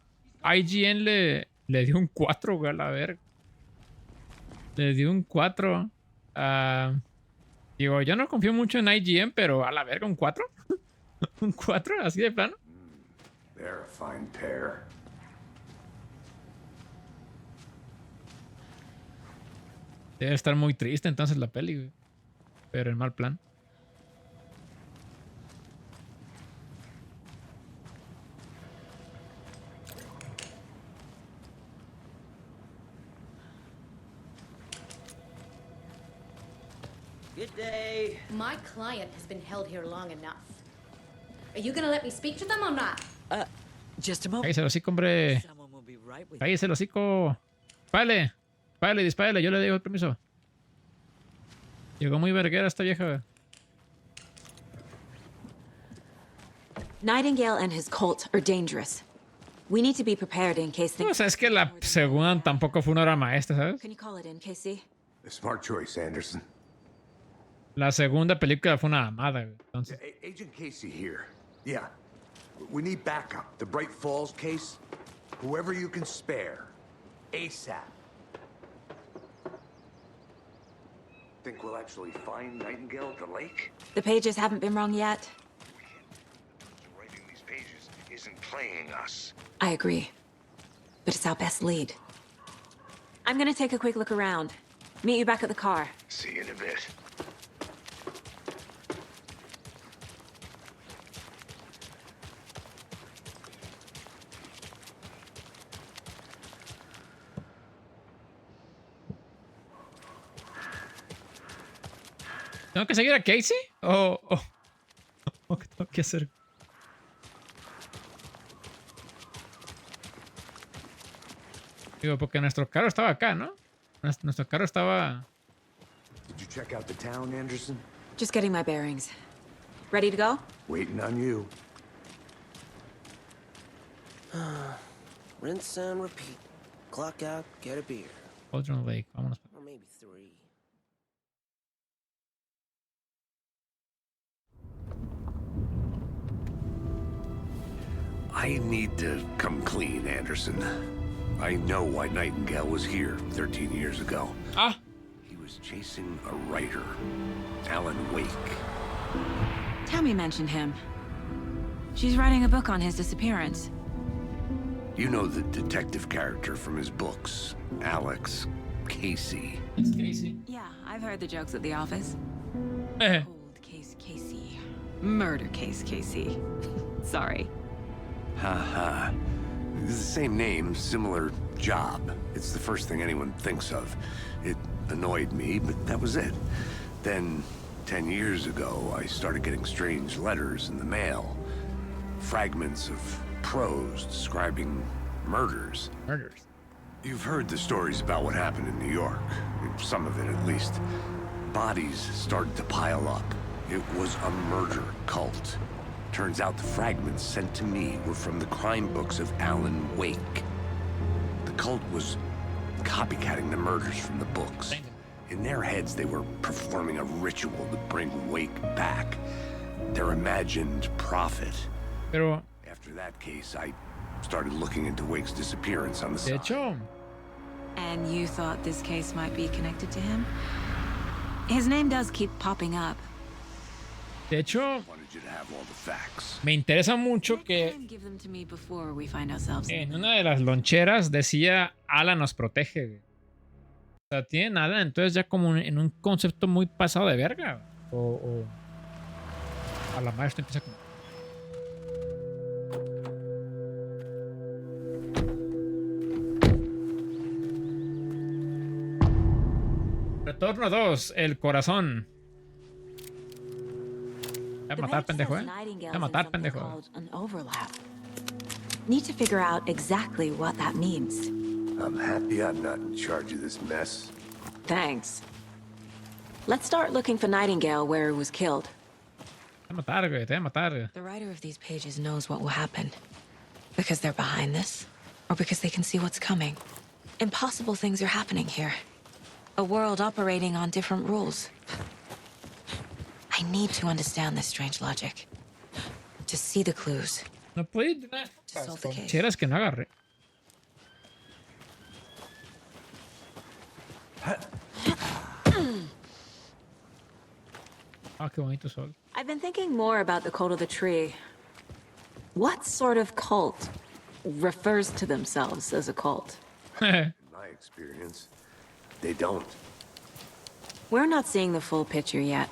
Speaker 1: IGN le dio un 4, güey, a la verga. Le dio un 4. Digo, yo no confío mucho en IGN, pero a la verga, un 4. Un 4, así de plano.
Speaker 5: They're a fine pair.
Speaker 1: Debe estar muy triste entonces la peli, güey. Pero en mal plan.
Speaker 21: Good day. My client has been held here long enough. Are you gonna let me speak to them or not?
Speaker 14: Just a moment.
Speaker 1: Cállese el hocico, hombre.
Speaker 14: Someone will be right with you.
Speaker 1: Cállese el hocico. Dispárale. Dispárale, dispárale. Yo le doy el permiso. Llegó muy verguera esta vieja, güey.
Speaker 8: Nightingale and his cult are dangerous. We need to be prepared in case things...
Speaker 1: O sea, es que la segunda tampoco fue una obra maestra, ¿sabes?
Speaker 8: Can you call it in, Casey?
Speaker 5: A smart choice, Anderson.
Speaker 1: La segunda película fue una amada, güey. Entonces.
Speaker 5: Agent Casey here. Yeah. We need backup. The Bright Falls case. Whoever you can spare. ASAP. Think we'll actually find Nightingale at the lake?
Speaker 8: The pages haven't been wrong yet.
Speaker 10: Writing these pages isn't playing us.
Speaker 8: I agree. But it's our best lead. I'm gonna take a quick look around. Meet you back at the car.
Speaker 10: See you in a bit.
Speaker 1: ¿Tengo que seguir a Casey? ¿O qué tengo que hacer? Digo, porque nuestro carro estaba acá, ¿no? Nuestro carro estaba...
Speaker 5: Did you check out the town, Anderson?
Speaker 8: Just getting my bearings. Ready to go?
Speaker 5: Waiting on you.
Speaker 22: Rinse and repeat. Clock out, get a beer.
Speaker 1: Cauldron Lake, vámonos.
Speaker 22: Or maybe 3.
Speaker 5: I need to come clean, Anderson. I know why Nightingale was here 13 years ago.
Speaker 1: Ah.
Speaker 5: He was chasing a writer, Alan Wake.
Speaker 8: Tammy mentioned him. She's writing a book on his disappearance.
Speaker 5: You know the detective character from his books, Alex Casey.
Speaker 1: It's Casey.
Speaker 8: Yeah, I've heard the jokes at the office.
Speaker 1: Eh.
Speaker 8: Cold case Casey. Murder case Casey. Sorry.
Speaker 5: Ha ha. It's the same name, similar job. It's the first thing anyone thinks of. It annoyed me, but that was it. Then, 10 years ago, I started getting strange letters in the mail. Fragments of prose describing murders.
Speaker 1: Murders.
Speaker 5: You've heard the stories about what happened in New York. Some of it, at least. Bodies started to pile up. It was a murder cult. Turns out the fragments sent to me were from the crime books of Alan Wake. The cult was copycatting the murders from the books. In their heads, they were performing a ritual to bring Wake back. Their imagined prophet.
Speaker 1: Pero...
Speaker 5: After that case, I started looking into Wake's disappearance on the side.
Speaker 1: De hecho...
Speaker 8: And you thought this case might be connected to him? His name does keep popping up.
Speaker 1: De hecho...
Speaker 5: Wanted you to have all the facts.
Speaker 1: Me interesa mucho que...
Speaker 8: Give them to me before we find ourselves
Speaker 1: En una de las loncheras decía Alan nos protege. Güey. O sea, tienen Alan entonces ya como en un concepto muy pasado de verga. O a la madre esto empieza como... Retorno 2, el corazón. Voy a matar, pendejo, Voy a matar, pendejo.
Speaker 8: Need to figure out exactly what that means.
Speaker 5: I'm happy I'm not in charge of this mess.
Speaker 8: Thanks. Let's start looking for Nightingale where he was killed.
Speaker 1: Te voy a matar, güey, te voy a matar.
Speaker 8: The writer of these pages knows what will happen. Because they're behind this, or because they can see what's coming. Impossible things are happening here. A world operating on different rules. I need to understand this strange logic. To see the clues.
Speaker 1: No puedo ir a las loncheras que no agarré. Ah, qué bonito sol.
Speaker 8: I've been thinking more about the cult of the tree. What sort of cult refers to themselves as a cult?
Speaker 5: In my experience, they don't.
Speaker 8: We're not seeing the full picture yet.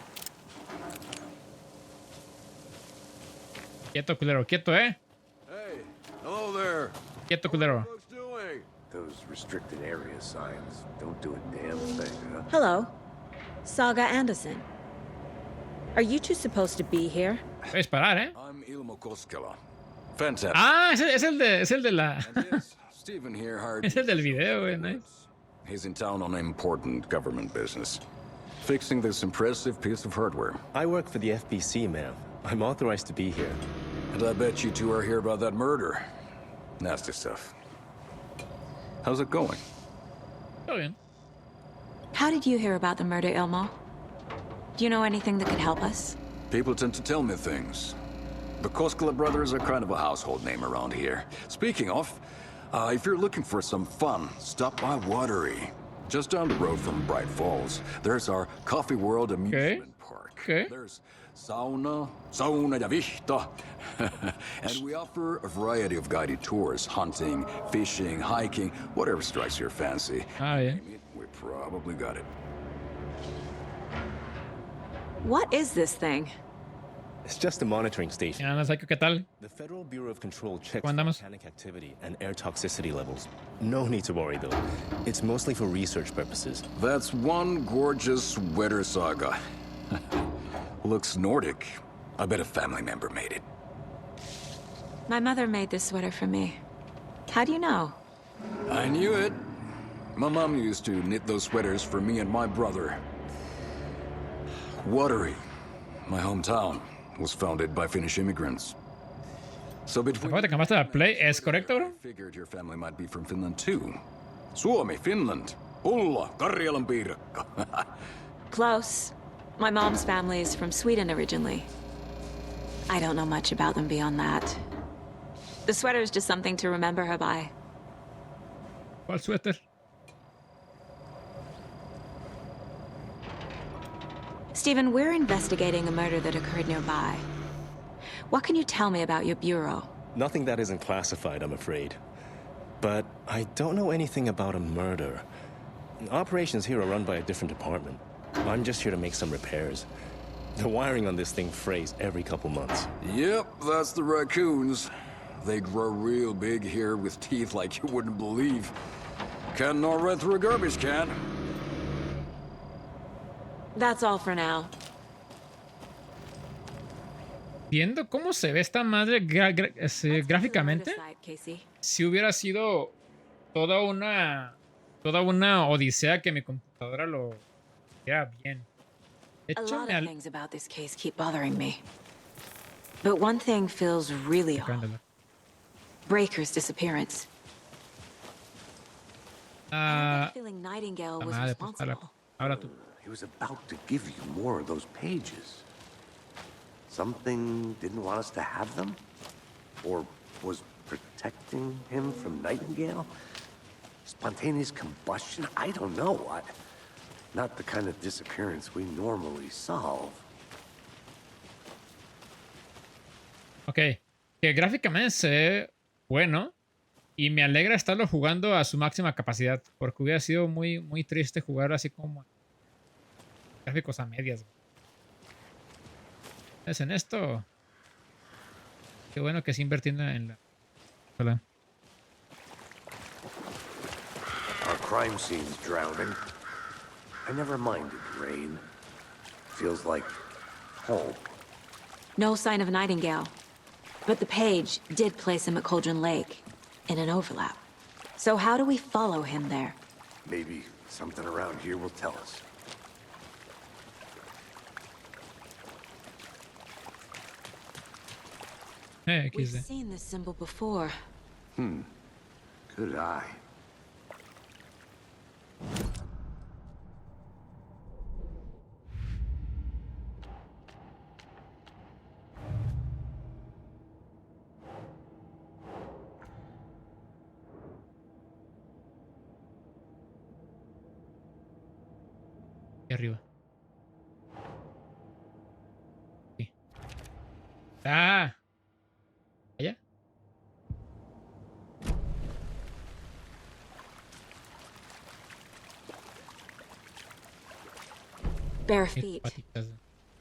Speaker 1: Quieto, culero, quieto,
Speaker 5: Hey, hello there.
Speaker 1: Quieto, culero.
Speaker 5: What's doing? Those restricted area signs don't do a damn thing, huh?
Speaker 8: Hello. Saga Anderson. Are you two supposed to be here?
Speaker 1: Voy a disparar,
Speaker 20: I'm Ilmo Koskela. Fantastic.
Speaker 1: Ah, es el de la...
Speaker 20: Stephen here hired
Speaker 1: Es el del video, güey, ¿no?
Speaker 20: He's in town on important government business. Fixing this impressive piece of hardware.
Speaker 4: I work for the FBC, ma'am. I'm authorized to be here.
Speaker 20: And I bet you two are here about that murder. Nasty stuff. How's it going?
Speaker 1: Todo bien.
Speaker 8: How did you hear about the murder, Ilmo? Do you know anything that could help us?
Speaker 20: People tend to tell me things. The Koskela brothers are kind of a household name around here. Speaking of, if you're looking for some fun, stop by Watery. Just down the road from Bright Falls, there's our Coffee World amusement park.
Speaker 1: Okay.
Speaker 20: There's sauna ja vihta. And we offer a variety of guided tours, hunting, fishing, hiking, whatever strikes your fancy.
Speaker 1: Ah, yeah.
Speaker 20: We probably got it.
Speaker 8: What is this thing?
Speaker 4: It's just a monitoring station.
Speaker 1: ¿Qué tal?
Speaker 4: The Federal Bureau of Control checks
Speaker 1: ¿Cómo andamos?
Speaker 4: volcanic activity and air toxicity levels. No need to worry, though. It's mostly for research purposes.
Speaker 20: That's one gorgeous sweater saga. Looks Nordic. I bet a family member made it.
Speaker 8: My mother made this sweater for me. How do you know?
Speaker 20: I knew it. My mom used to knit those sweaters for me and my brother. Watery, my hometown, was founded by Finnish immigrants. So between...
Speaker 1: Te cambiaste la play, ¿es correcto, bro?
Speaker 20: I figured your family might be from Finland too. Suomi, Finland. Ulla, Karjalan piirakka.
Speaker 8: Close. My mom's family is from Sweden originally. I don't know much about them beyond that. The sweater is just something to remember her by.
Speaker 1: ¿Cuál suéter?
Speaker 8: Stephen, we're investigating a murder that occurred nearby. What can you tell me about your bureau?
Speaker 4: Nothing that isn't classified, I'm afraid. But I don't know anything about a murder. Operations here are run by a different department. I'm just here to make some repairs. The wiring on this thing frays every couple months.
Speaker 20: Yep, that's the raccoons.
Speaker 11: They grow real big here with teeth like you wouldn't believe. Can't nor right through a garbage can.
Speaker 8: That's all for now.
Speaker 1: Viendo cómo se ve esta madre gráficamente, si hubiera sido toda una odisea que mi computadora lo hiciera bien. De
Speaker 8: A
Speaker 1: hecho,
Speaker 8: lot of things about this case keep bothering me. But one thing feels really off. Breaker's disappearance. I have a feeling Nightingale was responsible.
Speaker 1: Ahora tú.
Speaker 5: He was about to give you more of those pages. Something didn't want us to have them? Or was protecting him from Nightingale? Spontaneous combustion? I don't know. Not the kind of disappearance we normally solve.
Speaker 1: Ok, que gráficamente se ve bueno y me alegra estarlo jugando a su máxima capacidad, porque hubiera sido muy, muy triste jugar así como gráficos a medias. ¿Es en esto? Qué bueno que sí invirtiendo en la... Hola.
Speaker 5: Our crime scene's drowning. I never minded rain. Feels like home.
Speaker 8: No sign of Nightingale. But the page did place him at Cauldron Lake, in an overlap. So how do we follow him there?
Speaker 5: Maybe something around here will tell us.
Speaker 8: We've seen this symbol before.
Speaker 5: Good eye.
Speaker 1: Aquí arriba. Sí. ¡Ah! ¿Allá?
Speaker 8: Bare feet.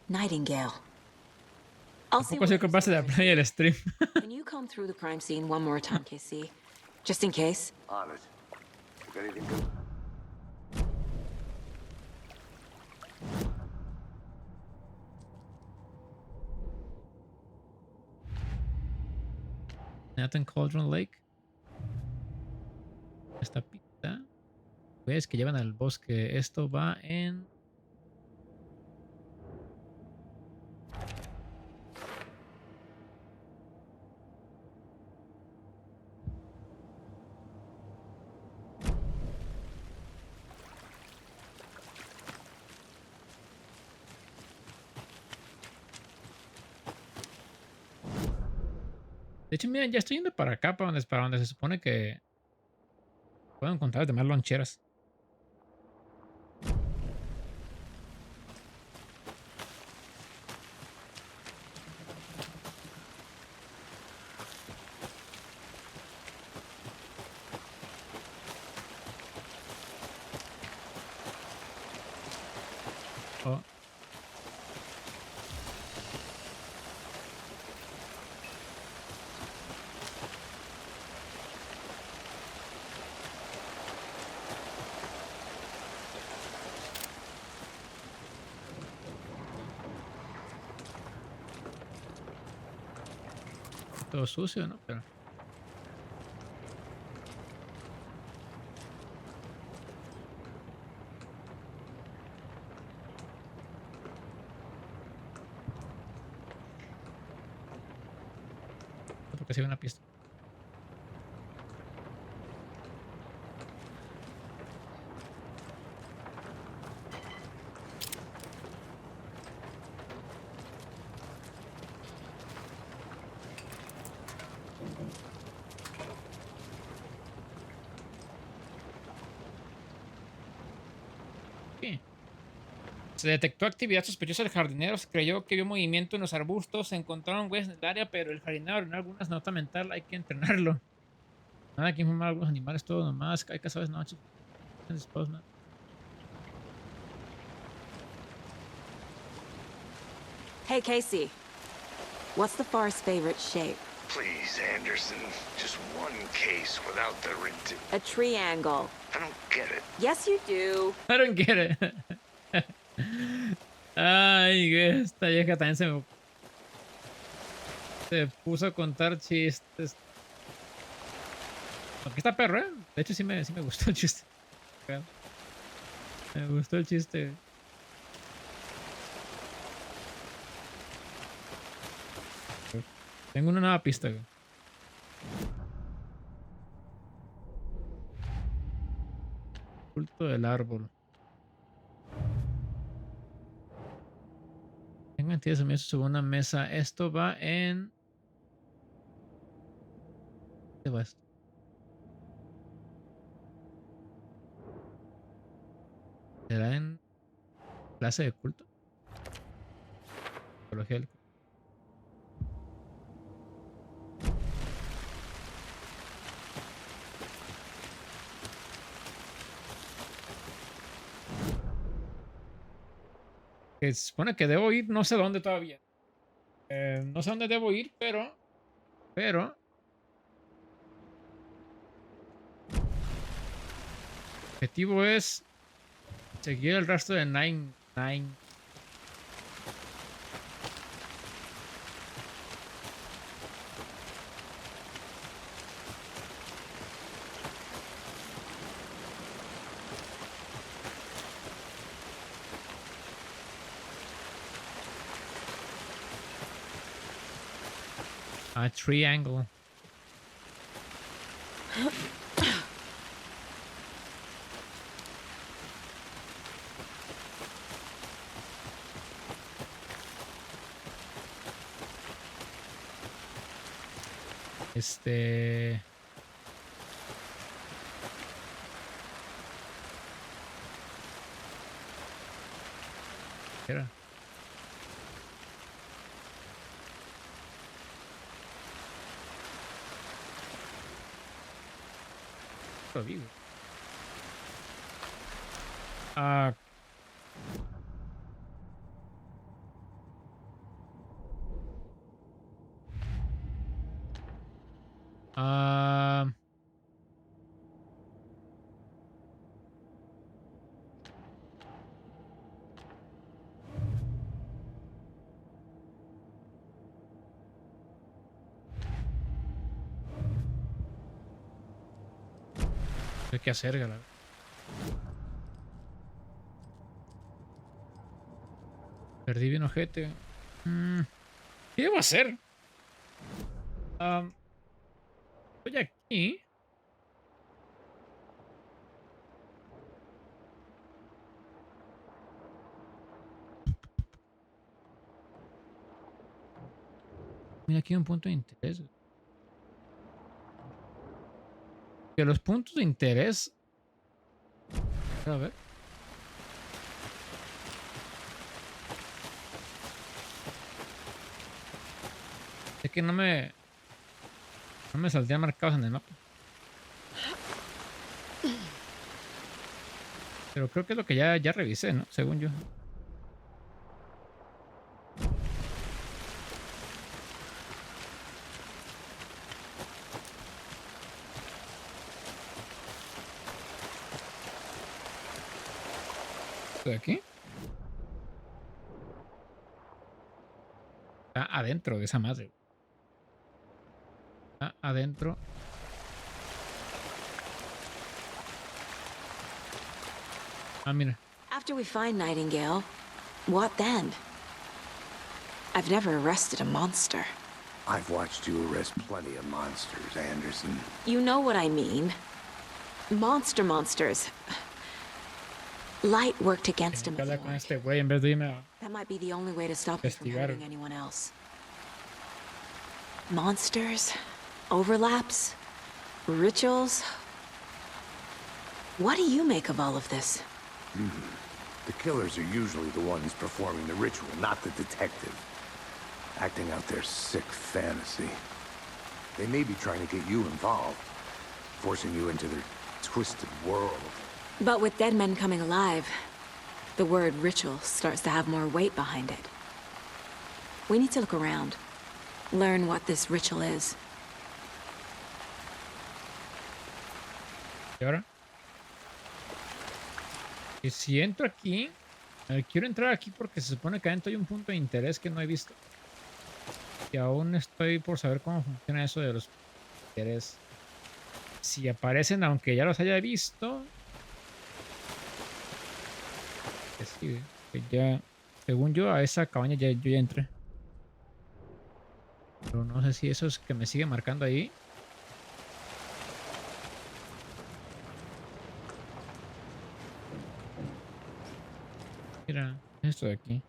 Speaker 8: Nightingale. I'll see
Speaker 1: Tampoco soy capaz de play el stream.
Speaker 8: Can you come through the crime scene one more time, KC? Just in case.
Speaker 5: On it. If anything good.
Speaker 1: Nathan Cauldron Lake. Esta pista. Ves que llevan al bosque. Esto va en... De hecho, miren, ya estoy yendo para acá, para donde se supone que puedo encontrar demás loncheras. Oh. Todo sucio, ¿no? Pero... porque se ve una pista. Se detectó actividad sospechosa del jardinero. Se creyó que vio movimiento en los arbustos. Se encontraron huellas en el área, pero el jardinero ordenó algunas nota mental. Hay que entrenarlo. Nada que informar a algunos animales, todo nomás. Hay cazadores noches.
Speaker 8: Hey, Casey. What's the forest's favorite shape?
Speaker 22: Please, Anderson. Just one case without the
Speaker 14: A triangle.
Speaker 22: I don't get it.
Speaker 14: Yes, you do.
Speaker 1: I don't get it. Ay, esta vieja también se puso a contar chistes. Aquí está perro, ¿eh? De hecho, sí me gustó el chiste. Me gustó el chiste. Tengo una nueva pista, güey. Culto del árbol. Tengo entidades sumidas sobre una mesa. Esto va en... ¿Qué va esto? ¿Será en clase de culto? Teología del culto. Que se supone que debo ir, no sé dónde todavía. No sé dónde debo ir, pero... El objetivo es seguir el rastro de Nine. A triangle. ¿Qué era? Lo digo. ¿Qué hay que hacer, galera? Perdí bien ojete. ¿Qué debo hacer? Estoy aquí. Mira, aquí hay un punto de interés. Que los puntos de interés... A ver. Es que no me saldrían marcados en el mapa. Pero creo que es lo que ya revisé, ¿no? Según yo. ¿De aquí? Está adentro de esa madre. Está adentro. Ah, mira.
Speaker 8: After we find Nightingale, what then? I've never arrested a monster.
Speaker 5: I've watched you arrest plenty of monsters, Anderson.
Speaker 8: You know what I mean. Monsters. Light worked against him. That might be the only way to stop him from hurting anyone else. Monsters, overlaps, rituals. What do you make of all of this?
Speaker 5: The killers are usually the ones performing the ritual, not the detective. Acting out their sick fantasy. They may be trying to get you involved, forcing you into their twisted world.
Speaker 8: But with dead men coming alive, the word ritual starts to have more weight behind it. We need to look around.
Speaker 3: Learn what this ritual is.
Speaker 1: ¿Y ahora? Y si entro aquí... quiero entrar aquí porque se supone que adentro hay un punto de interés que no he visto. Y aún estoy por saber cómo funciona eso de los interés. Si aparecen, aunque ya los haya visto... Que sí, que ya... Según yo, a esa cabaña yo ya entré. Pero no sé si eso es que me sigue marcando ahí. Mira, esto de aquí.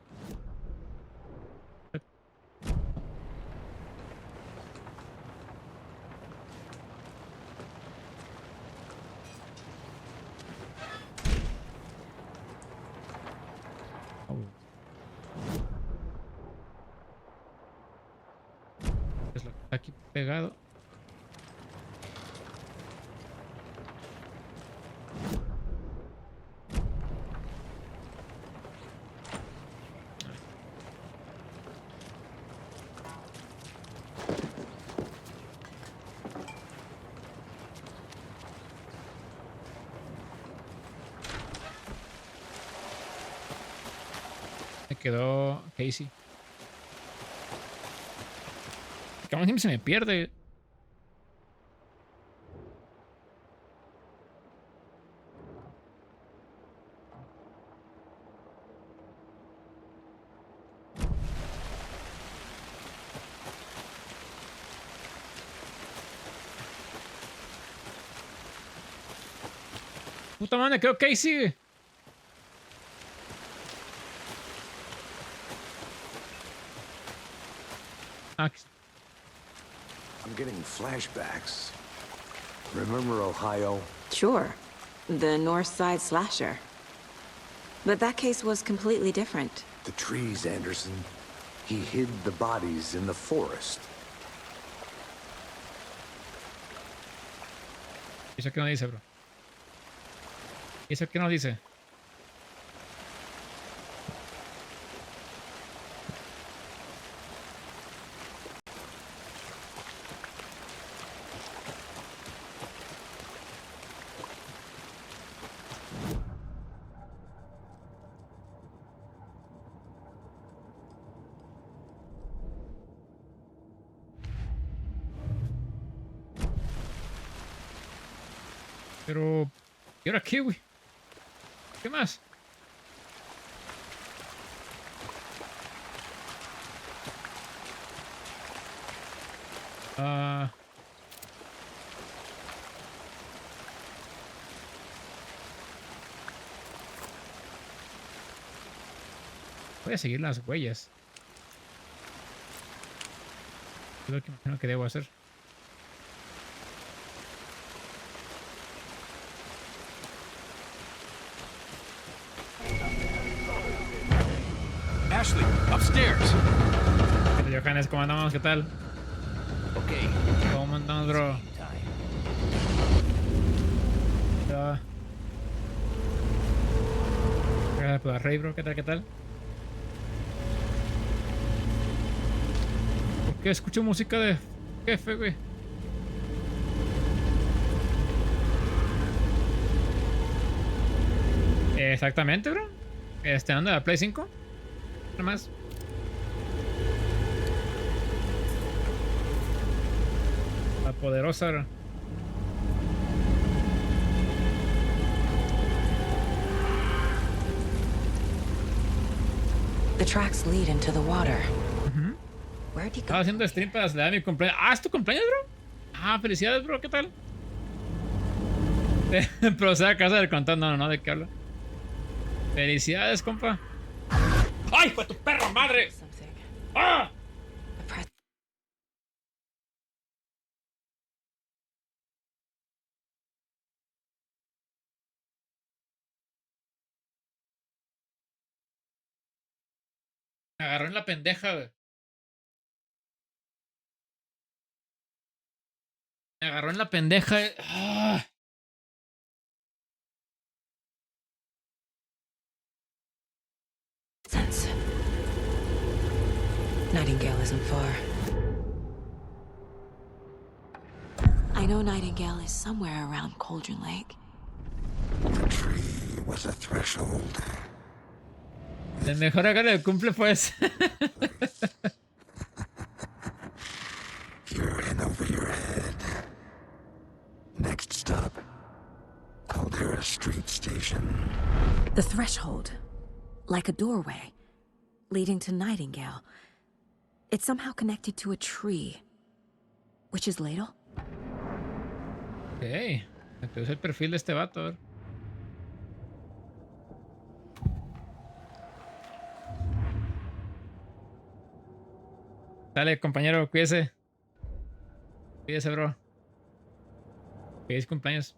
Speaker 1: Es lo que está aquí pegado. Me quedó Casey. Que aún siempre se me pierde. Puta madre, quedó Casey.
Speaker 5: I'm getting flashbacks. Remember Ohio?
Speaker 3: Sure. The North Side slasher. But that case was completely different.
Speaker 5: The trees, Anderson. He hid the bodies in the forest.
Speaker 1: ¿Eso qué nos dice, bro? ¿Eso qué nos dice? Pero... ¿y ahora qué, güey? ¿Qué más? Voy a seguir las huellas. Es lo que imagino que debo hacer.
Speaker 9: Ashley, upstairs.
Speaker 1: Johannes, ¿cómo andamos? ¿Qué tal?
Speaker 9: Okay.
Speaker 1: ¿Cómo andamos, bro? Gracias por rey, bro. ¿Qué tal? ¿Qué tal? ¿Por qué escucho música de jefe, güey? Exactamente, bro. Ando en la Play 5. Nada más. La poderosa, bro.
Speaker 3: The tracks lead into the water. Where'd you go?
Speaker 1: Estaba haciendo stream para celebrar mi cumpleaños. Ah, ¿es tu cumpleaños, bro? Ah, felicidades, bro. ¿Qué tal? Procede a casa del contador. No, ¿de qué habla? Felicidades, compa. ¡Ay, fue tu perra madre! ¡Ah! Me agarró en la pendeja, güey. Me agarró en la pendeja. ¡Ah!
Speaker 3: Nightingale isn't far. I know Nightingale is somewhere around Cauldron Lake.
Speaker 10: The tree was a threshold.
Speaker 1: El mejor regalo de cumple fue ese.
Speaker 10: You're in over your head. Next stop, Caldera Street Station.
Speaker 3: The threshold, like a doorway, leading to Nightingale. It's somehow connected to a tree. Witch's Ladle?
Speaker 1: Ok. Entonces el perfil de este vato, a ver. Dale, compañero, cuídese. Cuídese, bro. Feliz cumpleaños.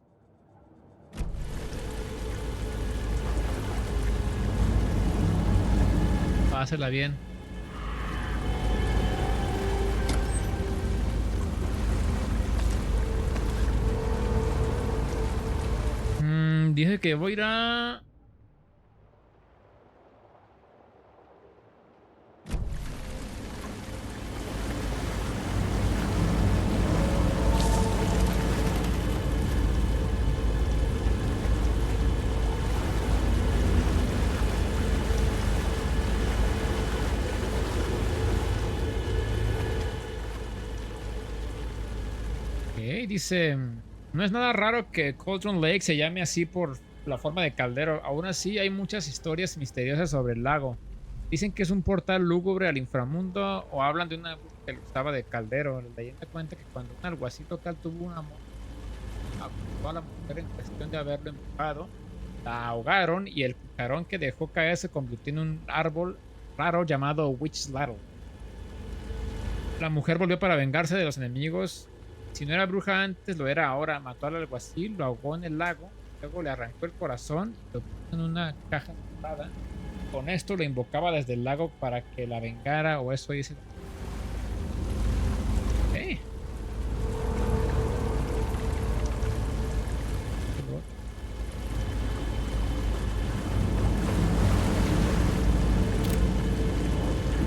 Speaker 1: Pásela bien. Dije que voy a ir a... Dice, no es nada raro que Cauldron Lake se llame así por la forma de caldero. Aún así hay muchas historias misteriosas sobre el lago. Dicen que es un portal lúgubre al inframundo o hablan de una bruja que lo usaba de caldero. La leyenda cuenta que cuando un alguacil local tuvo un amor, acusó a la mujer en cuestión de haberlo empujado, la ahogaron y el cucharón que dejó caer se convirtió en un árbol raro llamado Witch's Ladle. La mujer volvió para vengarse de los enemigos. Si no era bruja antes, lo era ahora. Mató al alguacil, lo ahogó en el lago, luego le arrancó el corazón y lo puso en una caja cerrada. Con esto lo invocaba desde el lago para que la vengara, o eso dice. Hey.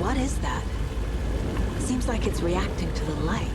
Speaker 3: What is that? Seems like it's reacting to the light.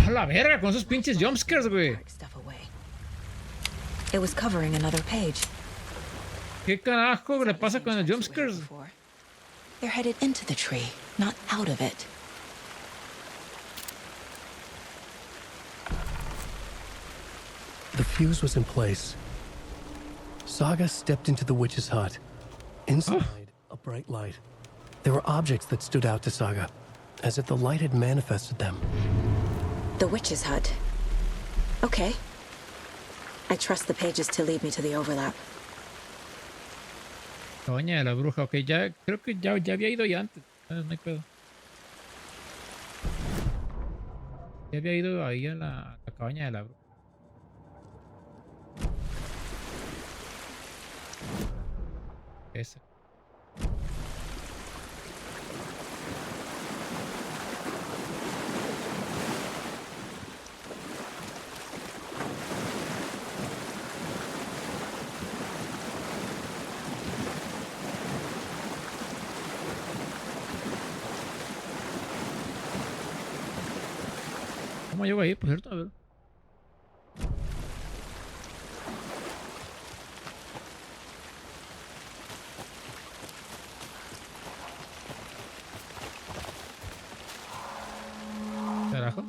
Speaker 1: La verga, con esos pinches jumpscares, güey.
Speaker 3: It was covering another page.
Speaker 1: ¿Qué carajo le pasa con los jumpscares?
Speaker 3: They're headed into the tree, not out of it.
Speaker 2: The fuse was in place. Saga stepped into the witch's hut. Inside, a bright light. There were objects that stood out to Saga, as if the light had manifested them.
Speaker 3: The witch's hut. Okay. I trust the pages to lead me to the overlap.
Speaker 1: Cabaña de la bruja, ok, ya creo que ya había ido ya antes. No hay pedo. Ya había ido ahí a la cabaña de la bruja. Esa. ¿Cómo llego ahí, por cierto? A ver. Carajo.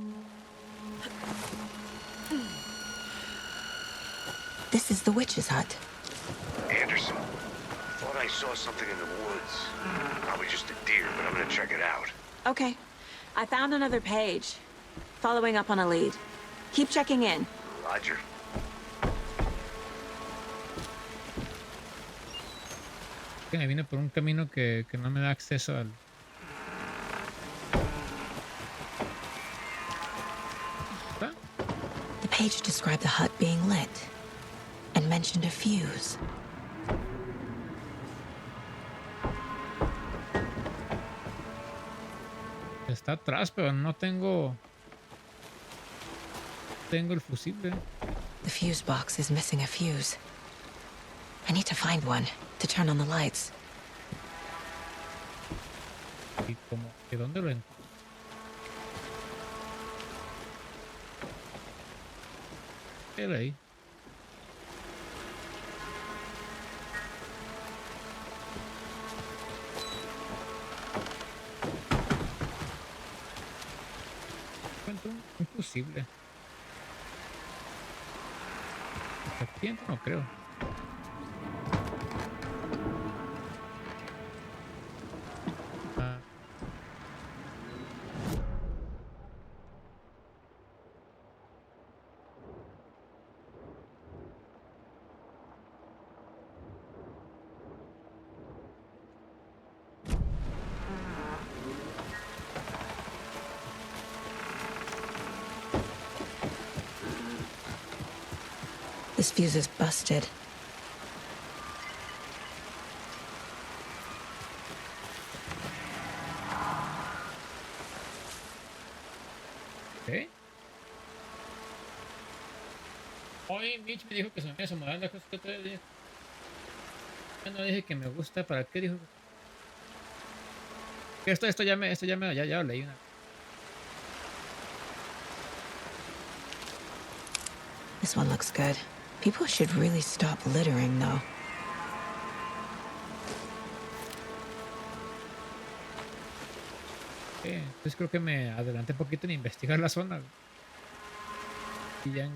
Speaker 3: This is the witch's hut.
Speaker 22: Anderson, thought I saw something in the woods. Probably just a deer, but I'm gonna check it out.
Speaker 3: Okay. I found another page. Following up on a lead. Keep checking in.
Speaker 22: Roger.
Speaker 1: Que me vine por un camino que no me da acceso al...
Speaker 3: page described the hut being lit and mentioned a fuse.
Speaker 1: Está atrás, pero no tengo el fusible.
Speaker 3: The fuse box is missing a fuse. I need to find one to turn on the lights.
Speaker 1: ¿Y como que dónde lo encuentro? Ahí. Encuentro un fusible. Aquí no creo.
Speaker 3: This fuse is busted.
Speaker 1: ¿Qué? Hoy Mitch me dijo que se me iba a acomodar las cosas que te dije. Yo no dije que me gusta. ¿Para qué dijo? Esto ya lo leí una.
Speaker 3: This one looks good. People should really stop littering, though.
Speaker 1: Entonces creo que me adelanté un poquito en investigar la zona. Y ya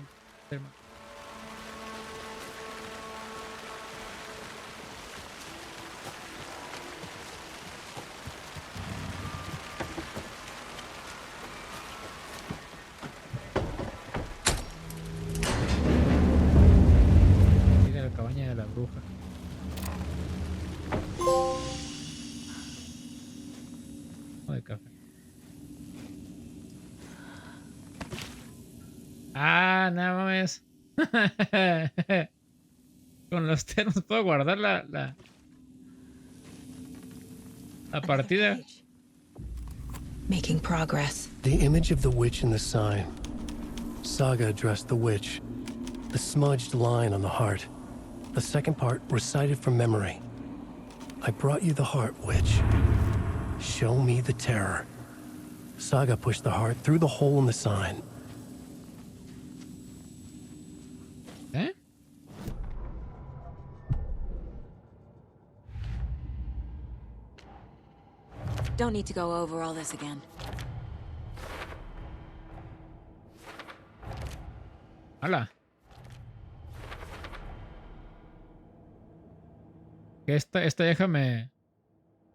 Speaker 1: llega la cabaña de la bruja. De café. Ah, nada mames. Con los termos puedo guardar la partida.
Speaker 3: Making progress.
Speaker 2: The image of the witch in the sign. Saga addressed the witch. The smudged line on the heart. The second part recited from memory. I brought you the heart, witch. Show me the terror. Saga pushed the heart through the hole in the sign.
Speaker 1: ¿Eh?
Speaker 3: Don't need to go over all this again.
Speaker 1: ¡Hala! Que esta vieja me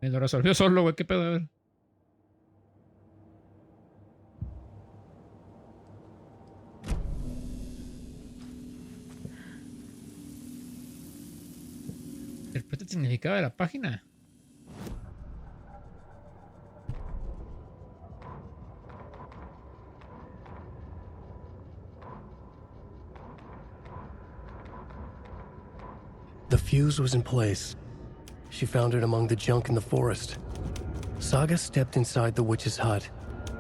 Speaker 1: lo resolvió solo, güey. ¿Qué pedo? A ver. Interpreta el significado de la página.
Speaker 2: The fuse was in place. She found it among the junk in the forest. Saga stepped inside the witch's hut.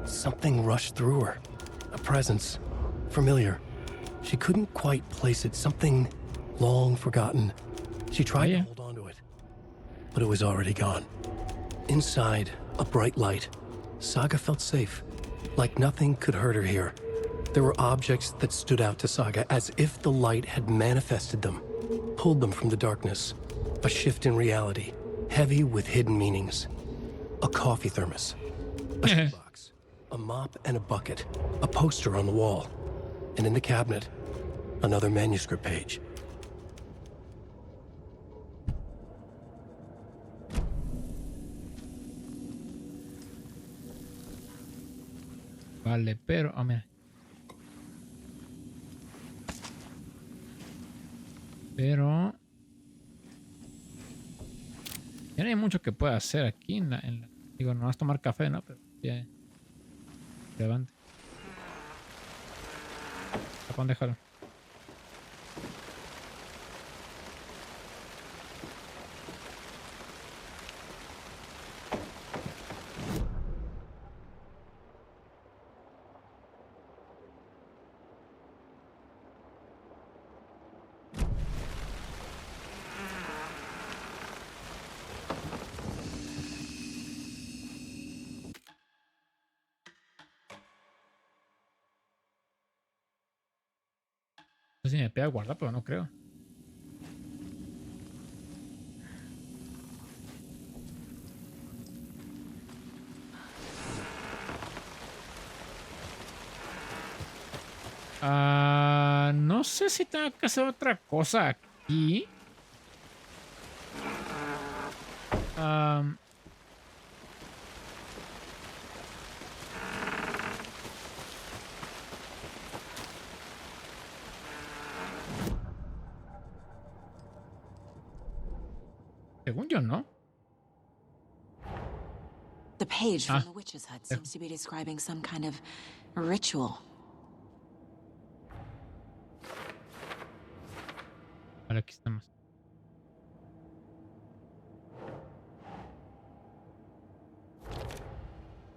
Speaker 2: Something rushed through her. A presence. Familiar. She couldn't quite place it. Something long forgotten. She tried to hold on to it, but it was already gone. Inside, a bright light. Saga felt safe. Like nothing could hurt her here. There were objects that stood out to Saga as if the light had manifested them. Pulled them from the darkness. A shift in reality, heavy with hidden meanings. A coffee thermos. A shoebox. A mop and a bucket. A poster on the wall. And in the cabinet, another manuscript page.
Speaker 1: Vale, pero... Oh, mira. Pero... ya no hay mucho que pueda hacer aquí digo, no vas a tomar café, ¿no? Pero ya... levante. ¿Dónde dejarlo? No sé si me pega guardar, pero no creo. No sé si tengo que hacer otra cosa aquí. Según yo, ¿no?
Speaker 8: The page from the witch's hut seems to be describing some kind of ritual.
Speaker 1: Vale, aquí estamos.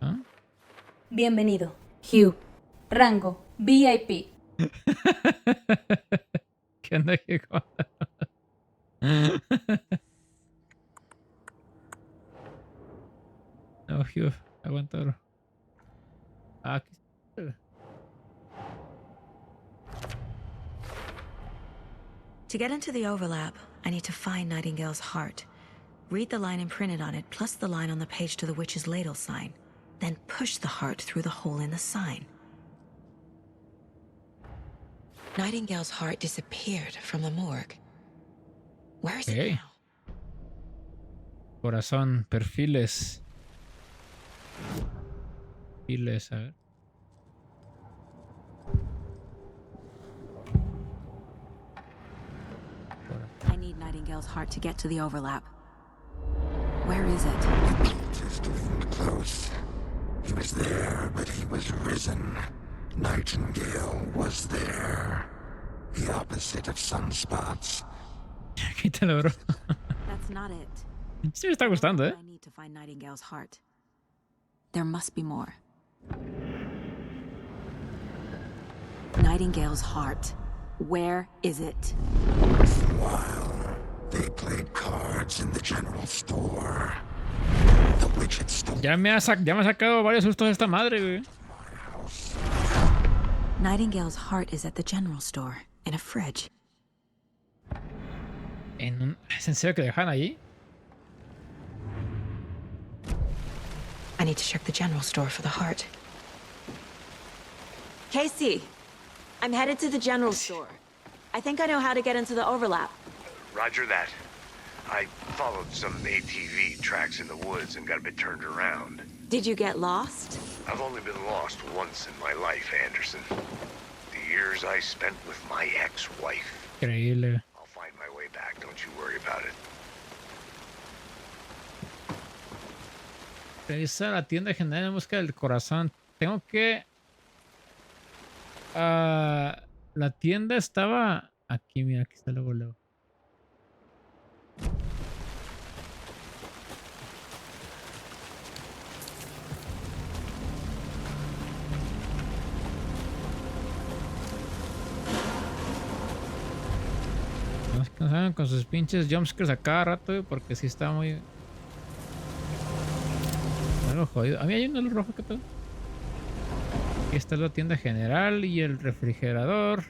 Speaker 1: ¿Ah?
Speaker 12: Bienvenido, Hugh. Rango VIP.
Speaker 1: ¿Qué onda? ¿Qué cosa? No, Hugh, aguántalo. Aquí está.
Speaker 3: To get into the overlap, I need to find Nightingale's heart. Read the line imprinted on it, plus the line on the page to the witch's ladle sign. Then push the heart through the hole in the sign. Nightingale's heart disappeared from the morgue. Where is it now?
Speaker 1: Corazón, perfiles. Perfiles, a ver.
Speaker 3: I need Nightingale's heart to get to the overlap. Where is it?
Speaker 10: Just getting close. He was there, but he was risen. Nightingale was there. The opposite of sunspots.
Speaker 1: Quítalo, bro.
Speaker 3: That's not it.
Speaker 1: Sí me está gustando, ¿eh?
Speaker 3: I need to find Nightingale's heart. There must be more. Nightingale's heart. Where is it?
Speaker 10: While they played cards in the general store, the witch had stolen.
Speaker 1: Ya me ha sacado varios sustos esta madre, güey.
Speaker 3: Nightingale's heart is at the general store, in a fridge.
Speaker 1: ¿Es en serio que dejan ahí?
Speaker 3: I need to check the general store for the heart.
Speaker 17: Casey, I'm headed to the general store. I think I know how to get into the overlap.
Speaker 22: Roger that. I followed some ATV tracks in the woods and got a bit turned around.
Speaker 17: Did you get lost?
Speaker 22: I've only been lost once in my life, Anderson. The years I spent with my ex-wife.
Speaker 1: Increíble.
Speaker 22: I'll find my way back, don't you worry about it.
Speaker 1: Revisa la tienda general en busca del corazón. Tengo que... la tienda estaba... Aquí, mira, aquí está luego. No se cansaron con sus pinches jumpscares a cada rato, porque sí está muy... algo jodido. A mí hay una luz roja, ¿qué tal? Aquí está la tienda general y el refrigerador.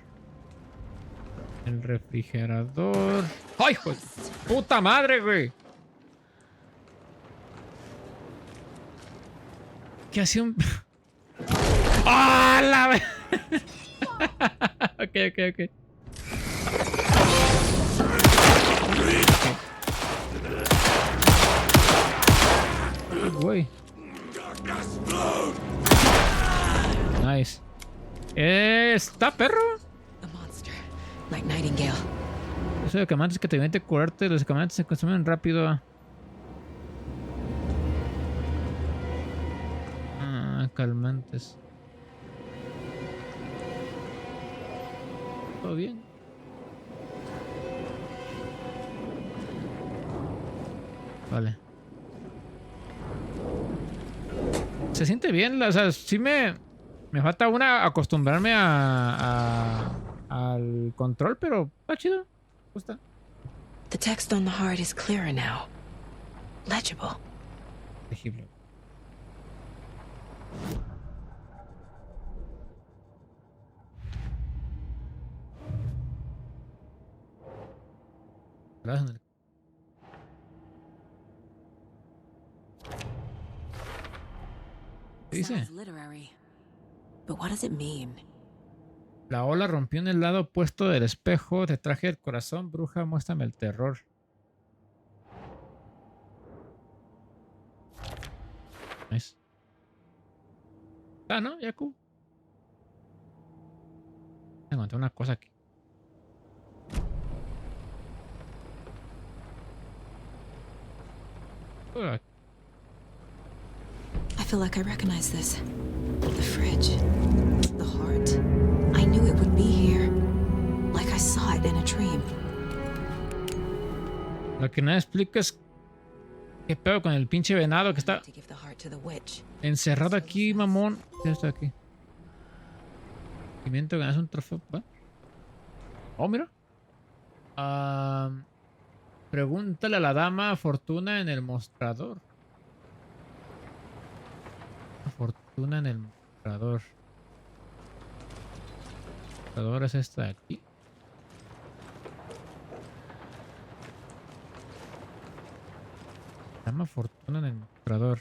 Speaker 1: El refrigerador. ¡Ay, hijo! ¡Puta madre, güey! ¿Qué hace un...? ¡Ah, la vez! Ok. Güey. Nice. ¿Está perro?
Speaker 3: Like Nightingale.
Speaker 1: Esos medicamentos que te permiten curarte, los medicamentos se consumen rápido. Calmantes. ¿Todo bien? Vale. Se siente bien, o sea, sí me falta acostumbrarme al control, pero está chido. Me gusta.
Speaker 8: The text on the heart is clearer now. Legible.
Speaker 1: Legible. ¿Qué dice?
Speaker 8: Sounds literary. But what does it mean?
Speaker 1: La ola rompió en el lado opuesto del espejo. Te traje el corazón, bruja, muéstrame el terror. Nice. Ah, ¿no? Yaku. Encontré una cosa aquí.
Speaker 8: I feel like I recognize this. The fridge. The heart. I knew it would be here. Like I saw it in a dream.
Speaker 1: Lo que no explica es qué pedo con el pinche venado que está encerrado aquí, mamón. ¿Qué está aquí? Pimiento, ganas un trofeo. ¿Va? Oh, mira. Pregúntale a la dama Fortuna en el mostrador. Fortuna en el mostrador. El mostrador es esta de aquí. Dama Fortuna en el mostrador.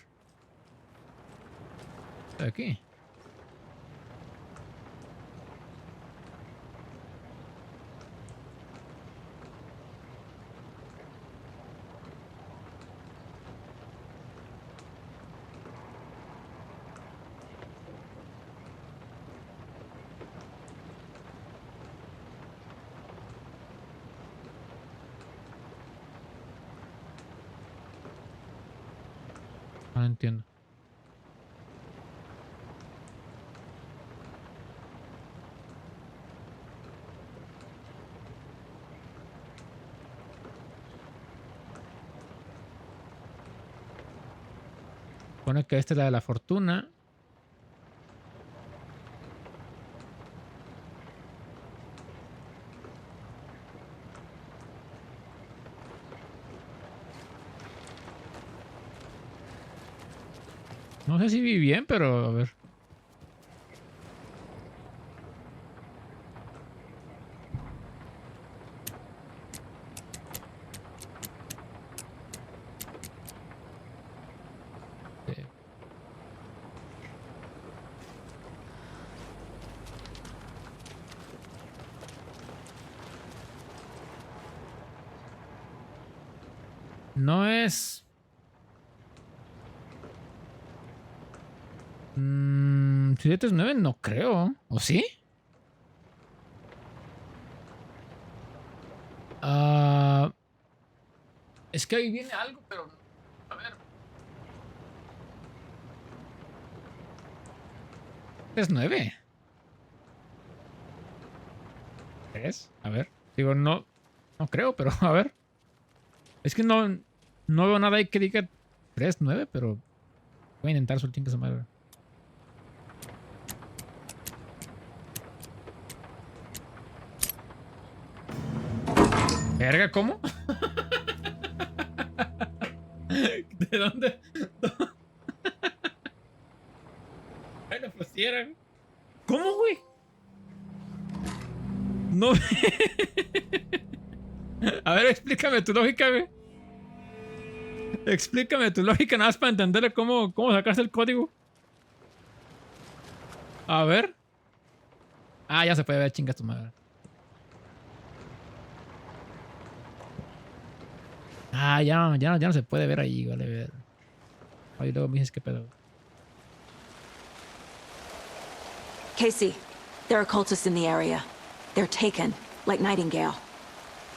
Speaker 1: Esta de aquí. No entiendo. Supone que esta es la de la fortuna. No sé si vi bien, pero a ver. No es... 739 no creo. ¿O sí? Es que ahí viene algo, pero... A ver. Es 9. ¿Es? A ver. Digo, no creo, pero a ver. Es que no veo nada ahí que diga 3-9, pero voy a intentar soltar que se madre. Verga, ¿cómo? ¿De dónde? Bueno, pues sí era. ¿Cómo, güey? No. A ver, explícame tu lógica, güey. Explícame tu lógica nada más para entender cómo sacaste el código. A ver. Ah, ya se puede ver, chingas tu madre. Ah, ya no se puede ver ahí, vale, ver. Ahí luego me dices qué pedo.
Speaker 8: Casey, there are cultists in the area. They're taken, like Nightingale.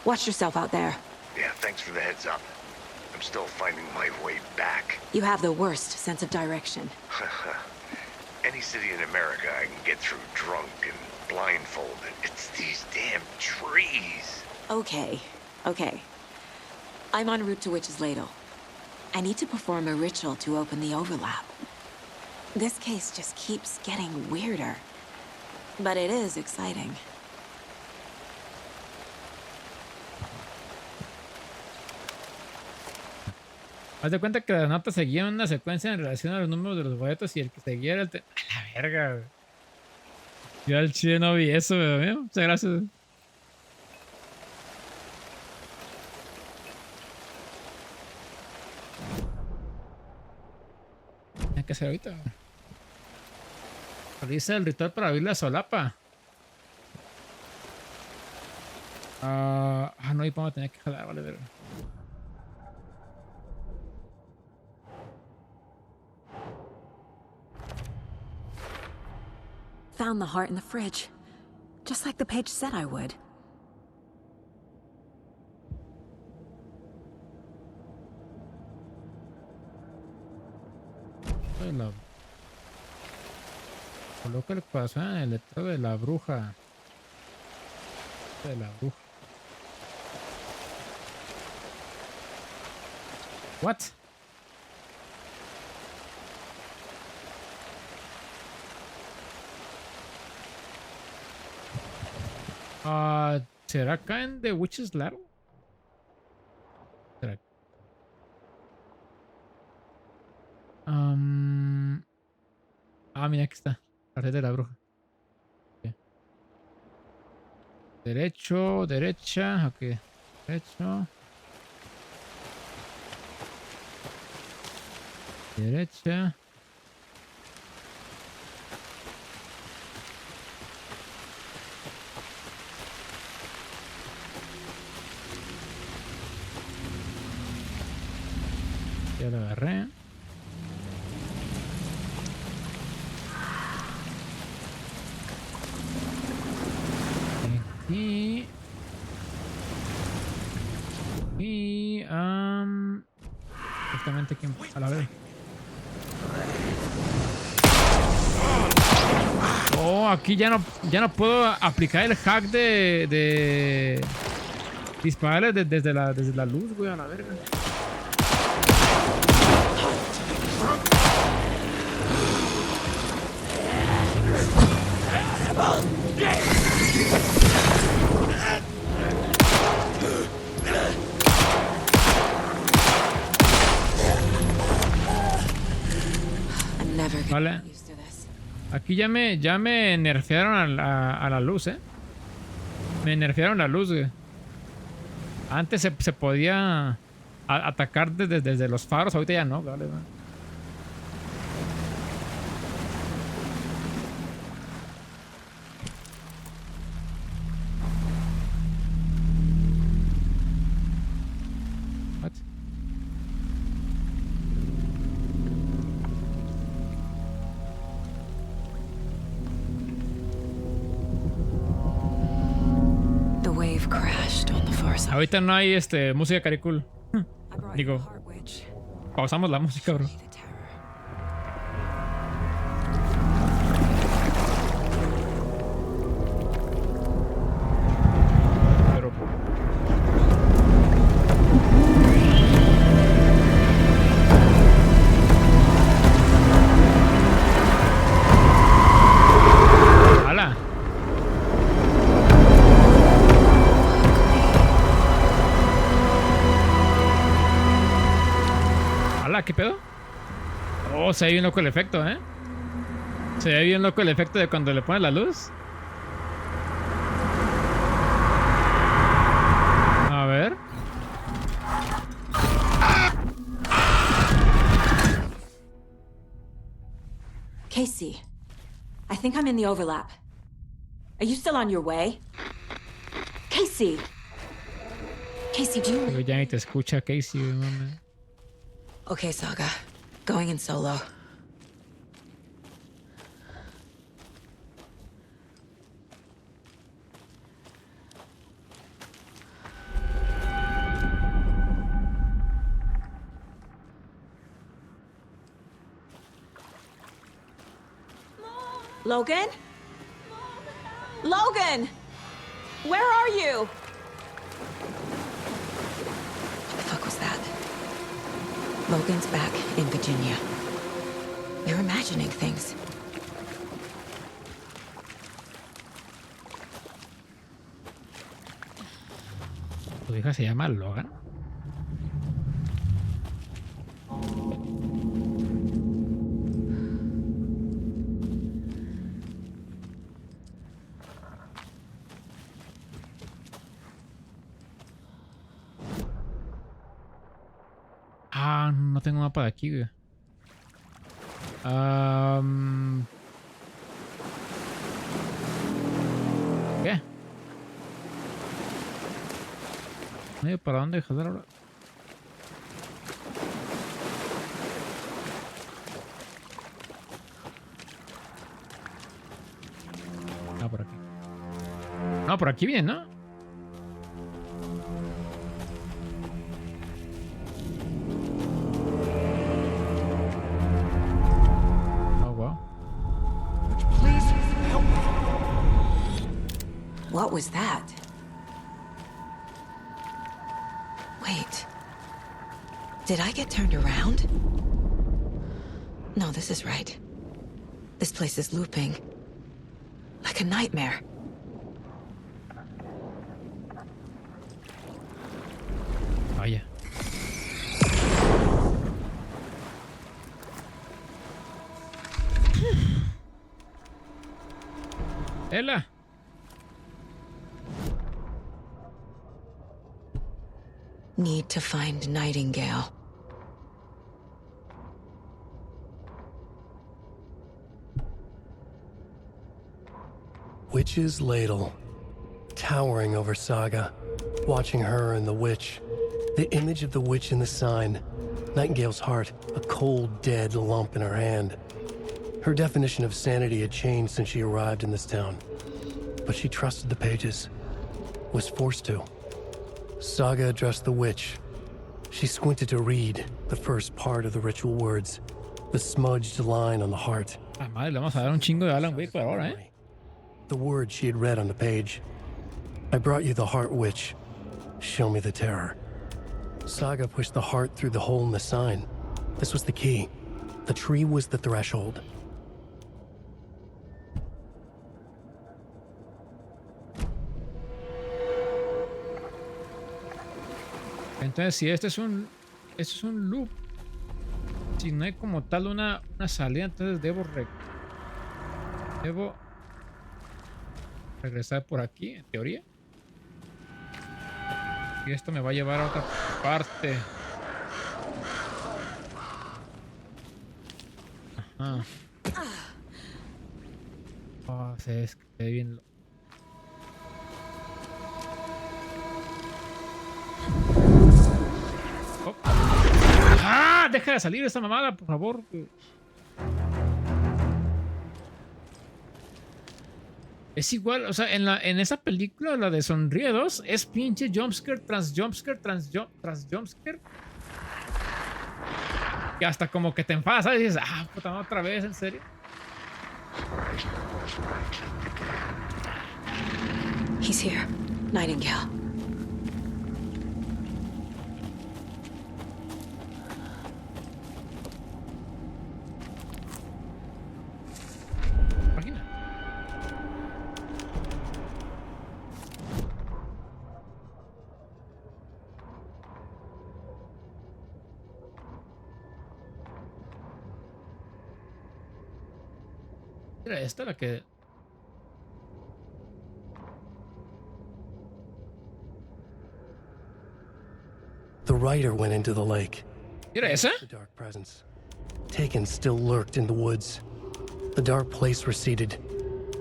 Speaker 8: Watch yourself out there.
Speaker 22: Yeah, thanks for the heads up. I'm still finding my way back.
Speaker 8: You have the worst sense of direction.
Speaker 22: Any city in America I can get through drunk and blindfolded. It's these damn trees.
Speaker 3: Okay. I'm en route to Witch's Ladle. I need to perform a ritual to open the overlap. This case just keeps getting weirder. But it is exciting.
Speaker 1: Haz de cuenta que las notas seguían una secuencia en relación a los números de los boletos y el que seguía era el... ¡A la verga, güey! Yo al chile no vi eso, güey. Muchas gracias. Hay que hacer ahorita. Realiza el ritual para abrir la solapa. No, y vamos a tener que jalar, vale, ver.
Speaker 3: Found the heart in the fridge. Just like the page said I would.
Speaker 1: Coloca el corazón en el letrero de la bruja. What? ¿Será acá en The Witch's Ladle? ¿Será? Mira, aquí está. Parte de la bruja. Okay. Derecho, derecha. Ok. Derecho. Derecha. Ya lo agarré. Y justamente aquí a la vez. Aquí ya no puedo aplicar el hack de dispararle desde la luz, güey, a la verga. Vale. Aquí ya me nerfearon a la luz, Me nerfearon la luz, güey. Antes se podía atacar desde los faros, ahorita ya no, vale, güey. Ahorita no hay música caricul. Digo, pausamos la música, bro. Pero ¡hala! ¿Qué pedo? Oh, se ve bien loco el efecto, Se ve bien loco el efecto de cuando le pones la luz. A ver.
Speaker 3: Casey, I think I'm in the overlap. Are you still on your way? Casey! Casey, do you...
Speaker 1: Ya ni te escucha, Casey, mami.
Speaker 3: Okay, Saga. Going in solo. Logan?
Speaker 8: Logan! Where are you? What the fuck was that? Logan's back in Virginia. You're imagining things.
Speaker 1: ¿Tu hija se llama Logan? Ah, no tengo mapa de aquí, güey. ¿Qué? Oye, ¿para dónde jalar ahora? Ah, por aquí. No, por aquí bien, ¿no? Oh, wow.
Speaker 14: Please help me.
Speaker 8: What was that? Wait. Did I get turned around? No, this is right. This place is looping. Like a nightmare.
Speaker 1: Vaya. Ella.
Speaker 8: Need to find Nightingale.
Speaker 2: Witch's ladle, towering over Saga, watching her and the witch. The image of the witch in the sign. Nightingale's heart, a cold, dead lump in her hand. Her definition of sanity had changed since she arrived in this town. But she trusted the pages. Was forced to. Saga addressed the witch. She squinted to read the first part of the ritual words. The smudged line on the heart.
Speaker 1: Ah, madre, le vamos a dar un chingo de Alan Wake por ahora, ¿eh?
Speaker 2: The words she had read on the page. I brought you the heart, witch. Show me the terror. Saga pushed the heart through the hole in the sign. This was the key. The tree was the threshold.
Speaker 1: Entonces, si este es un loop, si no hay como tal una salida, entonces debo regresar por aquí, en teoría. Y esto me va a llevar a otra parte. Ajá. Oh, se ve bien. Oh. ¡Ah! Deja de salir esa mamada, por favor. Es igual, o sea, en esa película, la de Sonríe 2, es pinche jumpscare tras jumpscare tras jumpscare. Y hasta como que te enfadas, ¿sabes? Y dices, ah, puta, otra vez, ¿en serio?
Speaker 8: He's here. Nightingale.
Speaker 1: Página. Era esta la que...
Speaker 2: The writer went into the lake.
Speaker 1: ¿Era esa?
Speaker 2: The dark presence. Taken still lurked in the woods. The dark place receded.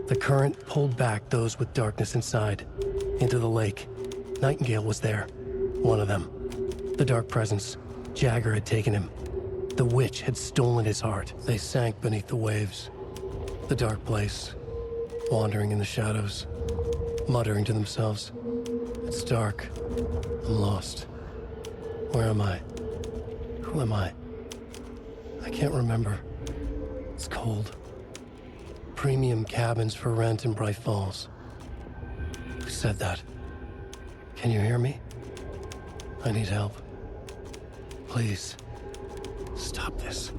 Speaker 2: The current pulled back those with darkness inside. Into the lake. Nightingale was there. One of them. The dark presence. Jagger had taken him. The witch had stolen his heart. They sank beneath the waves. The dark place. Wandering in the shadows. Muttering to themselves. It's dark. I'm lost. Where am I? Who am I? I can't remember. It's cold. Premium cabins for rent in Bright Falls. Who said that? Can you hear me? I need help. Please. Stop this.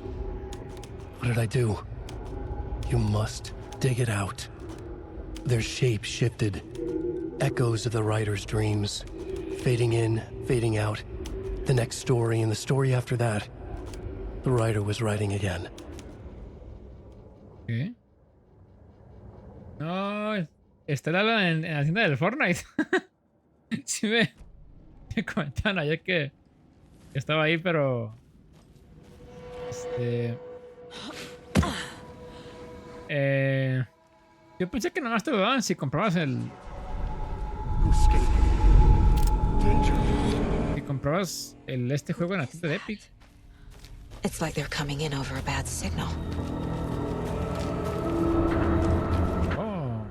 Speaker 2: What did I do? You must dig it out. Their shape shifted. Echoes of the writer's dreams. Fading in, fading out. The next story and the story after that. The writer was writing again.
Speaker 1: ¿Qué? No, está en la tienda del Fortnite. Sí me comentaron ayer que estaba ahí, pero... yo pensé que nomás te lo daban si comprabas el... Si comprabas este juego en la tienda de Epic.
Speaker 8: It's like they're coming in over a bad signal.
Speaker 1: Oh.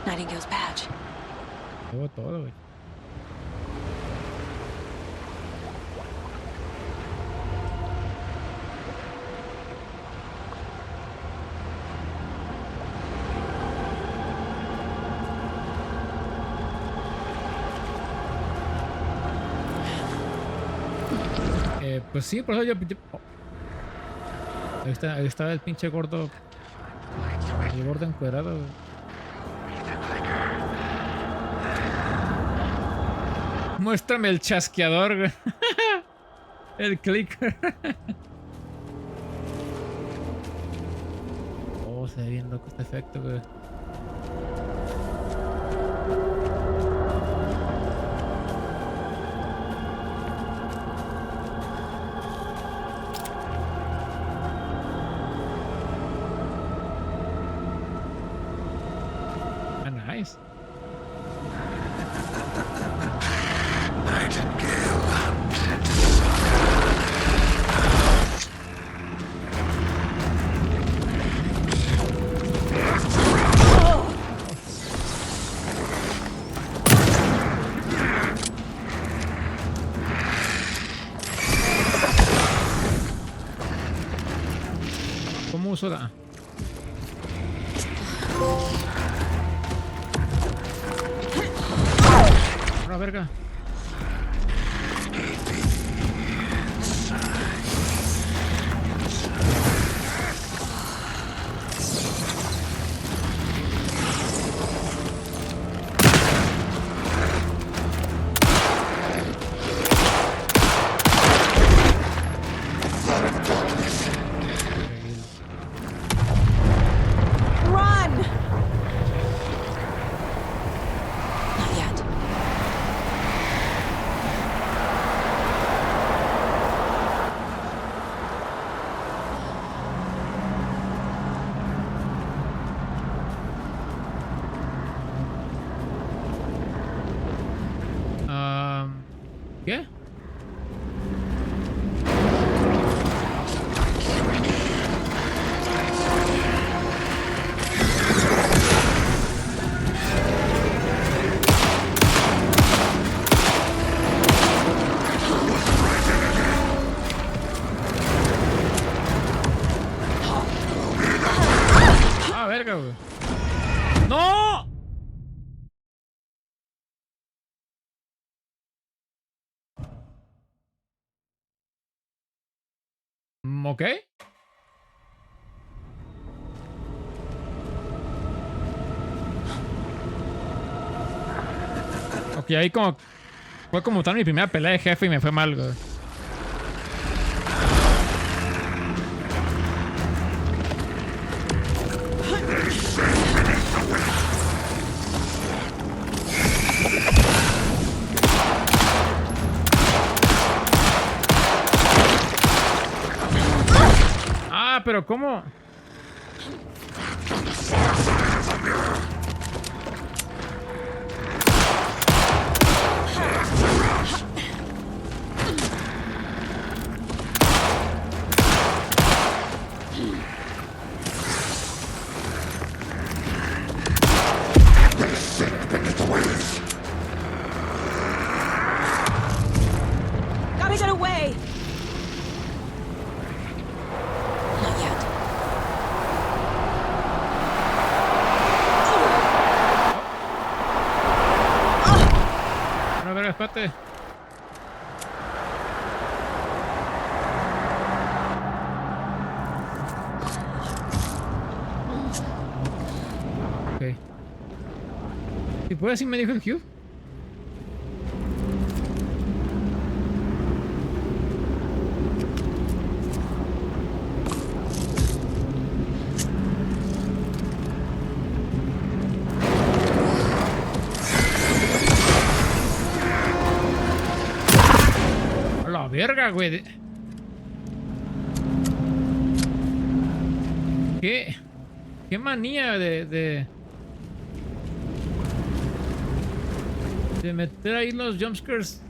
Speaker 8: Nightingale's badge.
Speaker 1: Todo, güey. Pues sí, por eso yo... Oh. Ahí está el pinche gordo. El gordo encuadrado, güey. Muéstrame el chasqueador, güey. El clicker. Oh, se ve bien loco este efecto, güey. Nice. ¿Cómo uso la...? ¡La verga! ¿Qué? Ah, verga, güey. ¡No! Ok. Ok, ahí como... Fue como tal mi primera pelea de jefe y me fue mal, güey. Ah, pero ¿cómo? espérate. Ok. ¿Y puede así me dijo el Hugh? A la verga, güey. ¿Qué manía de meter ahí los jumpscares?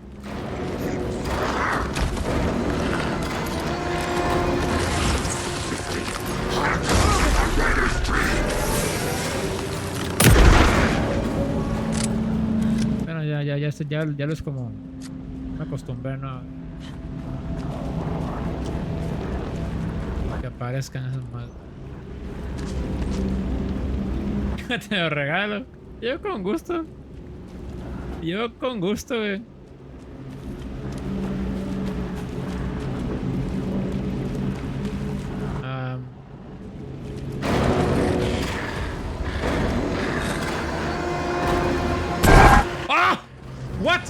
Speaker 1: Bueno, ya lo es como me acostumbré, ¿no? Que aparezcan esas madres. Te lo regalo. Yo con gusto. Güey. ¡Ah! What?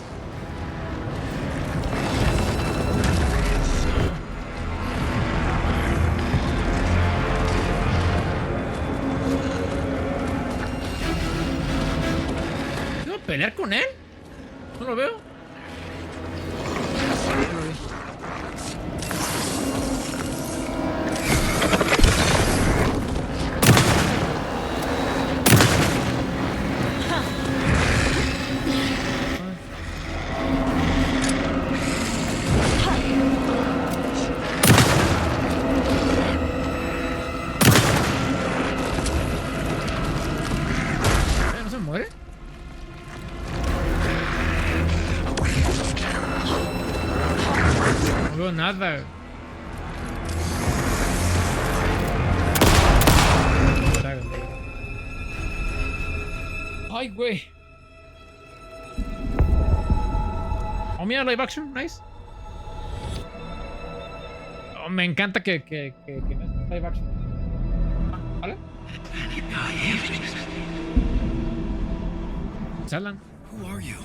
Speaker 1: ¿Tengo que pelear con él? No lo veo. ¿No se muere? No veo nada. Ay, güey. Oh, mira, live action, nice. Oh, me encanta que no es live action. ¿Vale? Alan.
Speaker 13: Who are you?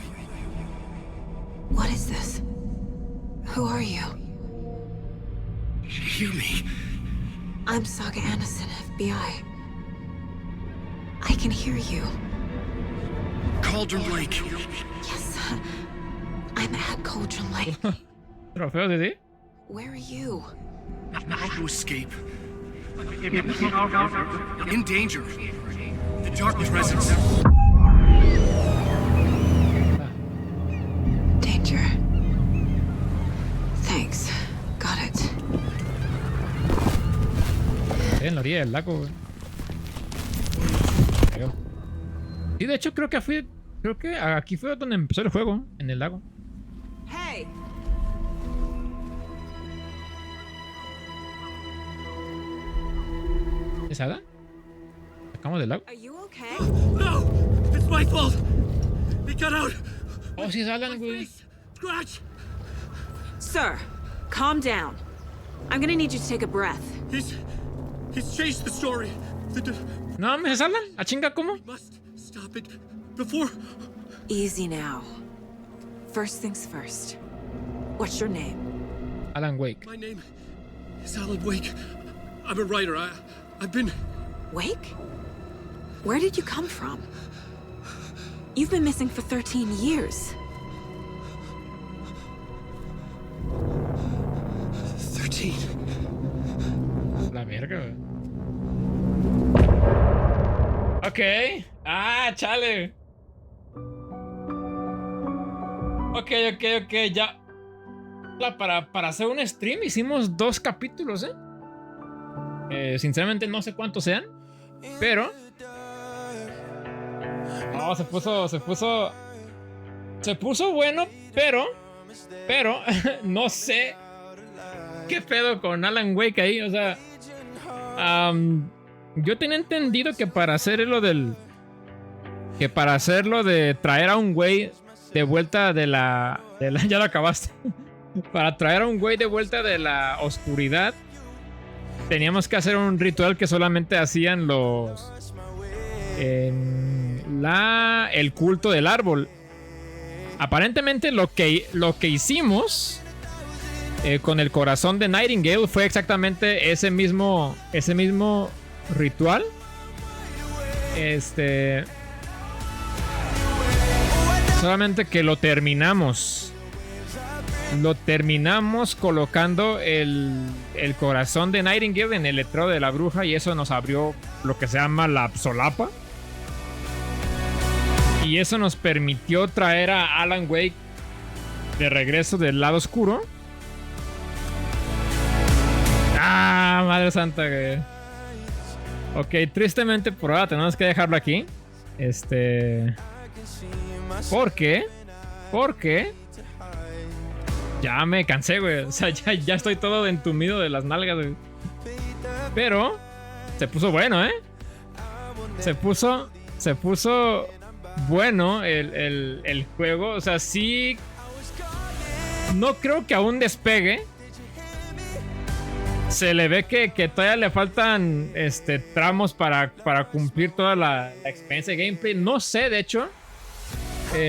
Speaker 8: What is this? Who are you?
Speaker 13: Hear me.
Speaker 8: I'm Saga Anderson, FBI. I can hear you.
Speaker 13: Cauldron Lake.
Speaker 8: Yes, I'm at Cauldron Lake.
Speaker 1: Trofeo, ¿sí?
Speaker 8: Where are you?
Speaker 13: How to escape. In danger. The dark presence.
Speaker 8: Danger. Thanks. Got it.
Speaker 1: Estoy en la orilla del lago, güey. Creo. Sí, de hecho creo que aquí fue donde empezó el juego, en el lago.
Speaker 8: Hey.
Speaker 1: ¿Es Ada? ¿Sacamos del lago?
Speaker 8: Are you okay?
Speaker 13: No! It's my fault! He got out!
Speaker 1: Oh, sí es Alan, güey.
Speaker 13: Scratch!
Speaker 8: Sir, calm down. I'm gonna need you to take a breath.
Speaker 13: He's changed the story.
Speaker 1: No, ¿me es Alan? ¿A chinga cómo?
Speaker 13: We must stop it before...
Speaker 8: Easy now. First things first. What's your name?
Speaker 1: Alan Wake.
Speaker 13: My name is Alan Wake. I'm a writer. I've been...
Speaker 8: Wake? Where did you come from? You've been missing for 13 years.
Speaker 13: 13.
Speaker 1: La verga, güey. Ok. Ah, chale. Ok, ya. Para hacer un stream hicimos 2 capítulos, sinceramente no sé cuántos sean, pero... No, se puso bueno, pero no sé qué pedo con Alan Wake ahí, o sea... yo tenía entendido que para hacer lo de traer a un güey de vuelta de la ya lo acabaste. Para traer a un güey de vuelta de la oscuridad, teníamos que hacer un ritual que solamente hacían los en el culto del árbol. Aparentemente lo que hicimos con el corazón de Nightingale fue exactamente ese mismo ritual. Solamente que lo terminamos colocando el corazón de Nightingale en el letrero de la bruja, y eso nos abrió lo que se llama la solapa. Y eso nos permitió traer a Alan Wake de regreso del lado oscuro. ¡Ah, madre santa! Güey. Ok, tristemente por ahora tenemos que dejarlo aquí. ¿Por qué? Porque ya me cansé, güey. O sea, ya estoy todo entumido de las nalgas, güey. Pero se puso bueno, ¿eh? Se puso bueno el juego. O sea, sí. No creo que aún despegue. Se le ve que todavía le faltan tramos para cumplir toda la experiencia de gameplay. No sé, de hecho.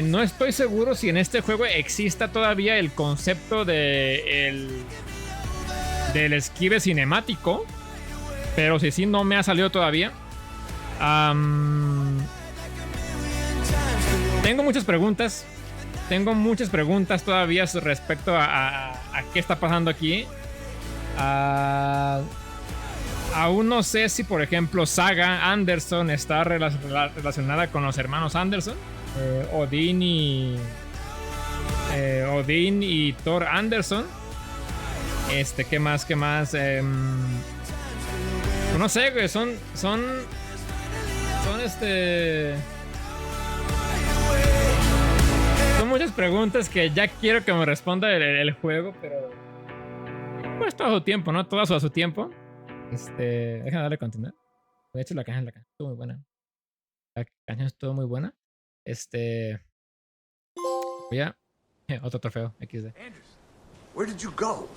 Speaker 1: No estoy seguro si en este juego exista todavía el concepto del esquive cinemático. Pero si sí, no me ha salido todavía. Tengo muchas preguntas. Todavía respecto a qué está pasando aquí. Aún no sé si, por ejemplo, Saga Anderson está relacionada con los hermanos Anderson. Odin y Thor Anderson. ¿Qué más? No sé, güey. Son muchas preguntas que ya quiero que me responda el juego, pero pues todo a su tiempo, ¿no? Todo a su tiempo. Déjame darle continuar. De hecho, la canción estuvo muy buena. La canción estuvo muy buena. Voy a... otro trofeo, XD.
Speaker 5: Anders, where did you go?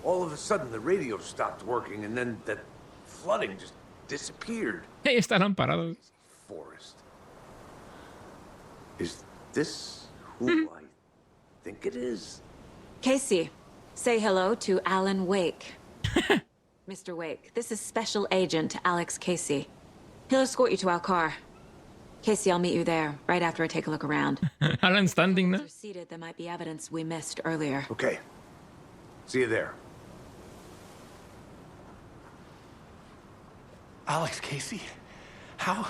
Speaker 5: All of a sudden the radio stopped working and then that flooding just disappeared.
Speaker 1: Hey, estarán parados.
Speaker 5: Forest. Is this who I think it is?
Speaker 3: Casey, say hello to Alan Wake. Mr. Wake, this is Special Agent Alex Casey. He'll escort you to our car. Casey, I'll meet you there, right after I take a look around.
Speaker 1: Alan standing there.
Speaker 3: Seated, there might be evidence we missed earlier.
Speaker 5: Okay. See you there.
Speaker 10: Alex Casey? How?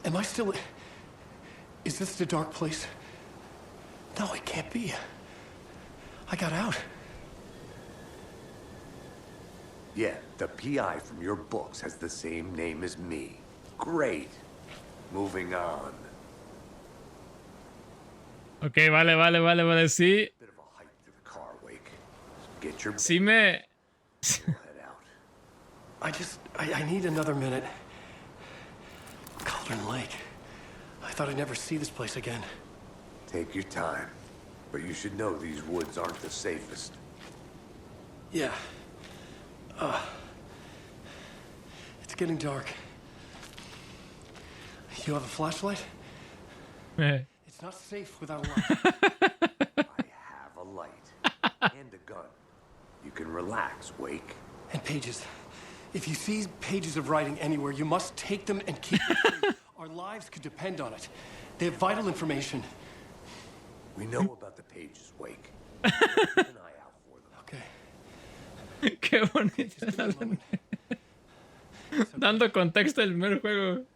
Speaker 10: Am I still... Is this the dark place? No, it can't be. I got out.
Speaker 5: Yeah, the PI from your books has the same name as me. Great. Moving on.
Speaker 1: Ok, vale, sí.
Speaker 5: Bit of a hike to the car, Wake. Get your...
Speaker 1: Sí me...
Speaker 5: head out.
Speaker 10: I need another minute. Cauldron Lake. I thought I'd never see this place again.
Speaker 5: Take your time. But you should know these woods aren't the safest.
Speaker 10: Yeah. It's getting dark. You have a flashlight? It's not safe without a light.
Speaker 5: I have a light. And a gun. You can relax, Wake.
Speaker 10: And pages. If you see pages of writing anywhere, you must take them and keep them free. Our lives could depend on it. They have vital information.
Speaker 5: We know about the pages, Wake. Keep an eye out for them.
Speaker 10: Okay.
Speaker 1: Qué bonito. Dando contexto del primer juego.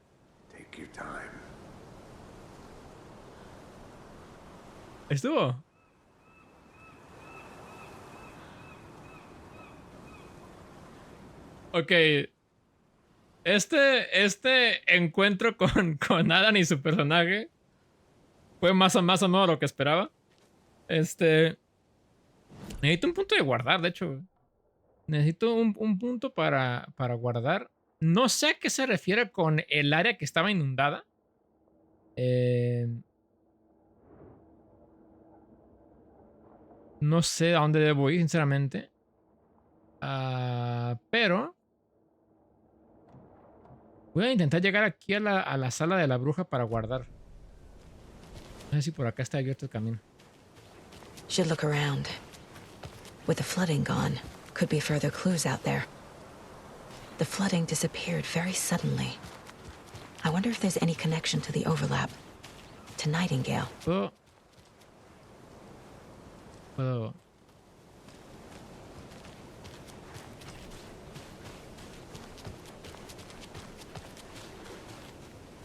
Speaker 5: Take your time.
Speaker 1: ¿Estuvo? Ok. Este encuentro con Adam y su personaje fue más o menos lo que esperaba. Necesito un punto de guardar, de hecho. Necesito un punto para guardar. No sé a qué se refiere con el área que estaba inundada. No sé a dónde debo ir, sinceramente. Pero voy a intentar llegar aquí a la sala de la bruja para guardar. No sé si por acá está abierto el camino.
Speaker 3: Should look around. With the flooding gone, could be further clues out there. The flooding disappeared very suddenly. I wonder if there's any connection to the overlap. To Nightingale.
Speaker 1: Puedo.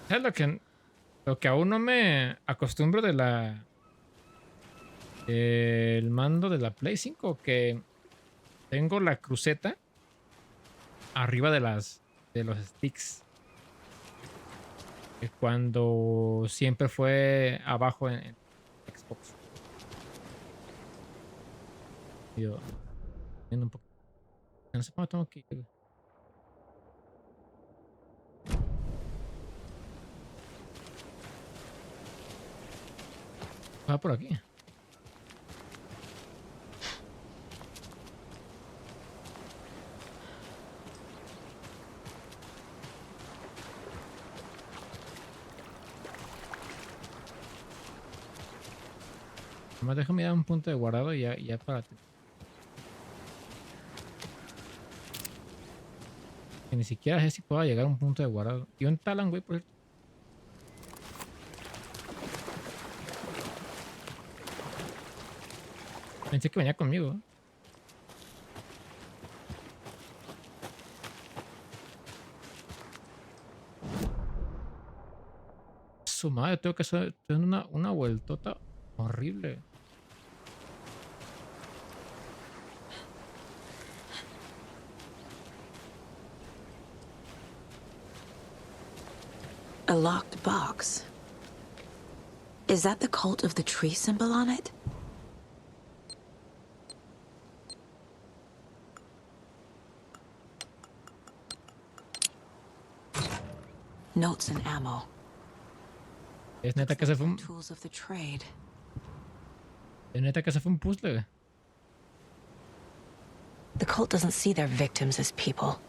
Speaker 1: ¿Sabes lo que aún no me acostumbro de el mando de la Play 5? Que tengo la cruceta arriba de los sticks. Que cuando siempre fue abajo en Xbox. Yo viendo un poco. No sé cómo tengo que ir. Va por aquí. Además, déjame dar un punto de guardado y ya para ti. Que ni siquiera sé si puedo llegar a un punto de guardado. Y un talan, güey, por cierto. Pensé que venía conmigo. Su madre, tengo que hacer una vueltota horrible.
Speaker 3: A locked box. Is that the cult of the tree symbol on it? Notes and ammo.
Speaker 1: Es neta que se fue un...
Speaker 3: Tools of the trade.
Speaker 1: Es neta que se fue un puzzle.
Speaker 3: The cult doesn't see their victims as people.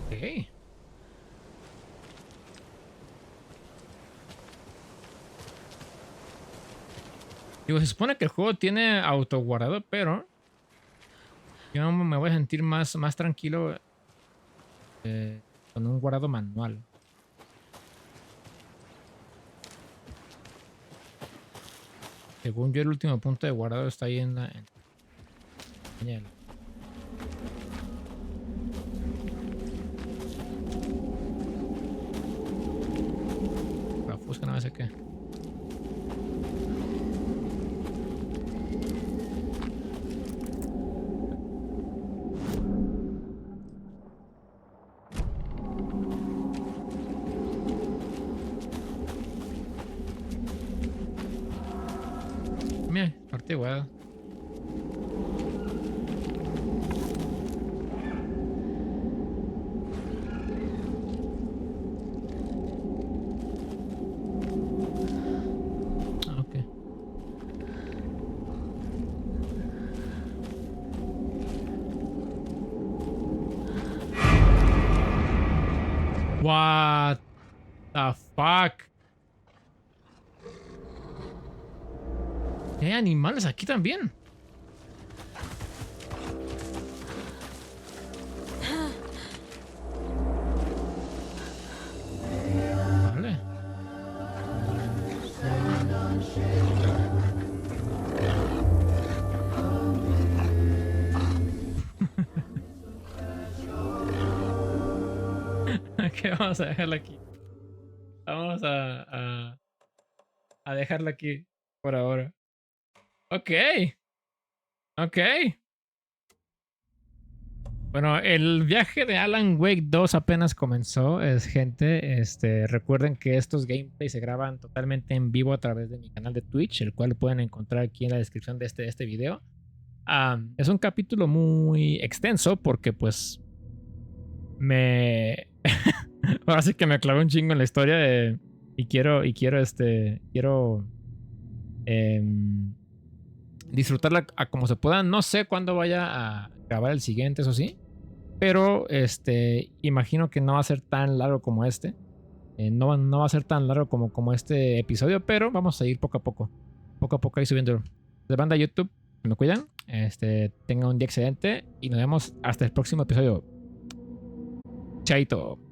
Speaker 1: Okay. Digo, se supone que el juego tiene autoguardado, pero yo me voy a sentir más tranquilo con un guardado manual. Según yo, el último punto de guardado está ahí en la... La fusca no sé qué. Mira, parte guardada. What the fuck? Hay animales aquí también. Vale. Ok, vamos a dejarla aquí. Vamos a dejarla aquí por ahora. Ok. Ok. Bueno, el viaje de Alan Wake 2 apenas comenzó, es gente. Recuerden que estos gameplays se graban totalmente en vivo a través de mi canal de Twitch, el cual pueden encontrar aquí en la descripción de este video. Es un capítulo muy extenso porque pues ahora sí que me clavé un chingo en la historia Y quiero disfrutarla a como se pueda. No sé cuándo vaya a grabar el siguiente, eso sí. Pero imagino que no va a ser tan largo como este. No va a ser tan largo como este episodio, pero vamos a ir poco a poco. Poco a poco ahí subiendo. De banda YouTube, se me cuidan. Tengan un día excelente y nos vemos hasta el próximo episodio. Chaito.